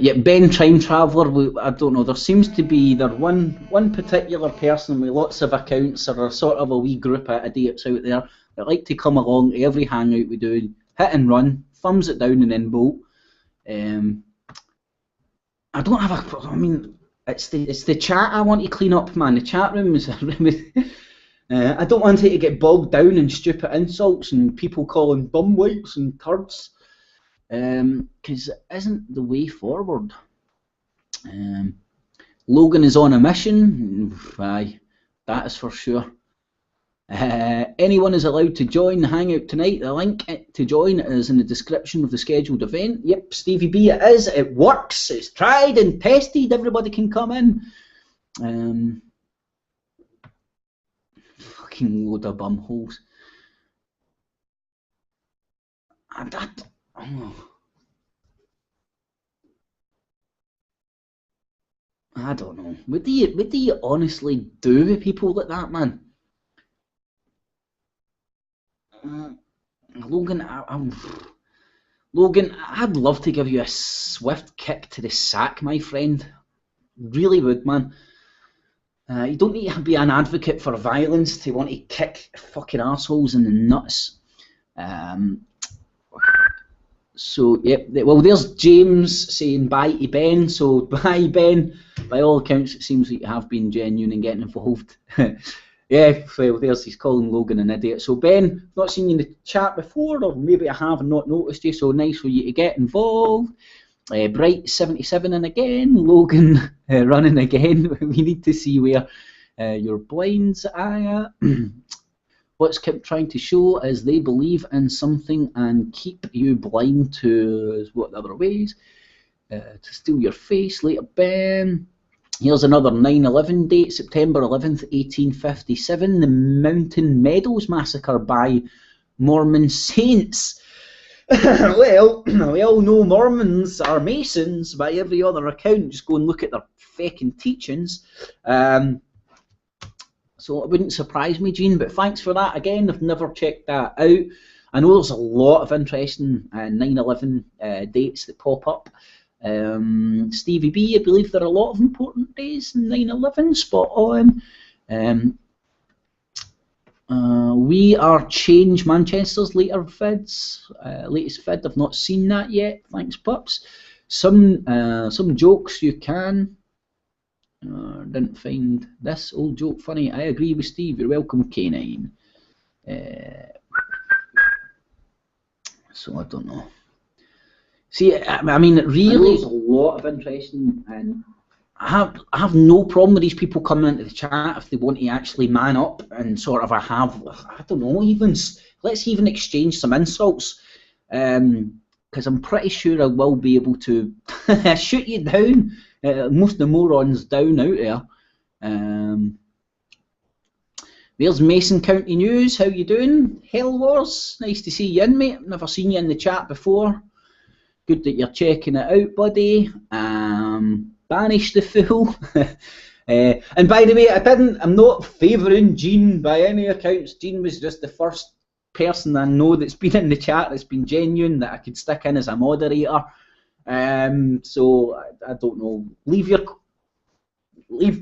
S1: Yeah, Ben Time Traveller, I don't know, there seems to be one particular person with lots of accounts, or a sort of a wee group of idiots out there that like to come along to every hangout we do, hit and run, thumbs it down and then bolt. I don't have I mean, it's the chat I want to clean up, man. The chat room is I don't want it to get bogged down in stupid insults and people calling bum wipes and turds. Because it isn't the way forward. Logan is on a mission. Aye, that is for sure. Anyone is allowed to join the hangout tonight. The link to join is in the description of the scheduled event. Yep, Stevie B, it is. It works. It's tried and tested. Everybody can come in. Fucking load of bumholes. I don't know. What do you honestly do with people like that, man? Logan, Logan, I'd love to give you a swift kick to the sack, my friend. Really would, man. You don't need to be an advocate for violence to want to kick fucking arseholes in the nuts. So, yep, well, there's James saying bye to Ben. So, bye, Ben. By all accounts, it seems like you have been genuine and getting involved. Yeah, well, he's calling Logan an idiot. So, Ben, not seen you in the chat before, or maybe I have and not noticed you, so nice for you to get involved. Bright 77 and again, Logan running again. We need to see where your blinds are. What's kept trying to show is they believe in something and keep you blind to what other ways to steal your face. Later, Ben. Here's another 9/11 date, September 11th, 1857, the Mountain Meadows Massacre by Mormon saints. Well, we all know Mormons are Masons by every other account. Just go and look at their feckin' teachings. So it wouldn't surprise me, Gene, but thanks for that again. I've never checked that out. I know there's a lot of interesting 9/11 dates that pop up. Stevie B, I believe there are a lot of important days in 9/11, spot on. We Are Change Manchester's later vids, latest vid, I've not seen that yet, thanks pups. Some jokes you can. Didn't find this old joke funny. I agree with Steve, you're welcome, K9. So I don't know. See, I mean, really, there's a lot of interesting, and I have no problem with these people coming into the chat if they want to actually man up and sort of I don't know, even let's even exchange some insults, because I'm pretty sure I will be able to shoot you down. Most of the morons down out there. There's Mason County News. How you doing? Hell Wars. Nice to see you in, mate. Never seen you in the chat before. Good that you're checking it out, buddy. Banish the fool. And by the way, I'm not favouring Gene by any accounts. Gene was just the first person I know that's been in the chat that's been genuine that I could stick in as a moderator. So I don't know. Leave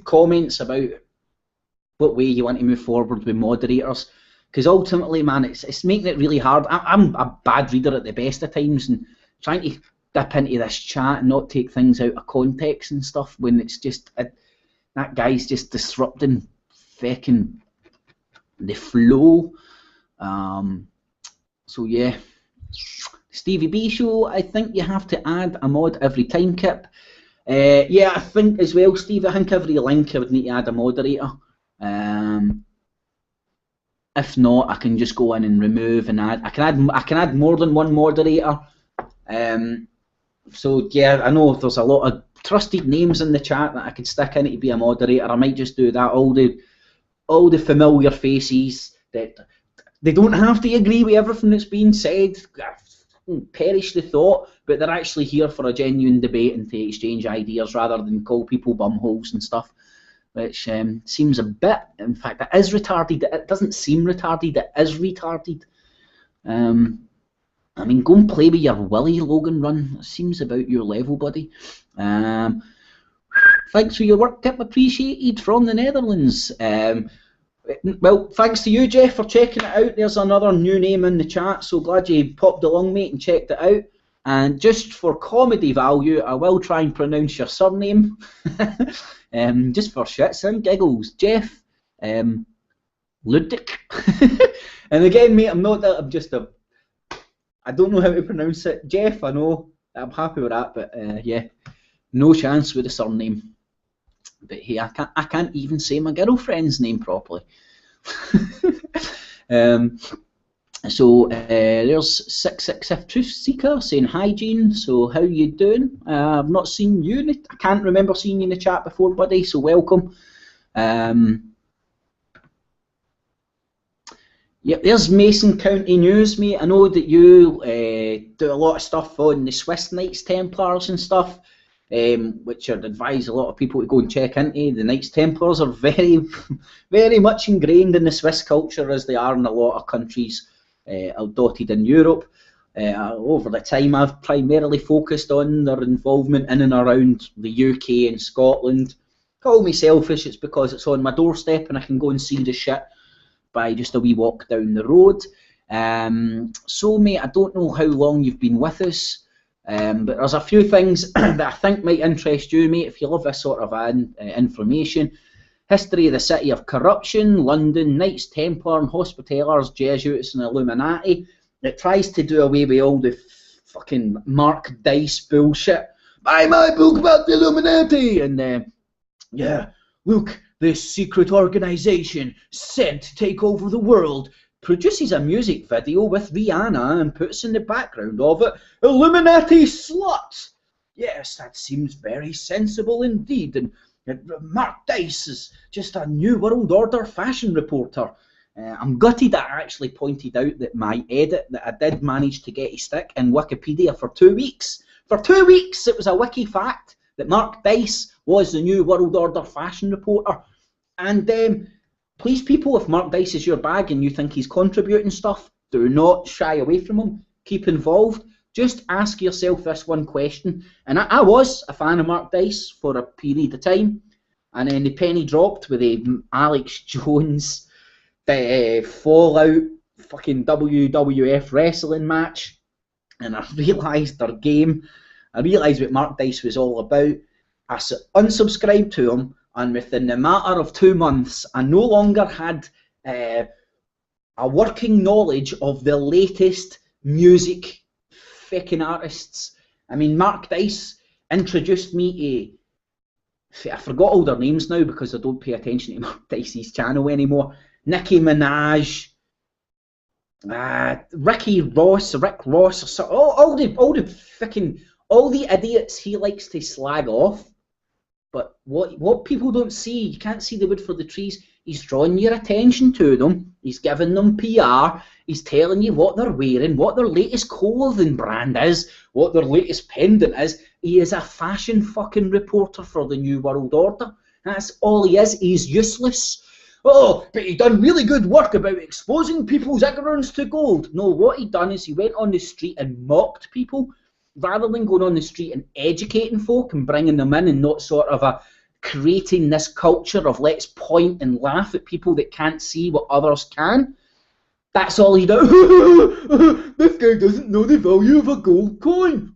S1: comments about what way you want to move forward with moderators, because ultimately, man, it's making it really hard. I'm a bad reader at the best of times, and trying to dip into this chat and not take things out of context and stuff when it's just that guy's just disrupting feckin' the flow. So yeah. Stevie B show, I think you have to add a mod every time, Kip. Yeah, I think as well, Steve, I think every link I would need to add a moderator. If not, I can just go in and remove and add. I can add more than one moderator. So yeah, I know there's a lot of trusted names in the chat that I could stick in to be a moderator. I might just do that. All the familiar faces that they don't have to agree with everything that's being said. Perish the thought, but they're actually here for a genuine debate and to exchange ideas rather than call people bumholes and stuff, which seems a bit, in fact, it is retarded. It doesn't seem retarded, it is retarded. I mean, go and play with your Willy, Logan Run. It seems about your level, buddy. Thanks for your work, Kip. Appreciated from the Netherlands. Well, thanks to you, Jeff, for checking it out. There's another new name in the chat, so glad you popped along, mate, and checked it out. And just for comedy value, I will try and pronounce your surname, just for shits and giggles. Jeff Ludwig. And again, mate, I don't know how to pronounce it. Jeff, I know, I'm happy with that, but yeah, no chance with the surname. But hey, I can't even say my girlfriend's name properly. So there's 66F Truth Seeker saying hi, Gene. So how you doing? I've not seen you. I can't remember seeing you in the chat before, buddy. So welcome. Yep, there's Mason County News, mate. I know that you do a lot of stuff on the Swiss Knights Templars and stuff. Which I'd advise a lot of people to go and check into. The Knights Templars are very, very much ingrained in the Swiss culture as they are in a lot of countries dotted in Europe. Over the time, I've primarily focused on their involvement in and around the UK and Scotland. Call me selfish, it's because it's on my doorstep and I can go and see the shit by just a wee walk down the road. So, mate, I don't know how long you've been with us, but there's a few things that I think might interest you, mate, if you love this sort of information. History of the City of Corruption, London, Knights Templar and Hospitallers, Jesuits and Illuminati. It tries to do away with all the fucking Mark Daiz bullshit. Buy my book about the Illuminati! And, yeah, look, this secret organisation sent to take over the world produces a music video with Rihanna and puts in the background of it, Illuminati slut! Yes, that seems very sensible indeed. And Mark Daiz is just a New World Order fashion reporter. I'm gutted that I actually pointed out that my edit that I did manage to get a stick in Wikipedia for 2 weeks. For 2 weeks it was a wiki fact that Mark Daiz was the New World Order fashion reporter. And please people, if Mark Daiz is your bag and you think he's contributing stuff, do not shy away from him. Keep involved. Just ask yourself this one question. And I was a fan of Mark Daiz for a period of time. And then the penny dropped with the Alex Jones Fallout fucking WWF wrestling match, and I realised their game. I realised what Mark Daiz was all about. I unsubscribed to him, and within the matter of 2 months, I no longer had a working knowledge of the latest music fucking artists. I mean, Mark Daiz introduced me to, I forgot all their names now because I don't pay attention to Mark Daiz's channel anymore. Nicki Minaj, Rick Ross, all the idiots he likes to slag off. But what people don't see, you can't see the wood for the trees. He's drawing your attention to them. He's giving them PR. He's telling you what they're wearing, what their latest clothing brand is, what their latest pendant is. He is a fashion fucking reporter for the New World Order. That's all he is. He's useless. Oh, but he done really good work about exposing people's ignorance to gold. No, what he done is he went on the street and mocked people, rather than going on the street and educating folk and bringing them in and not sort of creating this culture of let's point and laugh at people that can't see what others can. That's all he does. This guy doesn't know the value of a gold coin.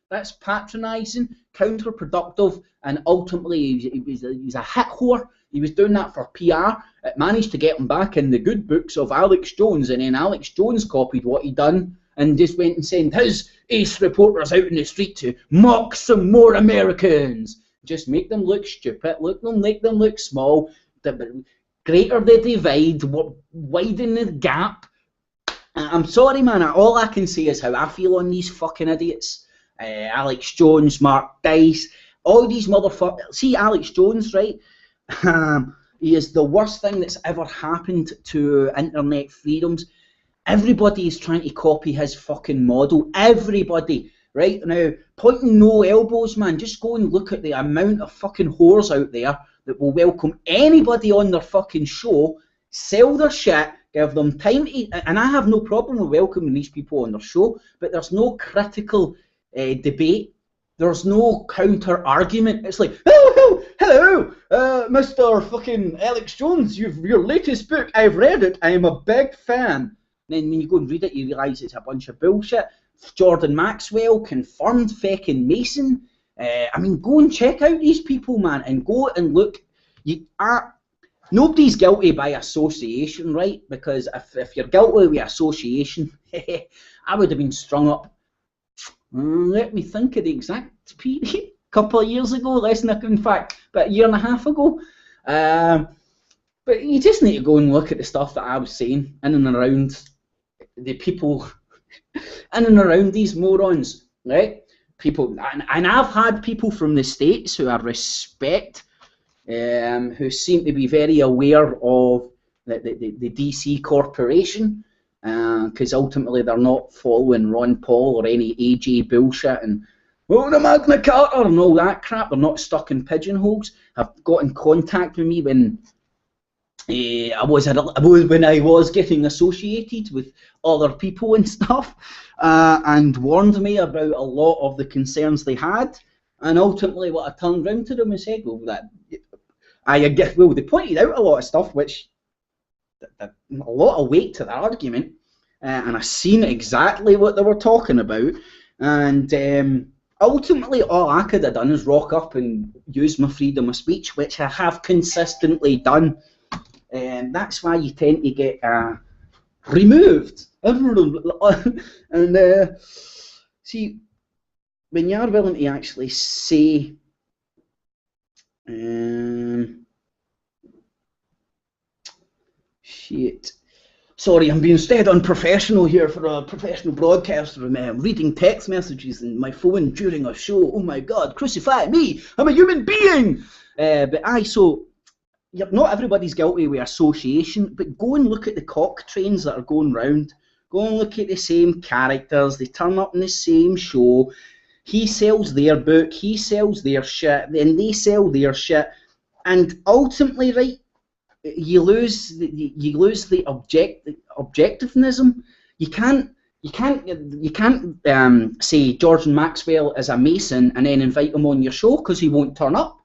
S1: That's patronising, counterproductive, and ultimately he's a hit whore. He was doing that for PR. It managed to get him back in the good books of Alex Jones, and then Alex Jones copied what he'd done and just went and sent his ace reporters out in the street to mock some more Americans. Just make them look stupid, make them look small. The greater the divide, widen the gap. I'm sorry, man. All I can say is how I feel on these fucking idiots. Alex Jones, Mark Daiz, all these motherfuckers. See, Alex Jones, right? He is the worst thing that's ever happened to internet freedoms. Everybody is trying to copy his fucking model. Everybody. Right now, pointing no elbows, man. Just go and look at the amount of fucking whores out there that will welcome anybody on their fucking show, sell their shit, give them time to eat. And I have no problem with welcoming these people on their show, but there's no critical debate. There's no counter argument. It's like, oh, hello, Mr. fucking Alex Jones, your latest book, I've read it, I am a big fan. And then when you go and read it, you realise it's a bunch of bullshit. Jordan Maxwell, confirmed feckin' Mason. I mean, go and check out these people, man, and go and look. Nobody's guilty by association, right? Because if you're guilty by association, I would have been strung up. Let me think of the exact period. A couple of years ago, in fact, about a year and a half ago. But you just need to go and look at the stuff that I was saying in and around the people, in and around these morons, right? People, and I've had people from the States who I respect, who seem to be very aware of the DC corporation, because ultimately they're not following Ron Paul or any AJ bullshit and the Magna Carta and all that crap. They're not stuck in pigeonholes. Have got in contact with me when when I was getting associated with other people and stuff, and warned me about a lot of the concerns they had, and ultimately what I turned round to them and said, well, they pointed out a lot of stuff which a lot of weight to the argument, and I seen exactly what they were talking about, and ultimately all I could have done is rock up and use my freedom of speech, which I have consistently done, and that's why you tend to get removed. And see, when you're willing to actually say shit. Sorry, I'm being stead unprofessional here for a professional broadcaster. I'm reading text messages in my phone during a show. Oh my God, crucify me! I'm a human being! So not everybody's guilty with association, but go and look at the cock trains that are going round. Go and look at the same characters. They turn up in the same show. He sells their book, he sells their shit, then they sell their shit, and ultimately, right, you lose the objectivism. You can't say George Maxwell is a Mason and then invite him on your show because he won't turn up.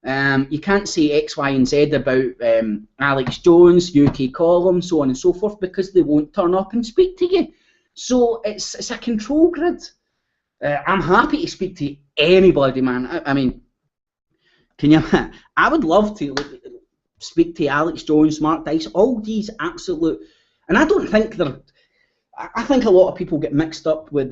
S1: You can't say X, Y, and Z about Alex Jones, UK column, so on and so forth, because they won't turn up and speak to you. So it's a control grid. I'm happy to speak to anybody, man. I mean, I would love to speak to Alex Jones, Mark Daiz, all these absolute, and I don't think I think a lot of people get mixed up with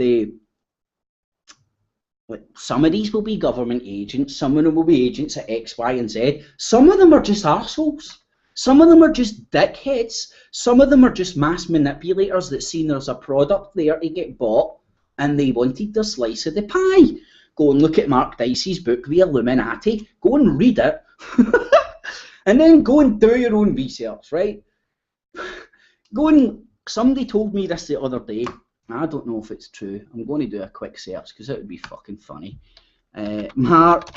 S1: some of these will be government agents, some of them will be agents at X, Y, and Z. Some of them are just arseholes. Some of them are just dickheads. Some of them are just mass manipulators that seen there's a product there to get bought and they wanted their slice of the pie. Go and look at Mark Dais's book, The Illuminati. Go and read it. And then go and do your own research, right? Somebody told me this the other day. I don't know if it's true. I'm going to do a quick search because it would be fucking funny. Mark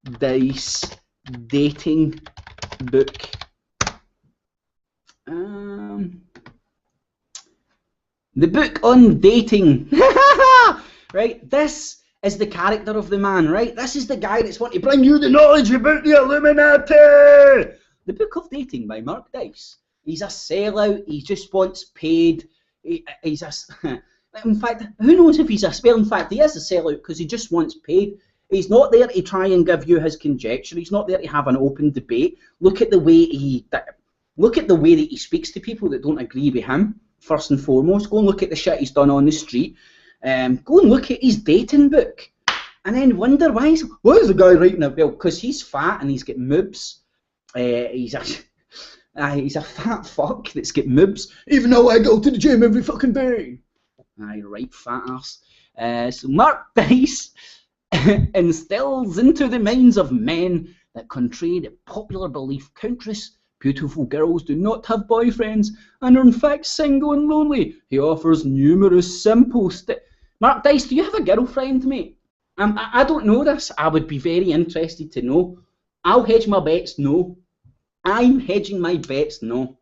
S1: Daiz dating book. The book on dating. Right? This is the character of the man, right? This is the guy that's wanting to bring you the knowledge about the Illuminati. The Book of Dating by Mark Daiz. He's a sellout. He just wants paid. He's a... In fact, who knows if he's a... Well, in fact, he is a sellout because he just wants paid. He's not there to try and give you his conjecture. He's not there to have an open debate. Look at the way that he speaks to people that don't agree with him. First and foremost, go and look at the shit he's done on the street. Go and look at his dating book, and then wonder why is the guy writing it? Well, because he's fat and he's got moobs. He's a fat fuck that's got moobs. Even though I go to the gym every fucking day. Aye, right, fat ass. So Mark Daiz instills into the minds of men that, contrary to popular belief, countless beautiful girls do not have boyfriends and are in fact single and lonely. He offers numerous simple Mark Daiz, do you have a girlfriend, mate? I don't know this. I would be very interested to know. I'll hedge my bets, no. I'm hedging my bets, no.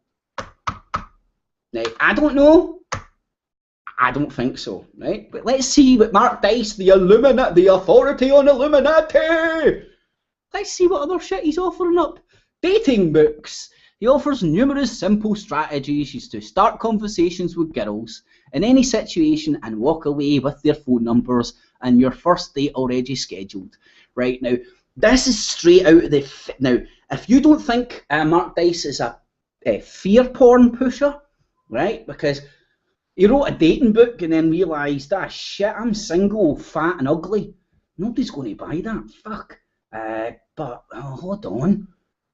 S1: Now, I don't know. I don't think so, right? But let's see what Mark Daiz, the authority on Illuminati. Let's see what other shit he's offering up. Dating books. He offers numerous simple strategies to start conversations with girls in any situation and walk away with their phone numbers and your first date already scheduled. Right, now, this is straight out of the... Now, if you don't think Mark Daiz is a fear porn pusher, right, because he wrote a dating book and then realised, shit, I'm single, fat and ugly. Nobody's going to buy that. Fuck. But, hold on.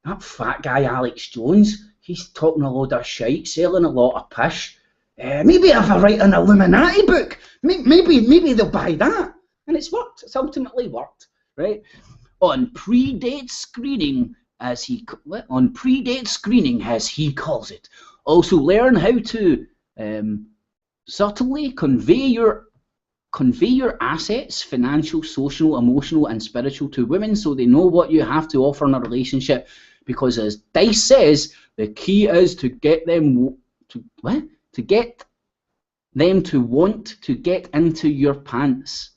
S1: That fat guy, Alex Jones, he's talking a load of shite, selling a lot of pish. Maybe if I write an Illuminati book, maybe they'll buy that. And it's worked. It's ultimately worked, right? On pre-date screening, as he calls it. Also learn how to subtly convey your assets, financial, social, emotional, and spiritual, to women so they know what you have to offer in a relationship. Because as Daiz says, The key is to get them to get them to want to get into your pants.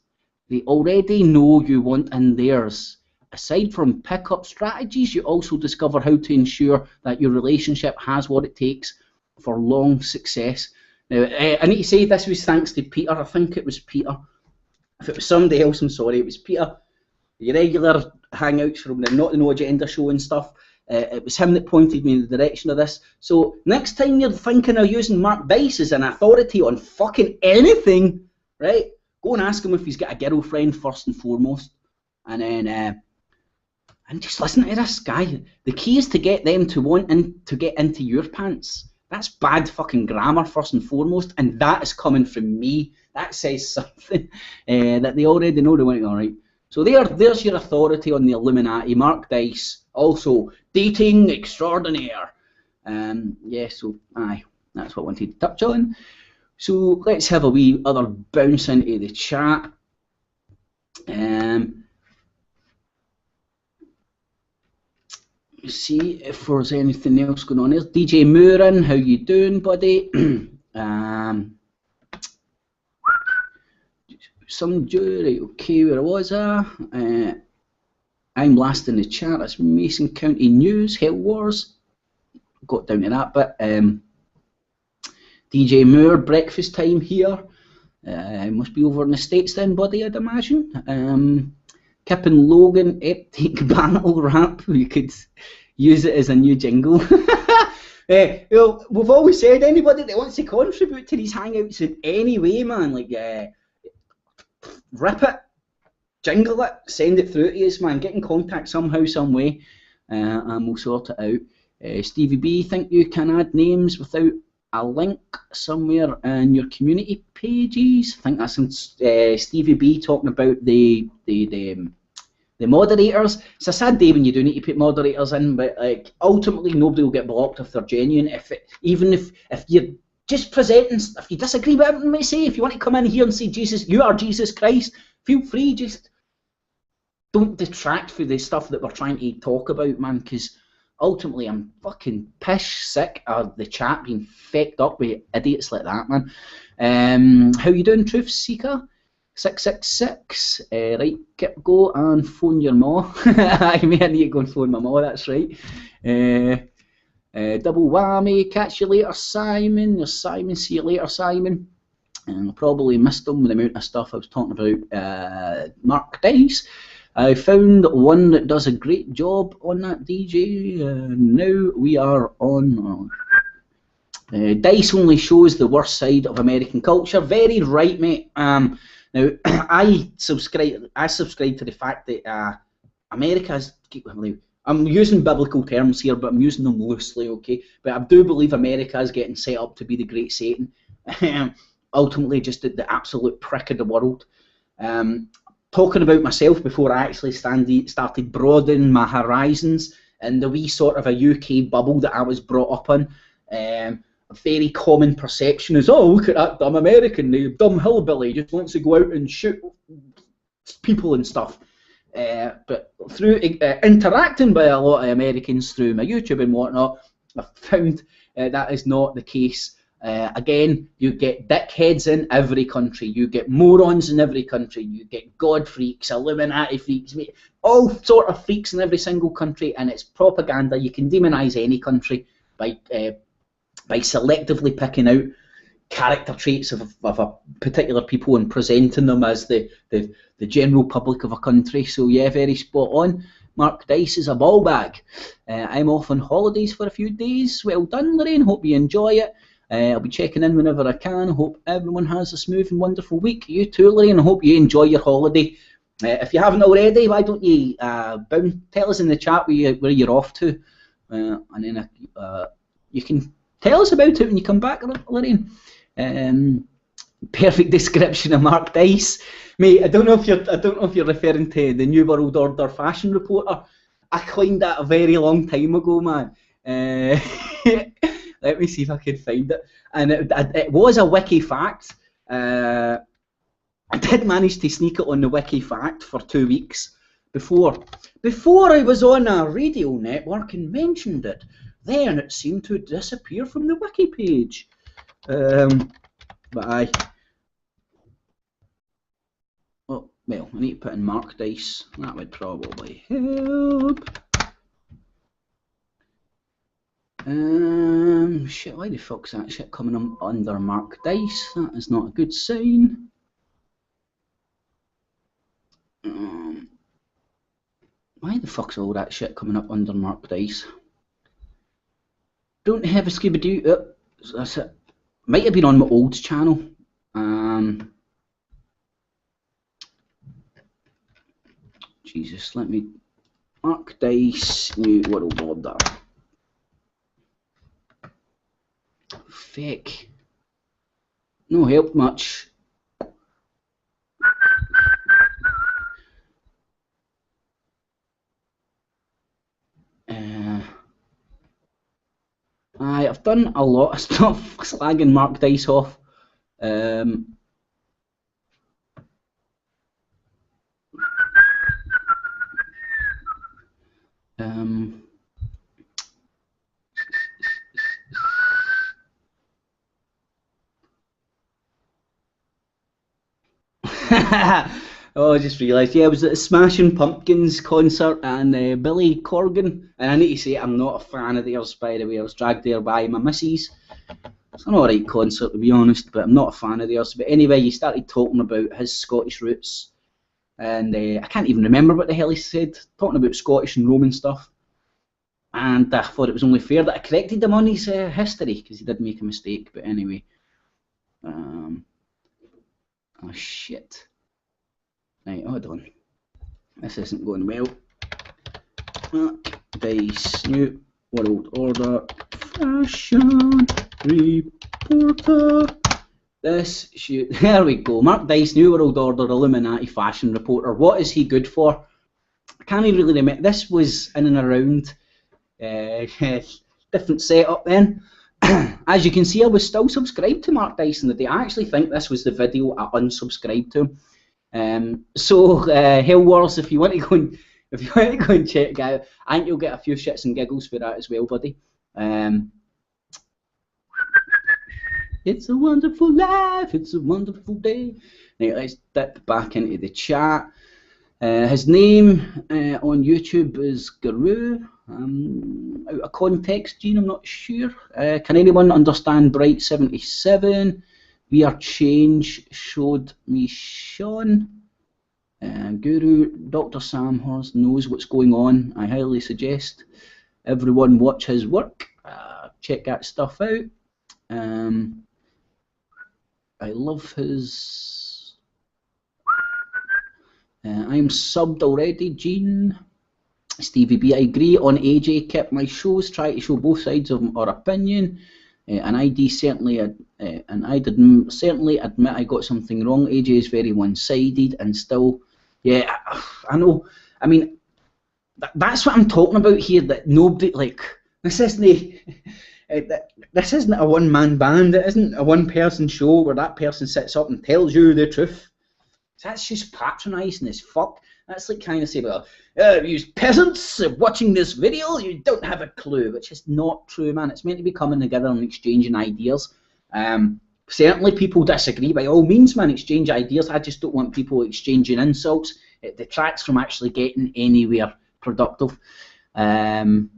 S1: They already know you want in theirs. Aside from pick-up strategies, you also discover how to ensure that your relationship has what it takes for long success. Now, I need to say this was thanks to Peter. I think it was Peter. If it was somebody else, I'm sorry. It was Peter. The regular hangouts from the Not the No Agenda show and stuff. It was him that pointed me in the direction of this. So next time you're thinking of using Mark Daiz as an authority on fucking anything, right? Go and ask him if he's got a girlfriend first and foremost, and then and just listen to this guy. The key is to get them to want to get into your pants. That's bad fucking grammar first and foremost, and that is coming from me. That says something that they already know they want to. All right. So there's your authority on the Illuminati. Mark Daiz, also dating extraordinaire. Yeah, so aye, that's what I wanted to touch on. So let's have a wee other bounce into the chat. See if there's anything else going on. There's DJ Moorin, how you doing, buddy? Some jury, okay, where was I? I'm last in the chat. That's Mason County News, Hell Wars. Got down to that bit. DJ Moore, breakfast time here. Must be over in the States then, buddy, I'd imagine. Kip and Logan, epic battle rap. We could use it as a new jingle. Well, we've always said anybody that wants to contribute to these hangouts in any way, man, like, rip it, jingle it, send it through to us, man. Get in contact somehow, some way, and we'll sort it out. Stevie B, think you can add names without a link somewhere in your community pages? I think that's in, Stevie B talking about the moderators. It's a sad day when you do need to put moderators in, but like ultimately nobody will get blocked if they're genuine. Even if you're just presenting, if you disagree with everything they say, if you want to come in here and say Jesus, you are Jesus Christ, feel free. Just don't detract from the stuff that we're trying to talk about, man, because ultimately I'm fucking pish sick of the chat being fecked up with idiots like that, man. How you doing, Truth Seeker? 666. Right, go and phone your ma. I may need to go and phone my ma, that's right. Double whammy, catch you later, Simon. There's Simon, see you later, Simon. And I probably missed him with the amount of stuff I was talking about. Mark Daiz. I found one that does a great job on that, DJ. Now we are on. Daiz only shows the worst side of American culture. Very right, mate. Now I subscribe to the fact that America's. I'm using biblical terms here, but I'm using them loosely, okay? But I do believe America is getting set up to be the great Satan. Ultimately, just the absolute prick of the world. Talking about myself before I actually started broadening my horizons in the wee sort of a UK bubble that I was brought up in. A very common perception is, oh, look at that dumb American, the dumb hillbilly, just wants to go out and shoot people and stuff. But through interacting with a lot of Americans through my YouTube and whatnot, I've found that is not the case. Again, you get dickheads in every country, you get morons in every country, you get God freaks, Illuminati freaks, all sort of freaks in every single country, and it's propaganda. You can demonize any country by selectively picking out character traits of a particular people and presenting them as the general public of a country. So yeah, very spot on. Mark Daiz is a ball bag. I'm off on holidays for a few days. Well done, Lorraine. Hope you enjoy it. I'll be checking in whenever I can. Hope everyone has a smooth and wonderful week. You too, Lorraine. I hope you enjoy your holiday. If you haven't already, why don't you tell us in the chat where you're off to, and then you can tell us about it when you come back, Lorraine. Perfect description of Mark Daiz, mate. I don't know if you're referring to the New World Order fashion reporter. I coined that a very long time ago, man. Let me see if I can find it. And it was a wiki fact. I did manage to sneak it on the wiki fact for 2 weeks before I was on a radio network and mentioned it. Then it seemed to disappear from the wiki page. But aye. Oh, well, I need to put in Mark Daiz. That would probably help. Shit, why the fuck's that shit coming under Mark Daiz? That is not a good sign. Why the fuck's all that shit coming up under Mark Daiz? Don't have a Scooby-Doo. Oh, that's it. Might have been on my old channel. Jesus, let me... Mark Daiz, New World Order. Fake. No help much. I've done a lot of stuff slagging Mark Daiz off. Oh, I just realised, yeah, I was at the Smashing Pumpkins concert and Billy Corgan, and I need to say I'm not a fan of theirs, by the way. I was dragged there by my missus. It's an alright concert, to be honest, but I'm not a fan of theirs. But anyway, he started talking about his Scottish roots, and I can't even remember what the hell he said, talking about Scottish and Roman stuff. And I thought it was only fair that I corrected him on his history, because he did make a mistake. But anyway, oh shit. Right, hold on. This isn't going well. Daiz, New World Order, Fashion Reporter. This shoot. There we go. Mark Daiz, New World Order, Illuminati Fashion Reporter. What is he good for? I can't even really remember. This was in and around different setup then. As you can see, I was still subscribed to Mark Daiz in the day. I actually think this was the video I unsubscribed to him. Hell Wars, if you want to go and check it out, I think you'll get a few shits and giggles for that as well, buddy. It's a wonderful life, it's a wonderful day. Right, let's dip back into the chat. His name on YouTube is Guru. Out of context, Gene, I'm not sure. Can anyone understand Bright 77? We Are Change showed me Sean. Guru, Dr. Sam Horst knows what's going on. I highly suggest everyone watch his work. Check that stuff out. I love his... I'm subbed already, Gene. Stevie B, I agree on AJ. Kept my shows, try to show both sides of our opinion. And I certainly admit I got something wrong. AJ is very one-sided, and still, yeah, I know. I mean, that's what I'm talking about here. That nobody, like, this isn't a one-man band. It isn't a one-person show where that person sits up and tells you the truth. That's just patronising as fuck. That's like kind of say, well, you peasants watching this video, you don't have a clue, which is not true, man. It's meant to be coming together and exchanging ideas. Certainly people disagree by all means, man. Exchange ideas. I just don't want people exchanging insults. It detracts from actually getting anywhere productive. John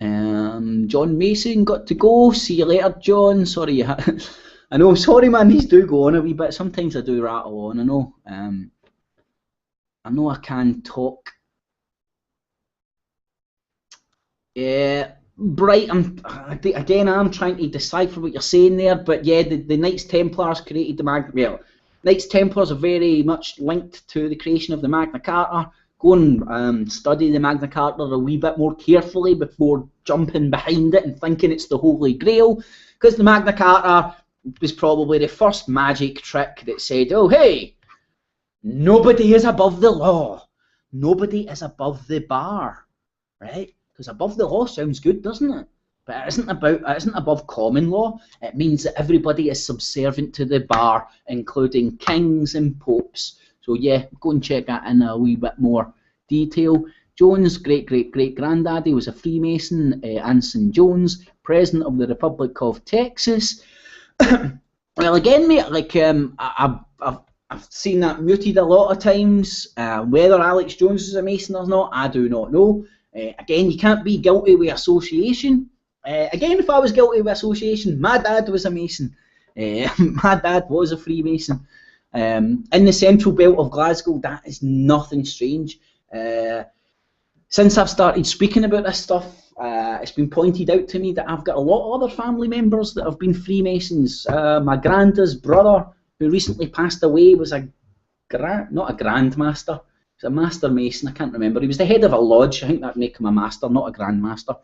S1: Mason got to go. See you later, John. Sorry, I know. Sorry, man. These do go on a wee bit. Sometimes I do rattle on. I know. I know I can talk. Yeah, Bright. I'm trying to decipher what you're saying there, but yeah, the Knights Templars created the Magna. Well, Knights Templars are very much linked to the creation of the Magna Carta. Go and study the Magna Carta a wee bit more carefully before jumping behind it and thinking it's the Holy Grail, because the Magna Carta was probably the first magic trick that said, oh hey, nobody is above the law, nobody is above the bar, right? Because above the law sounds good, doesn't it? But it isn't above common law. It means that everybody is subservient to the bar, including kings and popes. So yeah, go and check that in a wee bit more detail. Jones' great-great-great-granddaddy was a Freemason, Anson Jones, President of the Republic of Texas. Well, again, mate, like I've seen that muted a lot of times. Whether Alex Jones is a Mason or not, I do not know. Again, you can't be guilty with association. Again, if I was guilty with association, my dad was a Mason. My dad was a Freemason. In the central belt of Glasgow, that is nothing strange. Since I've started speaking about this stuff, it's been pointed out to me that I've got a lot of other family members that have been Freemasons. My granda's brother, who recently passed away, was not a grandmaster. He was a master mason. I can't remember. He was the head of a lodge. I think that'd make him a master, not a grandmaster.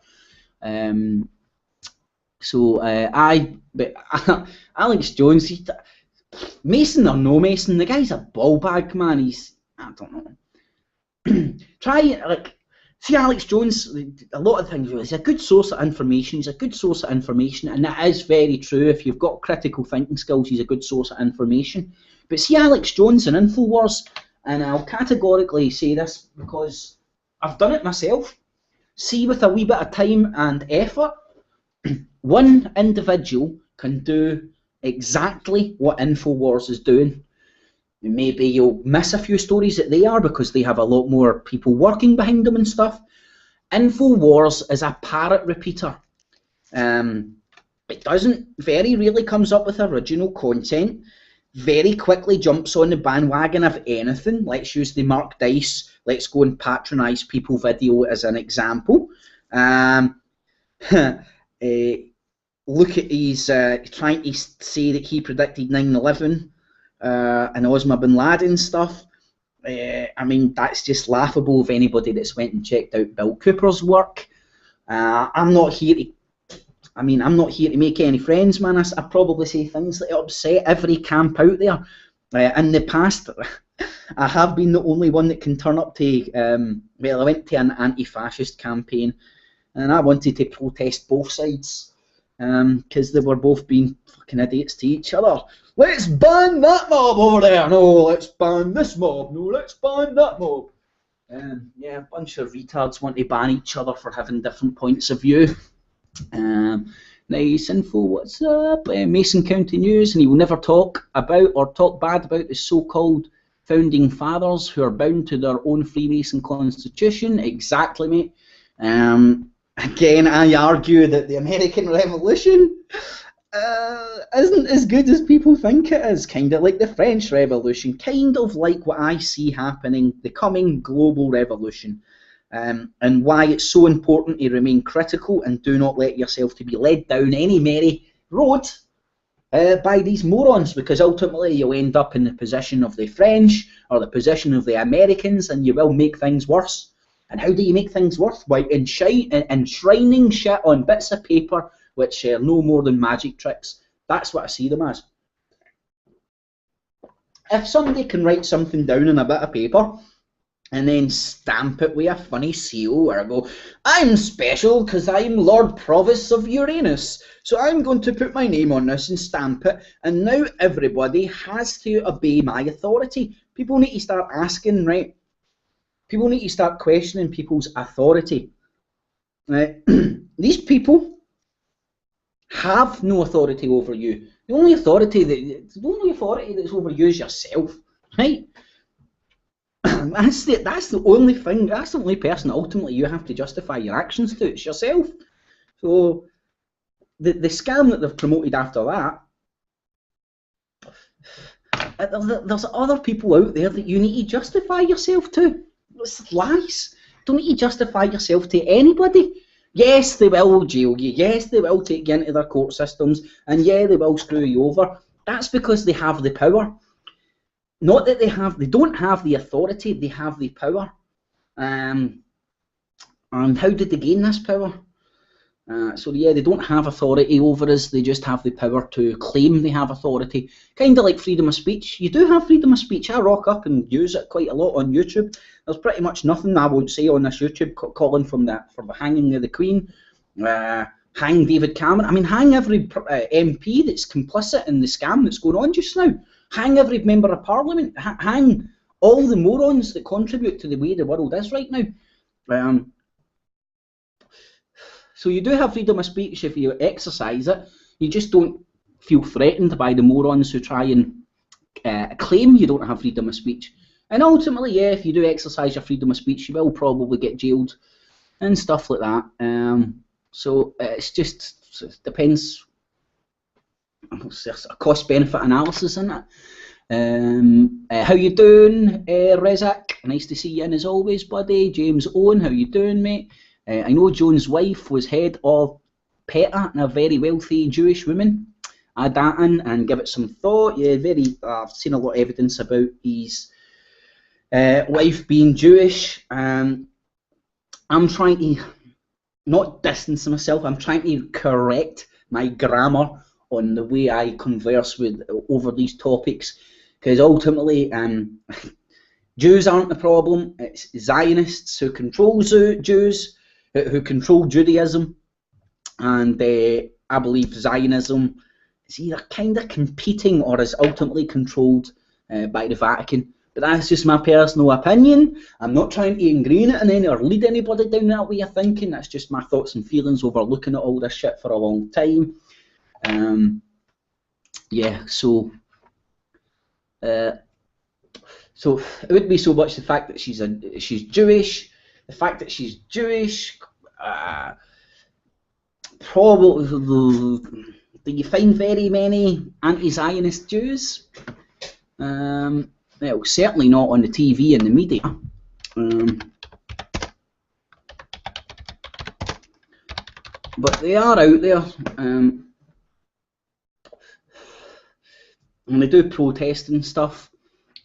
S1: But Alex Jones, Mason or no Mason, the guy's a ball bag, man. I don't know. See Alex Jones, a lot of things, he's a good source of information, and that is very true. If you've got critical thinking skills, he's a good source of information. But see Alex Jones and InfoWars, and I'll categorically say this because I've done it myself. See, with a wee bit of time and effort, one individual can do exactly what InfoWars is doing. Maybe you'll miss a few stories that they are because they have a lot more people working behind them and stuff. InfoWars is a parrot repeater. It very rarely comes up with original content, very quickly jumps on the bandwagon of anything. Let's use the Mark Daiz, let's go and patronise people video as an example. Look at his trying to say that he predicted 9/11. And Osama bin Laden stuff. I mean, that's just laughable of anybody that's went and checked out Bill Cooper's work. I'm not here to make any friends, man. I probably say things that upset every camp out there. In the past, I have been the only one that can turn up to. Well, I went to an anti-fascist campaign, and I wanted to protest both sides because they were both being fucking idiots to each other. Let's ban that mob over there. No, let's ban this mob. No, let's ban that mob. Yeah, a bunch of retards want to ban each other for having different points of view. Nice info, what's up? Mason County News, and he will never talk about or talk bad about the so-called founding fathers who are bound to their own Freemason constitution. Exactly, mate. Again, I argue that the American Revolution isn't as good as people think it is. Kind of like the French Revolution, kind of like what I see happening, the coming global revolution, and why it's so important to remain critical and do not let yourself to be led down any merry road by these morons, because ultimately you'll end up in the position of the French or the position of the Americans, and you will make things worse. And how do you make things worse? By enshrining shit on bits of paper which are no more than magic tricks. That's what I see them as. If somebody can write something down on a bit of paper and then stamp it with a funny seal or go, I'm special because I'm Lord Provost of Uranus, so I'm going to put my name on this and stamp it, and now everybody has to obey my authority. People need to start asking, right? People need to start questioning people's authority. Right? These people have no authority over you. The only authority that's over you is yourself, right? That's the only thing. That's the only person ultimately you have to justify your actions to. It's yourself. So the scam that they've promoted after that. There's other people out there that you need to justify yourself to. It's lies. Don't need to justify yourself to anybody. Yes, they will jail you. Yes, they will take you into their court systems. And yeah, they will screw you over. That's because they have the power. Not that they don't have the authority, they have the power. And how did they gain this power? So yeah, they don't have authority over us, they just have the power to claim they have authority. Kind of like freedom of speech. You do have freedom of speech. I rock up and use it quite a lot on YouTube. There's pretty much nothing I won't say on this YouTube calling for the hanging of the Queen, hang David Cameron. I mean, hang every MP that's complicit in the scam that's going on just now. Hang every member of Parliament. Hang all the morons that contribute to the way the world is right now. So you do have freedom of speech if you exercise it. You just don't feel threatened by the morons who try and claim you don't have freedom of speech. And ultimately, yeah, if you do exercise your freedom of speech, you will probably get jailed and stuff like that. So it's just, it depends. There's a cost-benefit analysis in it. How you doing, Rezak? Nice to see you in as always, buddy. James Owen, how you doing, mate? I know Joan's wife was head of PETA, and a very wealthy Jewish woman. Add that in and give it some thought. Yeah, I've seen a lot of evidence about his wife being Jewish. I'm trying to not distance myself. I'm trying to correct my grammar on the way I converse over these topics, because ultimately Jews aren't the problem. It's Zionists who control Jews, who control Judaism, and I believe Zionism is either kind of competing or is ultimately controlled by the Vatican. But that's just my personal opinion. I'm not trying to ingrain it in any or lead anybody down that way of thinking. That's just my thoughts and feelings over looking at all this shit for a long time. Yeah, so it wouldn't be so much the fact that she's Jewish. The fact that she's Jewish, probably. Do you find very many anti-Zionist Jews? Well, certainly not on the TV and the media. But they are out there, and they do protest and stuff.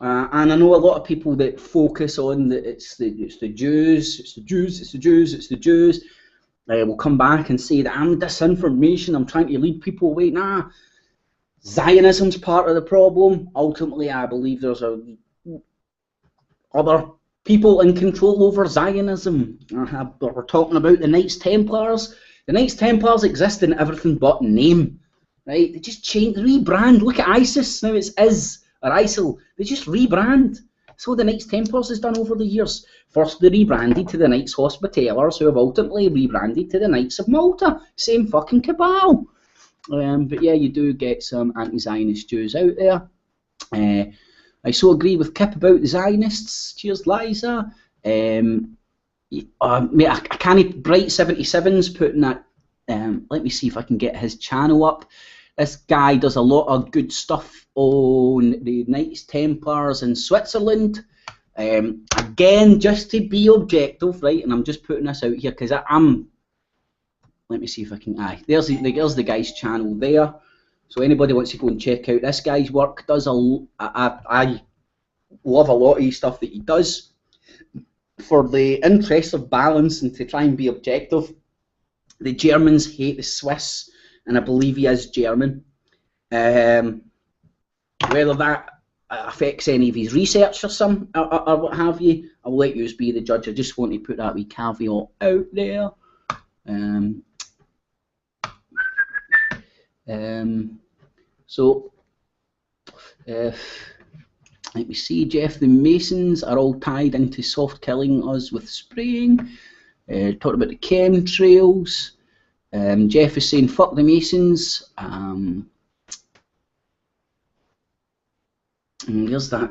S1: And I know a lot of people that focus on that it's the Jews, it's the Jews, it's the Jews, it's the Jews. Will come back and say that I'm disinformation, I'm trying to lead people away. Nah, Zionism's part of the problem. Ultimately, I believe there's other people in control over Zionism. We're talking about the Knights Templars. The Knights Templars exist in everything but name, right? They just rebrand. Look at ISIS, now it's IS or ISIL. They just rebrand. So the Knights Templars has done over the years. First they rebranded to the Knights Hospitallers, who have ultimately rebranded to the Knights of Malta. Same fucking cabal. But yeah, you do get some anti-Zionist Jews out there. I so agree with Kip about the Zionists. Cheers, Liza. I can't. Bright 77's putting that. Let me see if I can get his channel up. This guy does a lot of good stuff on the Knights Templars in Switzerland. Again, just to be objective, right? And I'm just putting this out here because I'm. Let me see if I can. There's the guy's channel there. So anybody wants to go and check out this guy's work, I love a lot of his stuff that he does. For the interest of balance and to try and be objective, the Germans hate the Swiss, and I believe he is German. Whether that affects any of his research or what have you, I'll let you be the judge. I just want to put that wee caveat out there. Let me see, Jeff, the Masons are all tied into soft killing us with spraying. Talked about the chemtrails. Jeff is saying, fuck the Masons. And there's that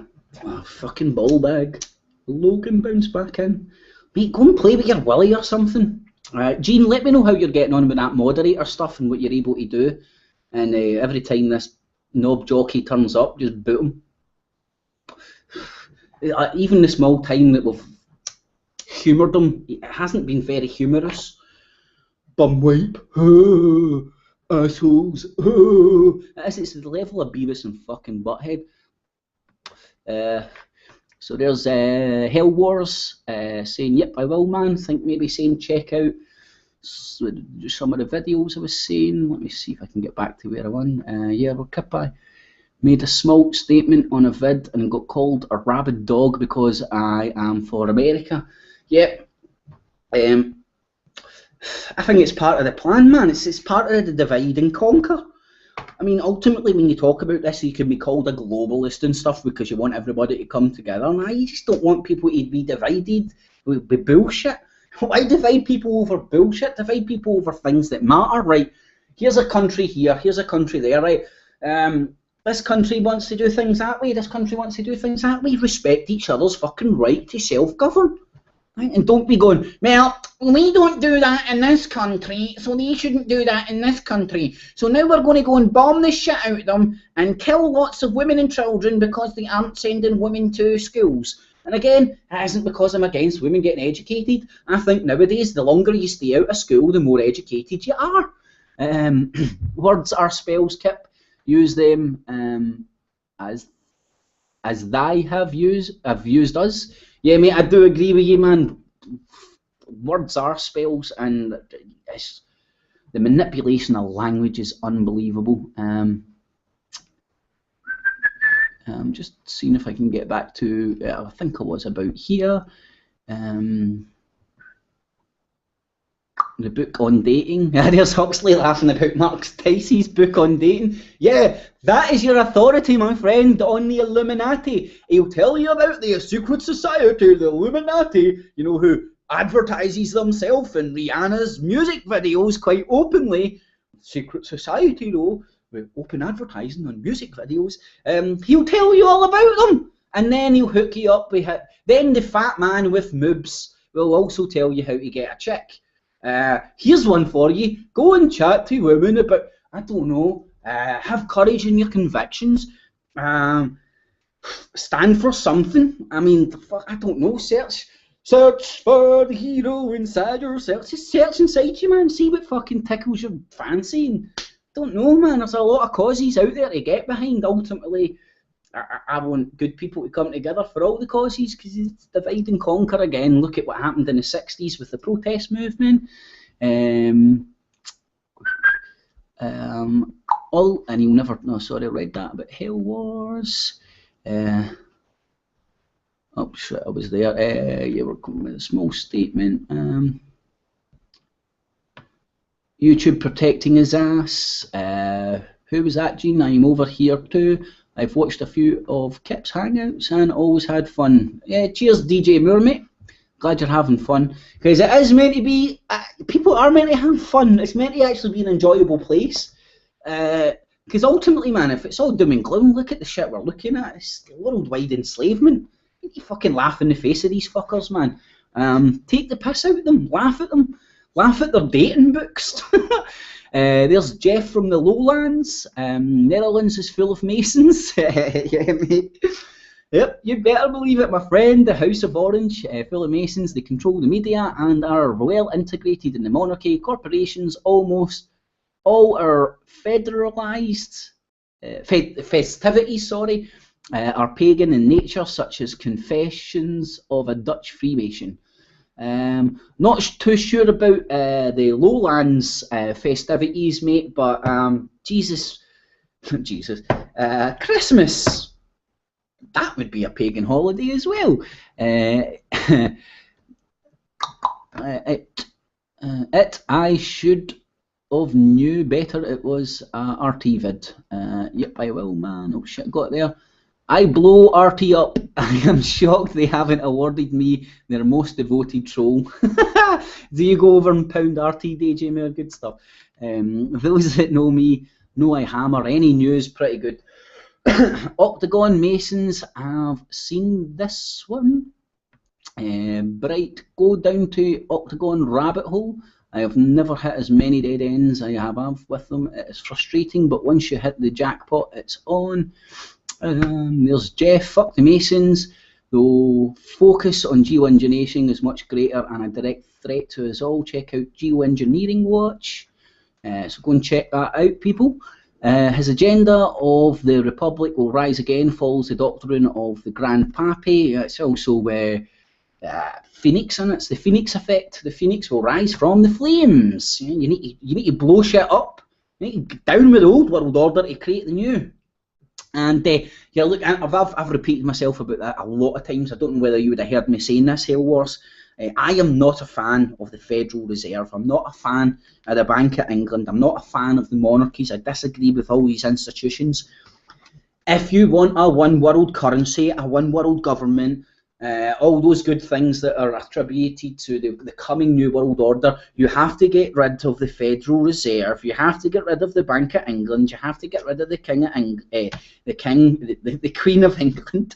S1: fucking ball bag. Logan bounced back in. Mate, go and play with your Willy or something. Gene, let me know how you're getting on with that moderator stuff and what you're able to do. And every time this knob jockey turns up, just boot him. Even the small time that we've humoured him, it hasn't been very humorous. Bum wipe, assholes. It's the level of Beavis and fucking Butthead. So there's Hell Wars saying, yep, I will, man. Think maybe saying check out some of the videos I was saying. Let me see if I can get back to where I won. Yeah, well, Kippa made a small statement on a vid and got called a rabid dog because I am for America. Yep. I think it's part of the plan, man. It's part of the divide and conquer. I mean, ultimately, when you talk about this, you can be called a globalist and stuff because you want everybody to come together. Now, you just don't want people to be divided with bullshit. Why divide people over bullshit? Divide people over things that matter, right? Here's a country here, here's a country there, right? This country wants to do things that way, this country wants to do things that way. Respect each other's fucking right to self-govern. Right? And don't be going, well, we don't do that in this country, so they shouldn't do that in this country. So now we're going to go and bomb the shit out of them and kill lots of women and children because they aren't sending women to schools. And again, it isn't because I'm against women getting educated. I think nowadays, the longer you stay out of school, the more educated you are. Words are spells, Kip. Use them as they have used us. Yeah, mate, I do agree with you, man. Words are spells, and the manipulation of language is unbelievable. Just seeing if I can get back to, I think I was about here. The book on dating. There's Huxley laughing about Mark Daiz' book on dating. Yeah, that is your authority, my friend, on the Illuminati. He'll tell you about the secret society, the Illuminati, you know, who advertises themselves in Rihanna's music videos quite openly. Secret society, though, with open advertising on music videos. He'll tell you all about them, and then he'll hook you up with it. Then the fat man with moobs will also tell you how to get a chick. Here's one for you. Go and chat to women about, I don't know, have courage in your convictions, stand for something. I mean, the fuck, I don't know, search for the hero inside yourself. Just search inside you, man, see what fucking tickles your fancy. And don't know, man, there's a lot of causes out there to get behind. Ultimately, I want good people to come together for all the causes, because it's divide and conquer again. Look at what happened in the 60s with the protest movement. And you'll never, no, sorry, I read that about Hell Wars. Oh shit, I was there. You were coming with a small statement. YouTube protecting his ass. Who was that, Gene? I'm over here too. I've watched a few of Kip's hangouts and always had fun. Yeah, cheers, DJ Moore, mate. Glad you're having fun. Because it is meant to be, people are meant to have fun. It's meant to actually be an enjoyable place. Because ultimately, man, if it's all doom and gloom, look at the shit we're looking at. It's worldwide enslavement. You fucking laugh in the face of these fuckers, man. Take the piss out of them. Laugh at them. Laugh at their dating books. There's Jeff from the Lowlands. Netherlands is full of Masons. Yeah, mate. Yep, you better believe it, my friend. The House of Orange, full of Masons. They control the media and are well integrated in the monarchy. Corporations almost all are federalized. Festivities, sorry, are pagan in nature, such as confessions of a Dutch Freemason. Not too sure about the Lowlands festivities, mate, but Jesus, Christmas, that would be a pagan holiday as well. I should have knew better. It was RT vid. Yep, I will, man. Oh shit, got there. I blow RT up. I am shocked they haven't awarded me their most devoted troll. Do you go over and pound RT, DJ Mayor? Good stuff. Those that know me know I hammer any news pretty good. Octagon Masons, I've seen this one. Bright, go down to Octagon Rabbit Hole. I have never hit as many dead ends I have with them. It is frustrating, but once you hit the jackpot, it's on. There's Jeff, fuck the Masons, though focus on g.u.n.n engineering is much greater and a direct threat to us all. Check out g.u.n.n Engineering Watch, so go and check that out, people. His agenda of the Republic will rise again follows the doctrine of the Grand Papi. It's also Phoenix, and it's the Phoenix effect. The Phoenix will rise from the flames. You need to blow shit up. You need to get down with the old world order to create the new. And yeah, look, I've repeated myself about that a lot of times. I don't know whether you would have heard me saying this, Hell Wars. I am not a fan of the Federal Reserve. I'm not a fan of the Bank of England. I'm not a fan of the monarchies. I disagree with all these institutions. If you want a one world currency, a one world government, all those good things that are attributed to the coming New World Order. You have to get rid of the Federal Reserve. You have to get rid of the Bank of England. You have to get rid of the King of the Queen of England,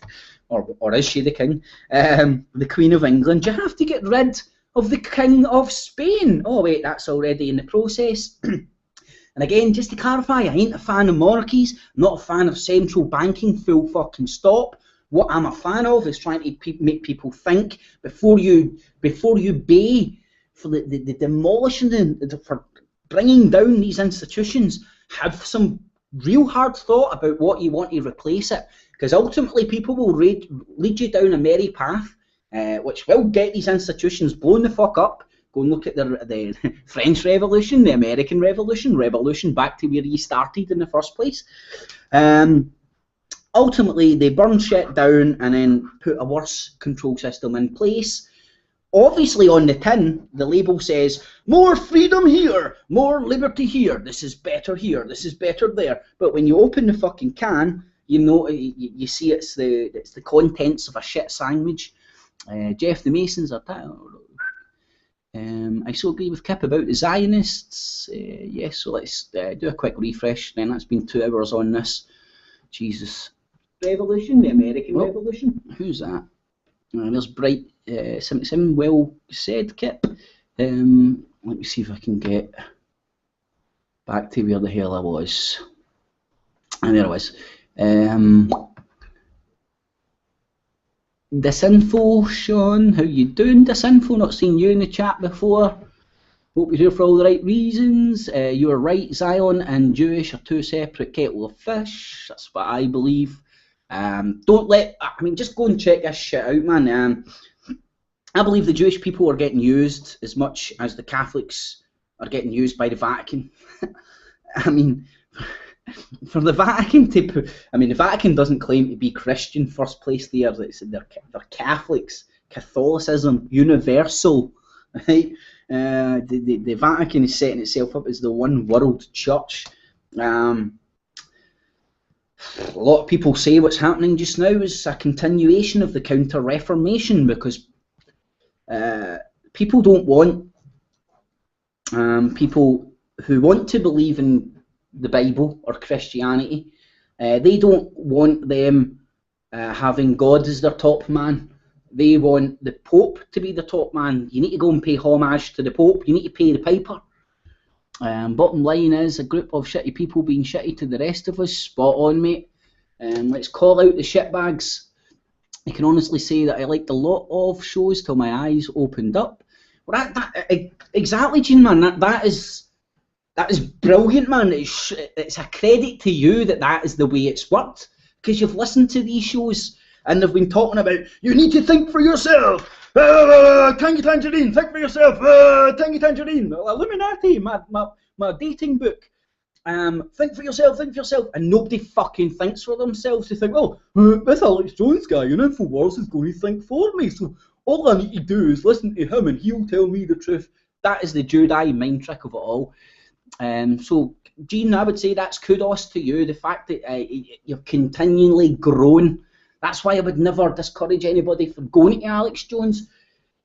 S1: or is she the King? The Queen of England. You have to get rid of the King of Spain. Oh wait, that's already in the process. And again, just to clarify, I ain't a fan of monarchies. I'm not a fan of central banking. Full fucking stop. What I'm a fan of is trying to make people think before you bay for the demolishing and for bringing down these institutions. Have some real hard thought about what you want to replace it, because ultimately people will lead you down a merry path, which will get these institutions blown the fuck up. Go and look at the French Revolution, the American Revolution back to where you started in the first place. Ultimately, they burn shit down and then put a worse control system in place. Obviously, on the tin, the label says, more freedom here, more liberty here, this is better here, this is better there. But when you open the fucking can, you know, you see it's the contents of a shit sandwich. Jeff, the Masons are... I so agree with Kip about the Zionists. Yes, so let's do a quick refresh then. That's been 2 hours on this. Jesus. Revolution, the American Revolution. Who's that? There's Bright 77. Well said, Kip. Let me see if I can get back to where the hell I was. And there I was. Disinfo, Sean, how you doing? Disinfo, not seen you in the chat before. Hope you're here for all the right reasons. You are right, Zion and Jewish are 2 separate kettle of fish. That's what I believe. Just go and check this shit out, man. I believe the Jewish people are getting used as much as the Catholics are getting used by the Vatican. I mean, for the Vatican the Vatican doesn't claim to be Christian first place there. They're Catholics. Catholicism, universal, right? The Vatican is setting itself up as the one world church. A lot of people say what's happening just now is a continuation of the Counter-Reformation, because people don't want people who want to believe in the Bible or Christianity. They don't want them having God as their top man. They want the Pope to be the top man. You need to go and pay homage to the Pope. You need to pay the piper. Bottom line is a group of shitty people being shitty to the rest of us. Spot on, mate. Let's call out the shitbags. I can honestly say that I liked a lot of shows till my eyes opened up. Well, exactly, Gene, man. That is brilliant, man. It's a credit to you that is the way it's worked, because you've listened to these shows and they've been talking about, you need to think for yourself. Tangy Tangerine, think for yourself. Tangy Tangerine, Illuminati, my dating book. Think for yourself, and nobody fucking thinks for themselves. They think, oh, this Alex Jones guy in InfoWars is going to think for me, so all I need to do is listen to him and he'll tell me the truth. That is the Jedi mind trick of it all. So, Gene, I would say that's kudos to you, the fact that you've continually grown. That's why I would never discourage anybody from going to Alex Jones.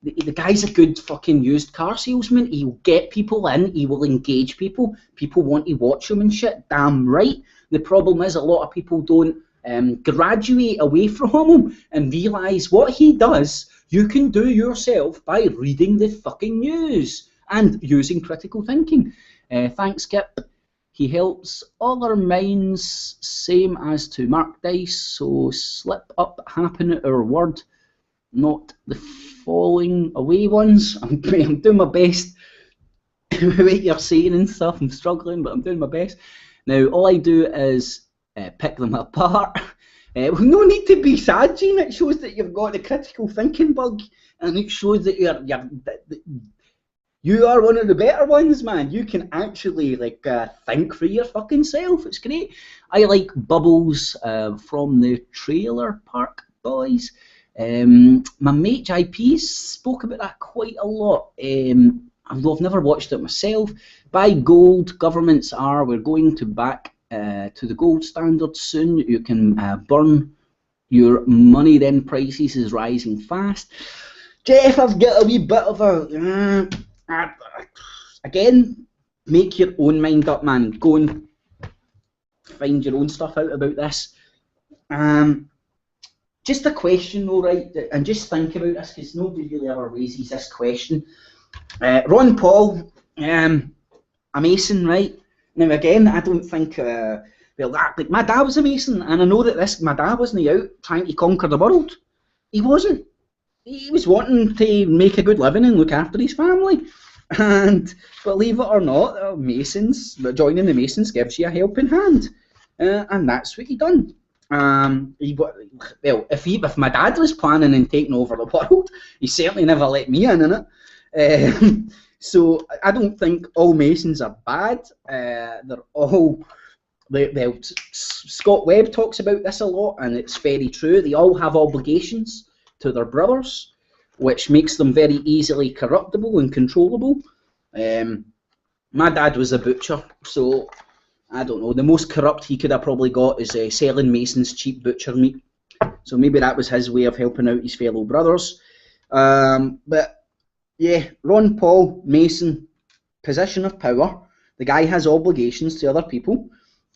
S1: The guy's a good fucking used car salesman. He'll get people in, he will engage people. People want to watch him and shit, damn right. The problem is a lot of people don't graduate away from him and realise what he does, you can do yourself by reading the fucking news and using critical thinking. Thanks, Kip. He helps other minds, same as to Mark Daiz, so slip up happen our word, not the falling away ones. I'm doing my best with what you're saying and stuff. I'm struggling, but I'm doing my best. Now, all I do is pick them apart. No need to be sad, Gene. It shows that you've got the critical thinking bug, and it shows that you are one of the better ones, man. You can actually think for your fucking self. It's great. I like Bubbles from the Trailer Park Boys. My mate JP spoke about that quite a lot. Although I've never watched it myself. Buy gold. Governments we're going to back to the gold standard soon. You can burn Your money then prices is rising fast. Jeff, I've got a wee bit of a... again, make your own mind up, man. Go and find your own stuff out about this. Just a question though, right? And just think about this, because nobody really ever raises this question. Ron Paul, a Mason, right? Now again, I don't think... well, like my dad was a Mason, and I know that my dad wasn't out trying to conquer the world. He wasn't. He was wanting to make a good living and look after his family. And believe it or not, Masons, joining the Masons gives you a helping hand, and that's what he done. Well, if my dad was planning on taking over the world, he certainly never let me in it. So I don't think all Masons are bad. They're all... Well, Scott Webb talks about this a lot, and it's very true. They all have obligations to their brothers, which makes them very easily corruptible and controllable. My dad was a butcher, so I don't know. The most corrupt he could have probably got is selling Masons cheap butcher meat. So maybe that was his way of helping out his fellow brothers. But yeah, Ron Paul, Mason, position of power. The guy has obligations to other people.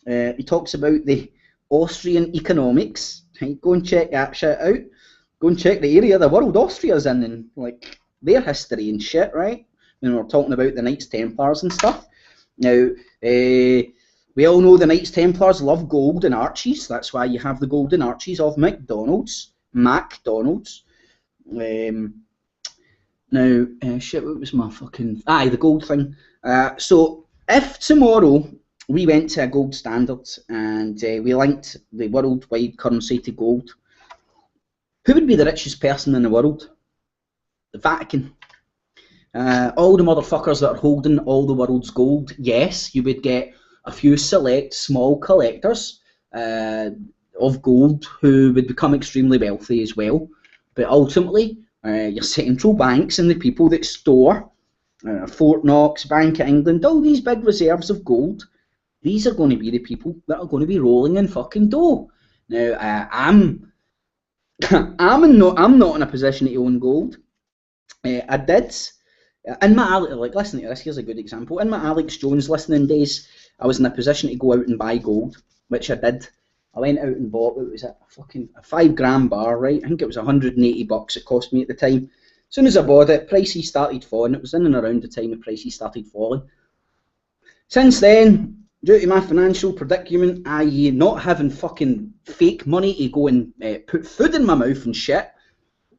S1: He talks about the Austrian economics. Right, go and check that shit out. Go and check the area of the world Austria's in, and like their history and shit, right? When we're talking about the Knights Templars and stuff. Now, we all know the Knights Templars love gold and arches. That's why you have the golden arches of McDonald's. Now, shit, what was my fucking... the gold thing. So, if tomorrow we went to a gold standard and we linked the worldwide currency to gold, who would be the richest person in the world? The Vatican. All the motherfuckers that are holding all the world's gold, yes, you would get a few select small collectors of gold who would become extremely wealthy as well. But ultimately, your central banks and the people that store Fort Knox, Bank of England, all these big reserves of gold, these are going to be the people that are going to be rolling in fucking dough. Now, I'm not in a position to own gold. I did. In my listen to this. Here's a good example. In my Alex Jones listening days, I was in a position to go out and buy gold, which I did. I went out and bought, what was it, a 5 gram bar, right? I think it was $180 it cost me at the time. As soon as I bought it, prices started falling. It was in and around the time the prices started falling. Since then, due to my financial predicament, i.e. not having fucking fake money to go and put food in my mouth and shit,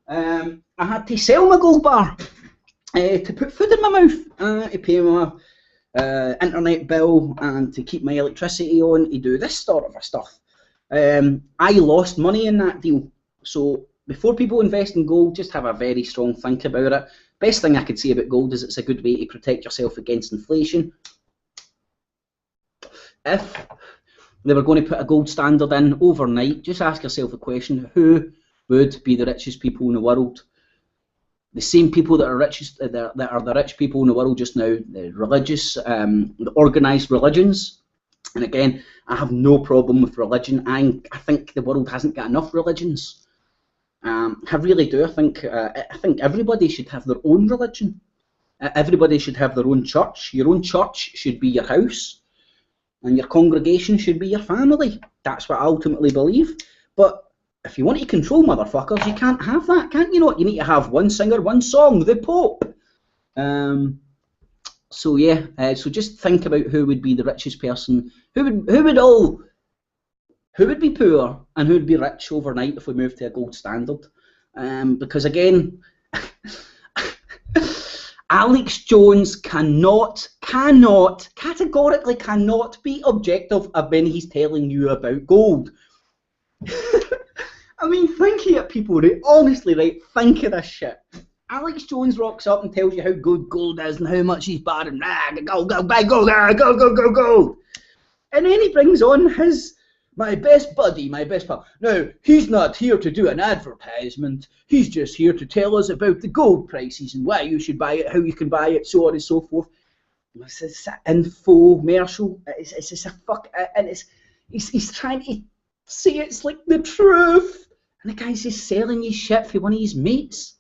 S1: I had to sell my gold bar to put food in my mouth, to pay my internet bill and to keep my electricity on, to do this sort of stuff. I lost money in that deal. So before people invest in gold, just have a very strong think about it. Best thing I could say about gold is it's a good way to protect yourself against inflation. If they were going to put a gold standard in overnight, just ask yourself a question: who would be the richest people in the world? The same people that are richest, that are the rich people in the world just now, the religious, the organised religions. And again, I have no problem with religion. I think the world hasn't got enough religions. I really do. I think everybody should have their own religion. Everybody should have their own church. Your own church should be your house, and your congregation should be your family. That's what I ultimately believe. But if you want to control motherfuckers, you can't have that, can't you? Not. You need to have one singer, one song, the Pope. So yeah. So just think about who would be the richest person. Who would be poor and who would be rich overnight if we moved to a gold standard? Because again, Alex Jones categorically cannot be objective when he's telling you about gold. I mean, think of it, people, right? Honestly, right? Think of this shit. Alex Jones rocks up and tells you how good gold is and how much he's bad and go, buy gold, go. And then he brings on my best buddy, my best pal. Now, he's not here to do an advertisement. He's just here to tell us about the gold prices and why you should buy it, how you can buy it, so on and so forth. It's an infomercial. It's just a fuck, and he's trying to say it's like the truth. And the guy's just selling you shit for one of his mates.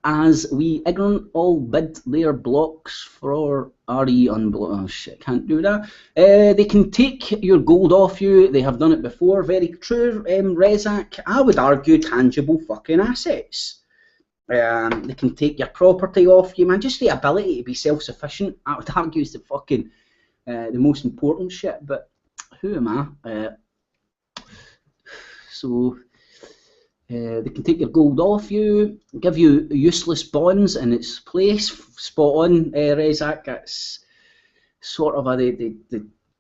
S1: As we ignorant all bid their blocks for RE unblock. Oh shit, can't do that. They can take your gold off you. They have done it before. Very true, Rezak. I would argue tangible fucking assets. They can take your property off you, man. Just the ability to be self-sufficient, I would argue, is the fucking the most important shit. But who am I? They can take your gold off you, give you useless bonds in its place. Spot on, Rezak. That's sort of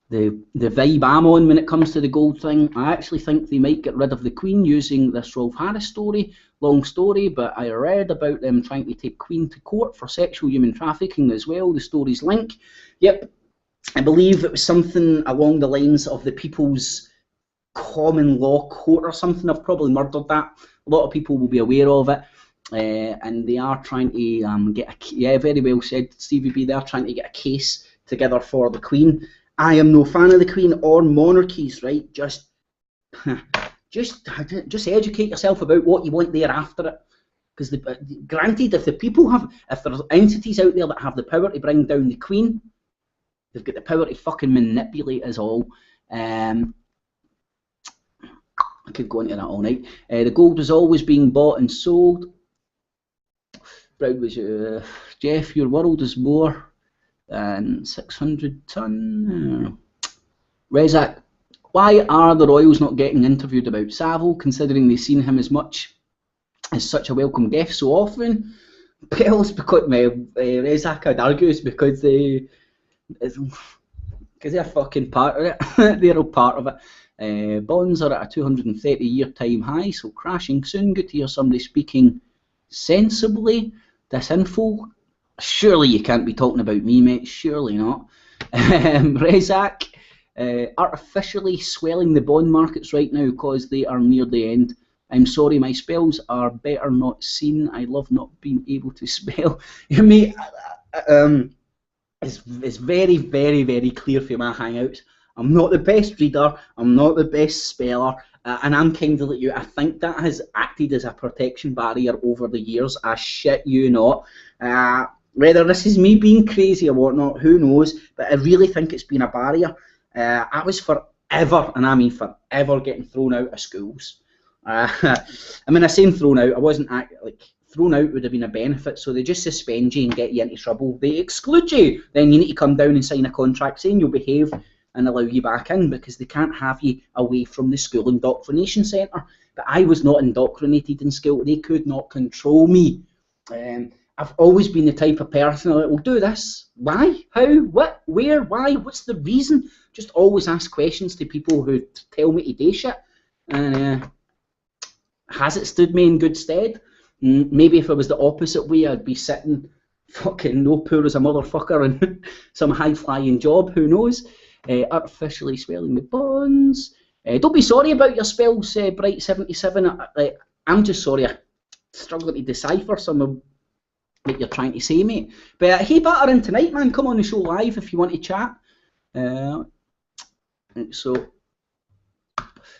S1: the vibe I'm on when it comes to the gold thing. I actually think they might get rid of the Queen using this Rolf Harris story. Long story, but I read about them trying to take Queen to court for sexual human trafficking as well. The story's link. Yep, I believe it was something along the lines of the People's Common Law Court or something. I've probably murdered that. A lot of people will be aware of it. And they are trying to get a... Yeah, very well said, Stevie B. They're trying to get a case together for the Queen. I am no fan of the Queen or monarchies, right? Just educate yourself about what you want there after it. Because granted, if there's entities out there that have the power to bring down the Queen, they've got the power to fucking manipulate us all. I could go into that all night. The gold was always being bought and sold. Brown was Jeff, your world is more than 600 ton. Rezak, why are the royals not getting interviewed about Savile, considering they've seen him as such a welcome guest so often? Well, it's because Rezak, I'd argue, it's because they're fucking part of it. They're all part of it. Bonds are at a 230-year time high, so crashing soon. Good to hear somebody speaking sensibly. This info, surely you can't be talking about me, mate. Surely not. Rezak, artificially swelling the bond markets right now because they are near the end. I'm sorry, my spells are better not seen. I love not being able to spell. Mate, it's very, very, very clear for my hangouts. I'm not the best reader, I'm not the best speller, and I'm kind of like you. I think that has acted as a protection barrier over the years. I shit you not. Whether this is me being crazy or whatnot, who knows, but I really think it's been a barrier. I was forever, and I mean forever, getting thrown out of schools. I mean, I say thrown out, I wasn't thrown out would have been a benefit, so they just suspend you and get you into trouble. They exclude you, then you need to come down and sign a contract saying you'll behave and allow you back in, because they can't have you away from the school indoctrination centre. But I was not indoctrinated in school. They could not control me. I've always been the type of person that will do this. Why? How? What? Where? Why? What's the reason? Just always ask questions to people who tell me to do shit. And has it stood me in good stead? Maybe if it was the opposite way, I'd be sitting fucking no poor as a motherfucker in some high-flying job. Who knows? Artificially swelling the bonds. Don't be sorry about your spells, Bright77. I'm just sorry, I'm struggling to decipher some of what you're trying to say, mate. But hey, batter in tonight, man. Come on the show live if you want to chat. So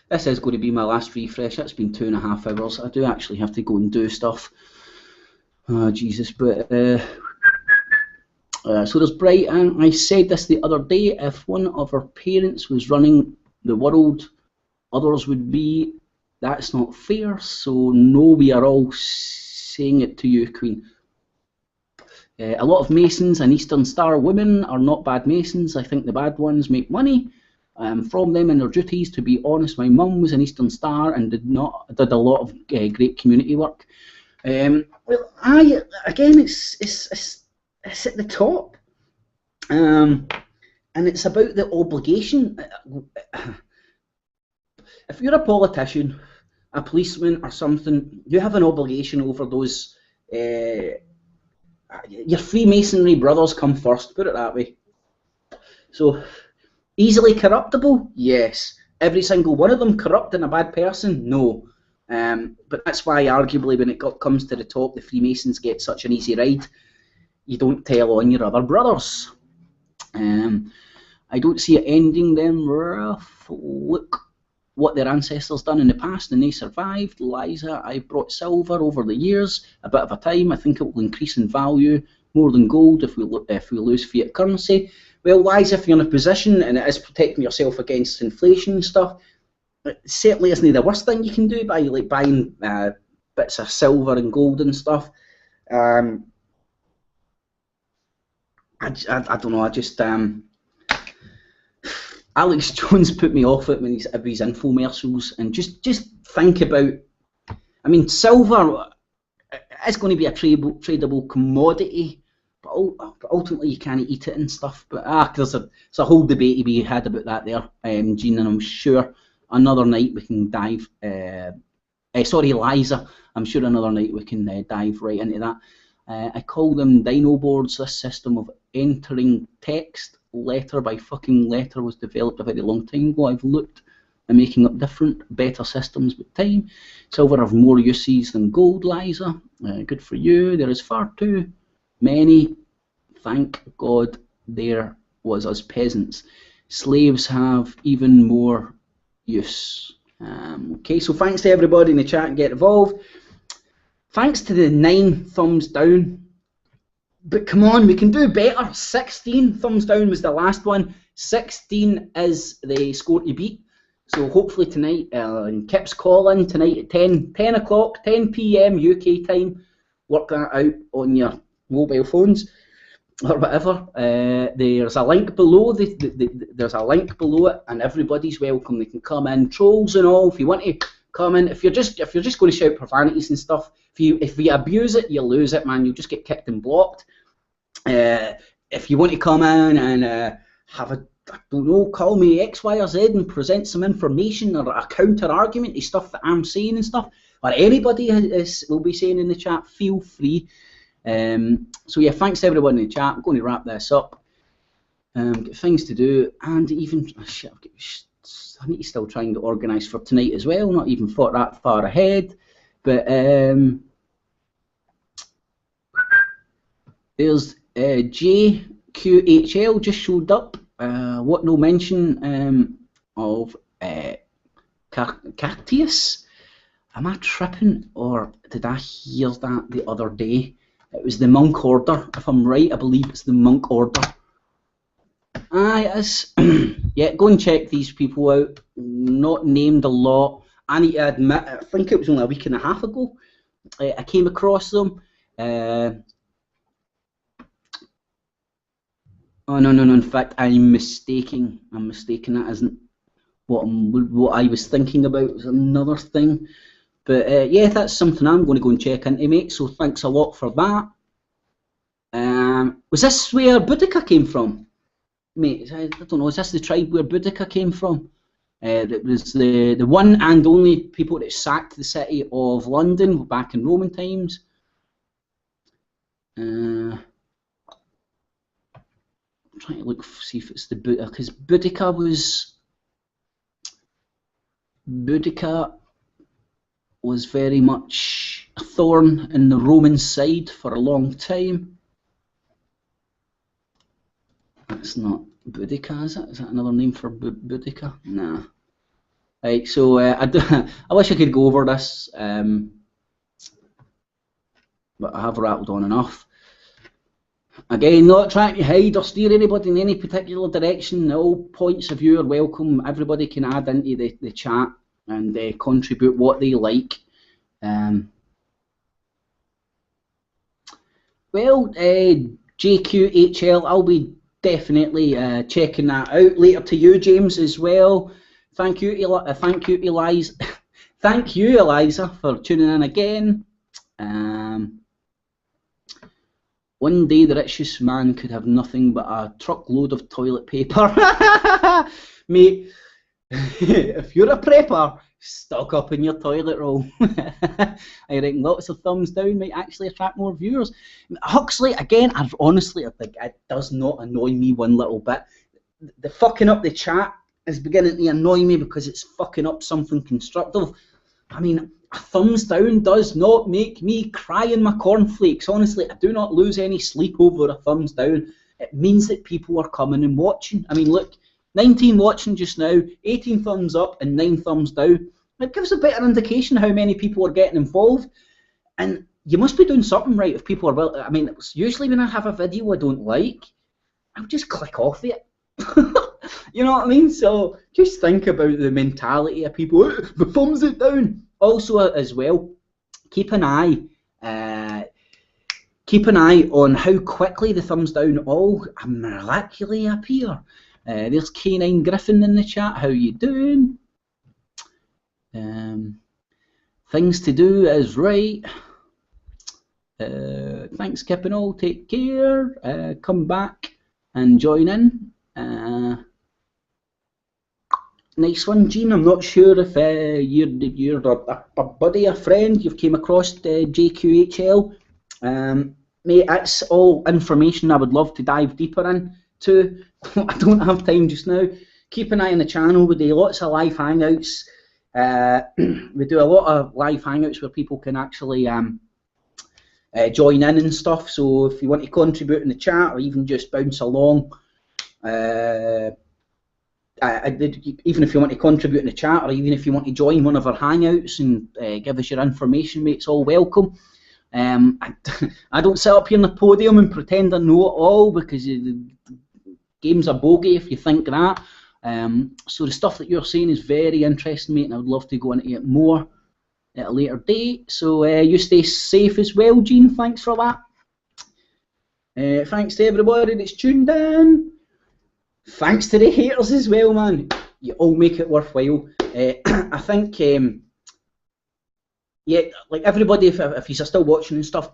S1: this is going to be my last refresh. It's been 2.5 hours. I do actually have to go and do stuff. Oh, Jesus, but... so there's Bright, and I said this the other day, if one of our parents was running the world, others would be. That's not fair, so no, we are all saying it to you, Queen. A lot of Masons and Eastern Star women are not bad Masons. I think the bad ones make money from them and their duties. To be honest, my mum was an Eastern Star and did a lot of great community work. Well, again, it's at the top, and it's about the obligation. If you're a politician, a policeman or something, you have an obligation over those. Your Freemasonry brothers come first, put it that way. So, easily corruptible? Yes. Every single one of them corrupt and a bad person? No. But that's why, arguably, when it comes to the top, the Freemasons get such an easy ride. You don't tell on your other brothers. I don't see it ending them rough. Look, what their ancestors done in the past and they survived. Liza, I brought silver over the years, a bit of a time. I think it will increase in value more than gold if we lose fiat currency. Well, Liza, if you're in a position and it is protecting yourself against inflation and stuff, it certainly isn't the worst thing you can do by like buying bits of silver and gold and stuff. I don't know. I just Alex Jones put me off it when he's of his infomercials, and just think about. I mean, silver is going to be a tradable commodity, but ultimately you can't eat it and stuff. But there's a whole debate to be had about that there, Gene, and I'm sure another night we can dive. Sorry, Liza. I'm sure another night we can dive right into that. I call them dino boards. This system of entering text letter by fucking letter was developed a very long time ago. I've looked at making up different, better systems with time. Silver have more uses than gold, Liza. Good for you. There is far too many. Thank God there was us peasants. Slaves have even more use. Okay, so thanks to everybody in the chat and get involved. Thanks to the 9 thumbs down. But come on, we can do better. 16 thumbs down was the last one. 16 is the score to beat. So hopefully tonight, and Kip's call in tonight at 10 o'clock, 10 p.m. UK time. Work that out on your mobile phones or whatever. There's a link below. There's a link below it, and everybody's welcome. They can come in, trolls and all. If you want to come in, if you're just going to shout profanities and stuff, if you abuse it, you lose it, man. You'll just get kicked and blocked. If you want to come in and have a, I don't know, call me X, Y, or Z and present some information or a counter argument to stuff that I'm saying and stuff, or anybody will be saying in the chat, feel free. So yeah, thanks to everyone in the chat. I'm going to wrap this up. Got things to do, and even shit, I need to still try and get organised for tonight as well. Not even thought that far ahead, but there's JQHL just showed up. What no mention of Cactius? Am I tripping, or did I hear that the other day? It was the monk order. If I'm right, I believe it's the monk order. It is. Yeah, go and check these people out. Not named a lot. I need to admit, I think it was only a week and a half ago I came across them. Oh no! In fact, I'm mistaking. That isn't what I was thinking about. It was another thing. But yeah, that's something I'm going to go and check into, mate. So thanks a lot for that. Was this where Boudica came from, mate? I don't know. Is this the tribe where Boudica came from? It was the one and only people that sacked the city of London back in Roman times. I'm trying to look, see if it's the Boudica, because Boudica was very much a thorn in the Roman side for a long time. That's not Boudica, is it? Is that another name for Boudica? Nah. Right, so I wish I could go over this, but I have rattled on enough. Again, not trying to hide or steer anybody in any particular direction. All points of view are welcome. Everybody can add into the chat and contribute what they like. Well, JQHL, I'll be definitely checking that out later. To you, James, as well. Thank you, Eliza. Thank you, Eliza, for tuning in again. One day the richest man could have nothing but a truckload of toilet paper. Mate, if you're a prepper, stock up in your toilet roll. I reckon lots of thumbs down might actually attract more viewers. Huxley, again, honestly, I think it does not annoy me one little bit. The fucking up the chat is beginning to annoy me because it's fucking up something constructive. I mean, a thumbs down does not make me cry in my cornflakes. Honestly, I do not lose any sleep over a thumbs down. It means that people are coming and watching. I mean, look, 19 watching just now, 18 thumbs up and 9 thumbs down. It gives a better indication how many people are getting involved. And you must be doing something right if people are well. I mean, usually when I have a video I don't like, I'll just click off it. You know what I mean? So just think about the mentality of people. But thumbs it down. Also, as well, keep an eye on how quickly the thumbs down all miraculously appear. There's K9 Griffin in the chat. How you doing? Things to do is right. Thanks, Kip and all. Take care. Come back and join in. Nice one, Gene. I'm not sure if you're a buddy, a friend, you've came across JQHL. Mate, that's all information I would love to dive deeper into. I don't have time just now. Keep an eye on the channel. We do lots of live hangouts. We do a lot of live hangouts where people can actually join in and stuff. So if you want to contribute in the chat or even just bounce along, even if you want to contribute in the chat or even if you want to join one of our hangouts and give us your information, mate, it's all welcome. I don't sit up here on the podium and pretend I know it all, because the game's a bogey if you think that. So the stuff that you're saying is very interesting, mate, and I would love to go into it more at a later date. So you stay safe as well, Gene. Thanks for that. Thanks to everybody that's tuned in. Thanks to the haters as well, man. You all make it worthwhile. I think, yeah, like everybody, if you're still watching and stuff,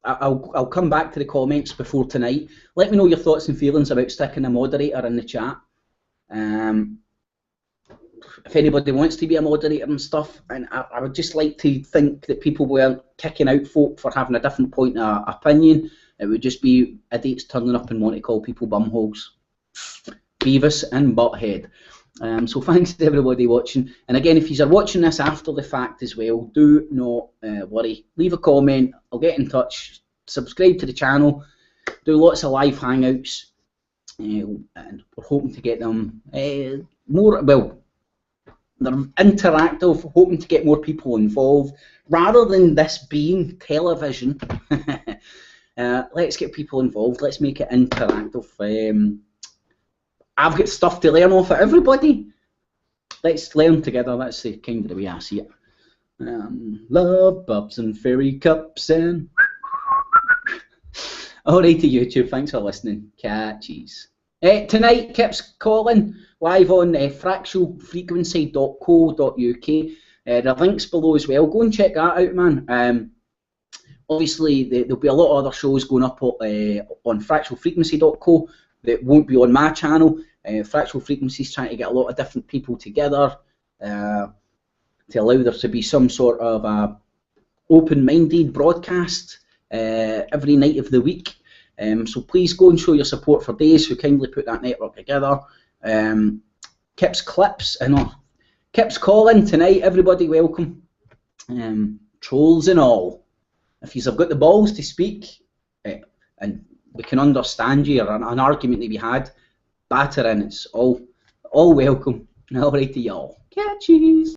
S1: I'll come back to the comments before tonight. Let me know your thoughts and feelings about sticking a moderator in the chat. If anybody wants to be a moderator and stuff, and I would just like to think that people weren't kicking out folk for having a different point of opinion. It would just be idiots turning up and want to call people bumholes. Beavis and Butthead. So thanks to everybody watching. And again, if you're watching this after the fact as well, do not worry. Leave a comment. I'll get in touch. Subscribe to the channel. Do lots of live hangouts. And we're hoping to get them more, well, they're interactive, hoping to get more people involved. Rather than this being television, let's get people involved. Let's make it interactive. I've got stuff to learn off of everybody. Let's learn together. That's the kind of the way I see it. Love bubs and fairy cups and alright to YouTube. Thanks for listening. Catchies. Tonight, Kip's calling live on fractalfrequency.co.uk. The link's below as well. Go and check that out, man. Obviously, there'll be a lot of other shows going up on fractalfrequency.co that won't be on my channel. Fractal Frequency's trying to get a lot of different people together to allow there to be some sort of open-minded broadcast every night of the week. So please go and show your support for Daiz, who kindly put that network together. Kip's clips, Kip's calling tonight. Everybody welcome. Trolls and all. If you've got the balls to speak, and we can understand you, or an argument to be had, batter in. It's all welcome. All right to y'all. Catchies.